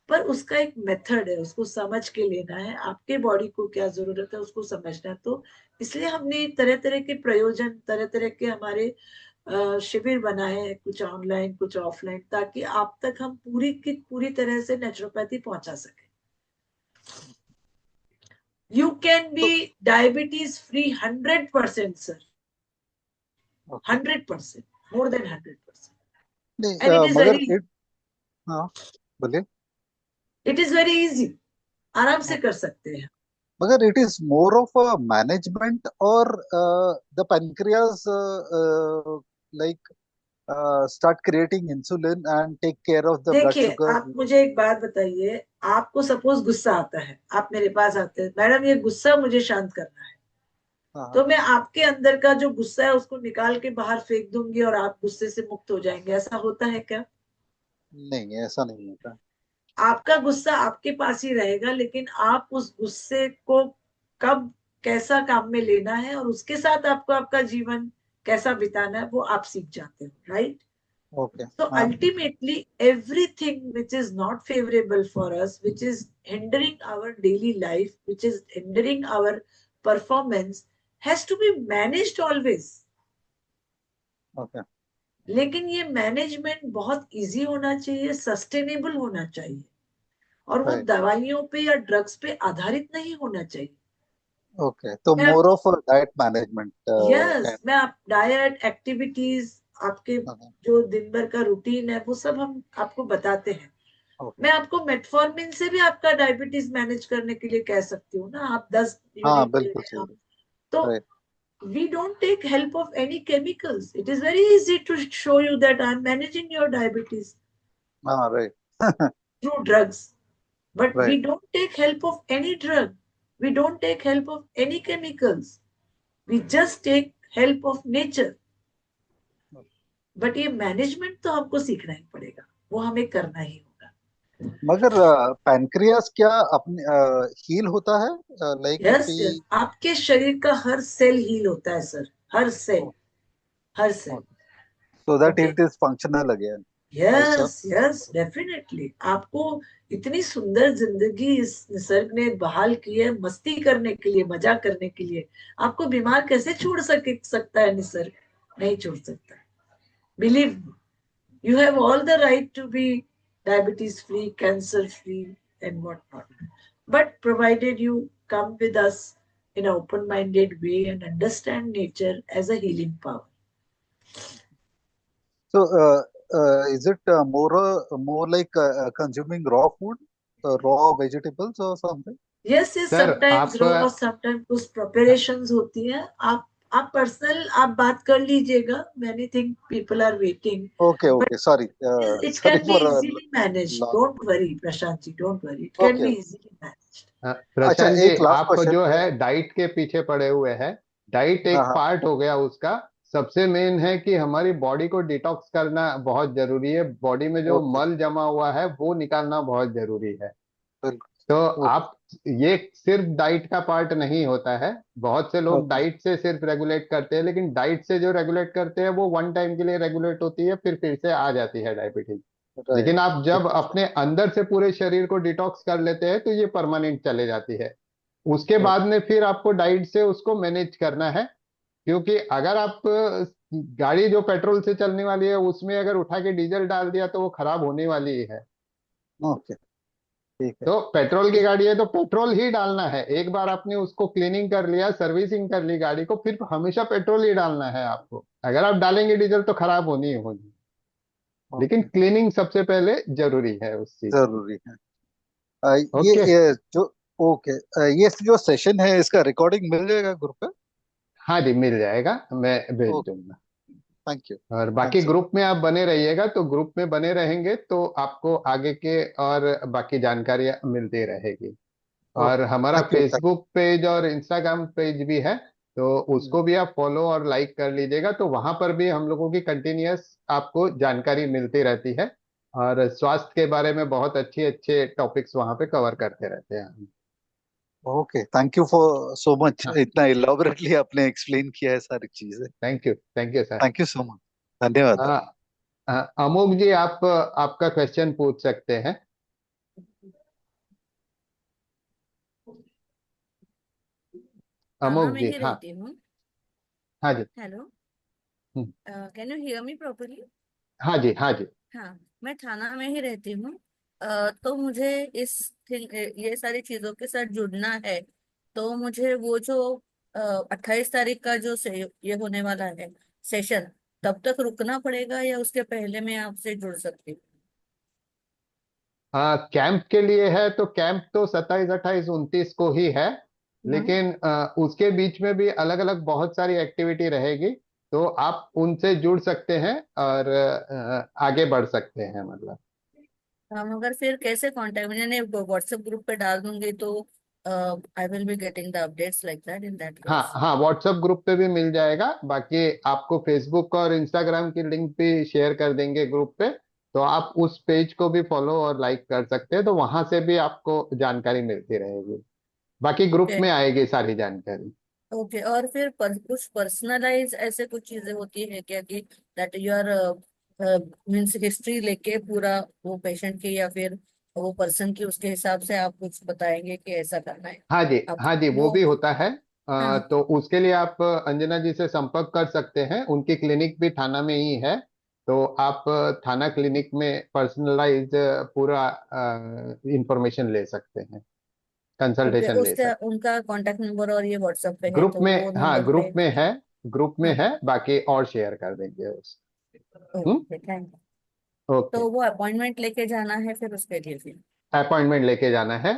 Speaker 1: पर उसका एक मेथड है, उसको समझ के लेना है। आपके बॉडी को क्या जरूरत है उसको समझना है। तो इसलिए हमने तरह तरह के प्रयोजन, तरह तरह के हमारे शिविर बनाए हैं, कुछ ऑनलाइन कुछ ऑफलाइन, ताकि आप तक हम पूरी की पूरी तरह से नेचुरोपैथी पहुंचा सके। You can be diabetes free 100%, sir. 100%, more than 100%,
Speaker 13: नहीं,
Speaker 1: and it is
Speaker 13: मगर
Speaker 1: very,
Speaker 13: हाँ, बोलिए।
Speaker 1: it is very easy, आराम से कर सकते हैं।
Speaker 13: मगर it is more of a management, और the pancreas like start creating insulin and take care of the blood
Speaker 1: देखिए,
Speaker 13: sugar.
Speaker 1: आप मुझे एक बात बताइए। आपको सपोज गुस्सा आता है, आप मेरे पास आते हैं, मैडम ये गुस्सा मुझे शांत करना है,
Speaker 13: हाँ।
Speaker 1: तो मैं आपके अंदर का जो गुस्सा है उसको निकाल के बाहर फेंक दूंगी और आप गुस्से से मुक्त हो जाएंगे। ऐसा होता है क्या?
Speaker 13: नहीं, ऐसा नहीं होता।
Speaker 1: आपका गुस्सा आपके पास ही रहेगा, लेकिन आप उस गुस्से को कब कैसा काम में लेना है और उसके साथ आपको आपका जीवन कैसा बिताना है, वो आप सीख जाते हो, राइट?
Speaker 13: ओके।
Speaker 1: So
Speaker 13: हाँ।
Speaker 1: ultimately, everything which is not favorable for us, which is hindering our daily life, which is hindering our performance, has to be managed always.
Speaker 13: Okay.
Speaker 1: लेकिन ये मैनेजमेंट बहुत इजी होना चाहिए, सस्टेनेबल होना चाहिए, और वो
Speaker 13: राइट।
Speaker 1: दवाइयों पे या ड्रग्स पे आधारित नहीं होना चाहिए।
Speaker 13: ओके, तो
Speaker 1: मैं
Speaker 13: more of diet management
Speaker 1: yes, मैं आप डाइट, एक्टिविटीज, आपके जो दिन भर का रूटीन है, वो सब हम आपको बताते हैं। मैं आपको मेटफॉर्मिन से भी आपका डायबिटीज मैनेज करने के लिए कह सकती हूँ ना। आप 10
Speaker 13: हाँ,
Speaker 1: यूनिट ले
Speaker 13: बिल्कुल
Speaker 1: रहे हैं,
Speaker 13: सही।
Speaker 1: तो
Speaker 13: right.
Speaker 1: we don't take help of any chemicals. It is very easy to show you that I'm managing your diabetes
Speaker 13: हाँ, right.
Speaker 1: through drugs, but we
Speaker 13: right.
Speaker 1: don't take help of any drug. We don't take help of any chemicals. We just take help of nature. But ये management तो हमको सीखना ही पड़ेगा, वो हमें करना ही होगा।
Speaker 13: मगर पैनक्रियास क्या अपने हील होता है, लाइक
Speaker 1: यस,
Speaker 13: कि
Speaker 1: यस, आपके शरीर का हर सेल हील होता है, सर। हर सेल, हर cell.
Speaker 13: so that
Speaker 1: Okay.
Speaker 13: it is functional again. Right, sir?
Speaker 1: Yes definitely आपको इतनी सुंदर जिंदगी इस निसर्ग ने बहाल की है मस्ती करने के लिए, मजा करने के लिए। आपको बीमार कैसे छोड़ सकता है निसर्ग? नहीं छोड़ सकता। Believe you have all the right to be diabetes free, cancer free, and whatnot, but provided you come with us in an open minded way and understand nature as a healing power.
Speaker 13: So, is it more like consuming raw food, raw vegetables or something?
Speaker 1: Yes,
Speaker 4: sir
Speaker 1: sometimes
Speaker 4: आप
Speaker 1: raw, sometimes कुछ preparations होती हैं। आप personal आप बात कर लीजिएगा। Many things people are waiting,
Speaker 13: Okay,
Speaker 1: but
Speaker 13: okay. Sorry,
Speaker 1: it
Speaker 13: sorry
Speaker 1: can be
Speaker 13: for
Speaker 1: easily managed.
Speaker 13: long.
Speaker 1: Don't worry, Prashant ji, don't worry. It can
Speaker 13: Okay,
Speaker 1: be
Speaker 13: okay.
Speaker 1: easily managed.
Speaker 13: अच्छा,
Speaker 4: प्रशांत जी
Speaker 13: एक last
Speaker 4: आप
Speaker 13: question.
Speaker 4: जो है diet के पीछे पड़े हुए हैं। डाइट एक
Speaker 13: हाँ हाँ
Speaker 4: पार्ट हो गया उसका। सबसे मेन है कि हमारी बॉडी को डिटॉक्स करना बहुत जरूरी है। बॉडी में जो
Speaker 13: ओके,
Speaker 4: मल जमा हुआ है वो निकालना बहुत जरूरी है।
Speaker 13: बिल्कुल।
Speaker 4: तो
Speaker 13: ओके
Speaker 4: आप ये सिर्फ डाइट का पार्ट नहीं होता है। बहुत से लोग
Speaker 13: ओके,
Speaker 4: डाइट से सिर्फ रेगुलेट करते हैं, लेकिन डाइट से जो रेगुलेट करते हैं वो वन टाइम के लिए रेगुलेट होती है, फिर से आ जाती है डायबिटीज।
Speaker 13: राइट,
Speaker 4: लेकिन आप जब
Speaker 13: बिल्कुल।
Speaker 4: अपने अंदर से पूरे शरीर को डिटॉक्स कर लेते हैं तो ये परमानेंट चले जाती है। उसके
Speaker 13: ओके,
Speaker 4: बाद में फिर आपको डाइट से उसको मैनेज करना है। क्योंकि अगर आप गाड़ी जो पेट्रोल से चलने वाली है उसमें अगर उठा के डीजल डाल दिया तो वो खराब होने वाली ही है।
Speaker 13: ओके, ठीक है।
Speaker 4: तो पेट्रोल की गाड़ी है तो पेट्रोल ही डालना है। एक बार आपने उसको क्लीनिंग कर लिया, सर्विसिंग कर ली गाड़ी को, फिर हमेशा पेट्रोल ही डालना है आपको। अगर आप डालेंगे डीजल तो खराब होनी ही होगी। लेकिन
Speaker 13: ओके,
Speaker 4: क्लीनिंग सबसे पहले जरूरी है उस चीज की।
Speaker 13: जरूरी है।
Speaker 4: ओके।
Speaker 13: ये जो ओके, ये जो सेशन है इसका रिकॉर्डिंग मिल जाएगा ग्रुप पे?
Speaker 4: हाँ जी मिल जाएगा, मैं भेज
Speaker 13: ओके,
Speaker 4: दूंगा।
Speaker 13: थैंक यू,
Speaker 4: और बाकी
Speaker 13: थैंक्स।
Speaker 4: ग्रुप में आप बने रहिएगा, तो ग्रुप में बने रहेंगे तो आपको आगे के और बाकी जानकारियां मिलती रहेगी। और
Speaker 13: ओके,
Speaker 4: हमारा
Speaker 13: thank you, thank
Speaker 4: Facebook page और इंस्टाग्राम पेज भी है, तो
Speaker 13: यू।
Speaker 4: उसको भी आप फॉलो और लाइक कर लीजिएगा। तो वहां पर भी हम लोगों की कंटिन्यूअस आपको जानकारी मिलती रहती है। और स्वास्थ्य के बारे में बहुत अच्छे अच्छे टॉपिक्स वहां पे कवर करते रहते हैं हम।
Speaker 13: Okay, thank you for so much,
Speaker 4: हाँ,
Speaker 13: इतना इलाबोरेटली आपने एक्सप्लेन किया है सारी चीजें।
Speaker 4: Thank you sir.
Speaker 13: Thank you so much, धन्यवाद।
Speaker 4: हाँ, अमोक जी आप आपका क्वेश्चन पूछ सकते हैं।
Speaker 14: थाना
Speaker 4: अमोक
Speaker 14: में
Speaker 4: जी
Speaker 14: ही
Speaker 4: हाँ।
Speaker 14: रहती हूँ।
Speaker 4: हाँ जी।
Speaker 14: Hello,
Speaker 4: hmm,
Speaker 14: can you hear me properly?
Speaker 4: हाँ जी हाँ जी।
Speaker 14: हाँ, मैं थाना में ही रहती हूँ। तो मुझे इस ये सारी चीजों के साथ जुड़ना है। तो मुझे वो जो 28 तारीख का जो ये होने वाला है सेशन, तब तक रुकना पड़ेगा या उसके पहले मैं आपसे जुड़ सकती हूँ?
Speaker 4: कैंप के लिए है तो कैंप तो 27 28 29 को ही है।
Speaker 14: हम्म।
Speaker 4: लेकिन उसके बीच में भी अलग अलग बहुत सारी एक्टिविटी रहेगी। तो आप उनसे जुड़ सकते हैं और आगे बढ़ सकते हैं मतलब।
Speaker 14: मगर फिर कैसे कांटेक्ट, मैंने व्हाट्सएप ग्रुप पे डाल दूंगी तो I will be getting the updates like that in that
Speaker 4: हाँ
Speaker 14: केस।
Speaker 4: हाँ, व्हाट्सएप ग्रुप पे भी मिल जाएगा। बाकी आपको फेसबुक और इंस्टाग्राम की लिंक भी शेयर कर देंगे ग्रुप पे। तो आप उस पेज को भी फॉलो और लाइक कर सकते हैं, तो वहां से भी आपको जानकारी मिलती रहेगी। बाकी ग्रुप
Speaker 14: ओके।
Speaker 4: में आएगी सारी जानकारी।
Speaker 14: ओके, और फिर कुछ पर्सनलाइज ऐसे कुछ चीजें होती है क्या कि that you are means history लेके पूरा वो पेशेंट की या फिर वो पर्सन की, उसके हिसाब से आप कुछ बताएंगे कि ऐसा करना है
Speaker 4: हाँ जी
Speaker 14: आप
Speaker 4: हाँ जी, वो
Speaker 14: वो?
Speaker 4: भी होता है।
Speaker 14: हाँ।
Speaker 4: तो उसके लिए आप अंजना जी से संपर्क कर सकते हैं। उनकी क्लिनिक भी थाना में ही है। तो आप थाना क्लिनिक में पर्सनलाइज पूरा इंफॉर्मेशन ले सकते हैं,
Speaker 14: ओके,
Speaker 4: कंसल्टेशन ले
Speaker 14: उसका
Speaker 4: सकते
Speaker 14: उनका कांटेक्ट नंबर और ये व्हाट्सएप पे
Speaker 4: हैं।
Speaker 14: है
Speaker 4: ग्रुप
Speaker 14: तो वो
Speaker 4: में, हाँ
Speaker 14: नंबर पे?
Speaker 4: ग्रुप में है। ग्रुप में
Speaker 14: हाँ।
Speaker 4: है, बाकी और शेयर कर देंगे उस। Hmm.
Speaker 14: Okay, thank you.
Speaker 4: Okay.
Speaker 14: तो वो अपॉइंटमेंट लेके जाना है फिर उसके लिए फिर?
Speaker 4: अपॉइंटमेंट लेके जाना है।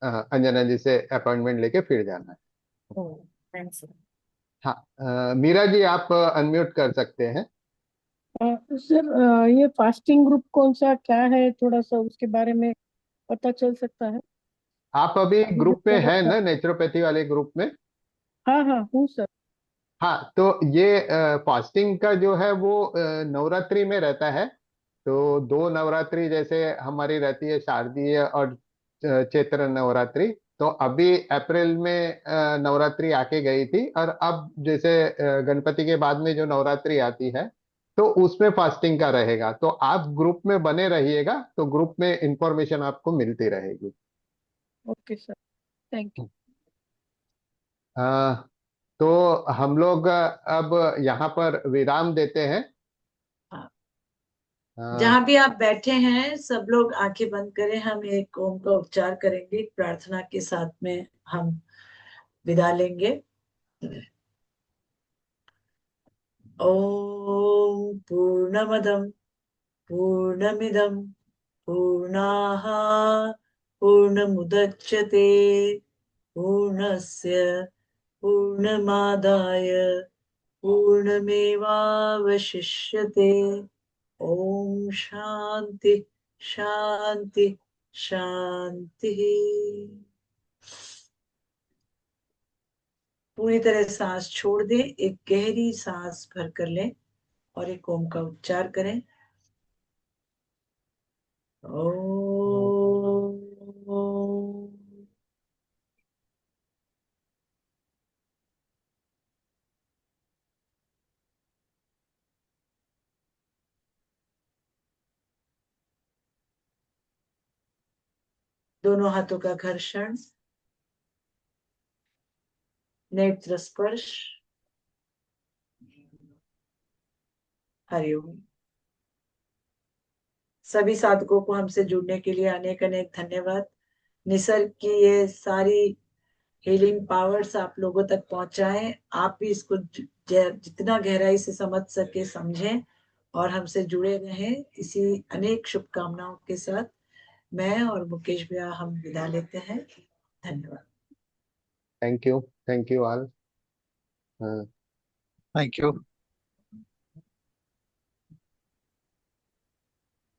Speaker 4: अंजना जी से अपॉइंटमेंट लेके फिर जाना है।
Speaker 14: ओ, थैंक्स।
Speaker 4: हाँ, मीरा जी आप अनम्यूट कर सकते हैं।
Speaker 12: सर ये फास्टिंग ग्रुप कौन सा क्या है, थोड़ा सा उसके बारे में पता चल सकता है?
Speaker 4: आप अभी
Speaker 12: अभी जो
Speaker 4: ग्रुप में
Speaker 12: चल
Speaker 4: है
Speaker 12: रहा है।
Speaker 4: ना, नेचुरोपैथी वाले ग्रुप में?
Speaker 12: हाँ हाँ हूँ सर।
Speaker 4: हाँ, तो ये फास्टिंग का जो है वो नवरात्रि में रहता है। तो दो नवरात्रि जैसे हमारी रहती है, शारदीय और चैत्र नवरात्रि। तो अभी अप्रैल में नवरात्रि आके गई थी, और अब जैसे गणपति के बाद में जो नवरात्रि आती है तो उसमें फास्टिंग का रहेगा। तो आप ग्रुप में बने रहिएगा, तो ग्रुप में इंफॉर्मेशन आपको मिलती रहेगी।
Speaker 12: Okay sir, thank you.
Speaker 4: आ, तो हम लोग अब यहाँ पर विराम देते हैं।
Speaker 1: हाँ।
Speaker 4: आ,
Speaker 1: जहां भी आप बैठे हैं सब लोग आंखें बंद करें, हम एक ओम का उच्चार करेंगे, प्रार्थना के साथ में हम विदा लेंगे। ओम पूर्णमदम पूर्णमिदम पूर्णाः पूर्णमुदच्यते पूर्णस्य पूर्णमादाय पूर्णमेवावशिष्यते। ओम शांति शांति शांति। पूरी तरह सांस छोड़ दें, एक गहरी सांस भर कर लें और एक ओम का उच्चार करें। ओम। दोनों हाथों का घर्षण, नेत्र स्पर्श। हरिओम। सभी साधकों को हमसे जुड़ने के लिए अनेक अनेक धन्यवाद। निसर्ग की ये सारी हीलिंग पावर्स आप लोगों तक पहुंचाएं। आप भी इसको जितना गहराई से समझ सके समझें और हमसे जुड़े रहें। इसी अनेक शुभकामनाओं के साथ मैं और मुकेश भैया हम विदा लेते हैं। धन्यवाद।
Speaker 4: Thank you all.
Speaker 13: Thank you.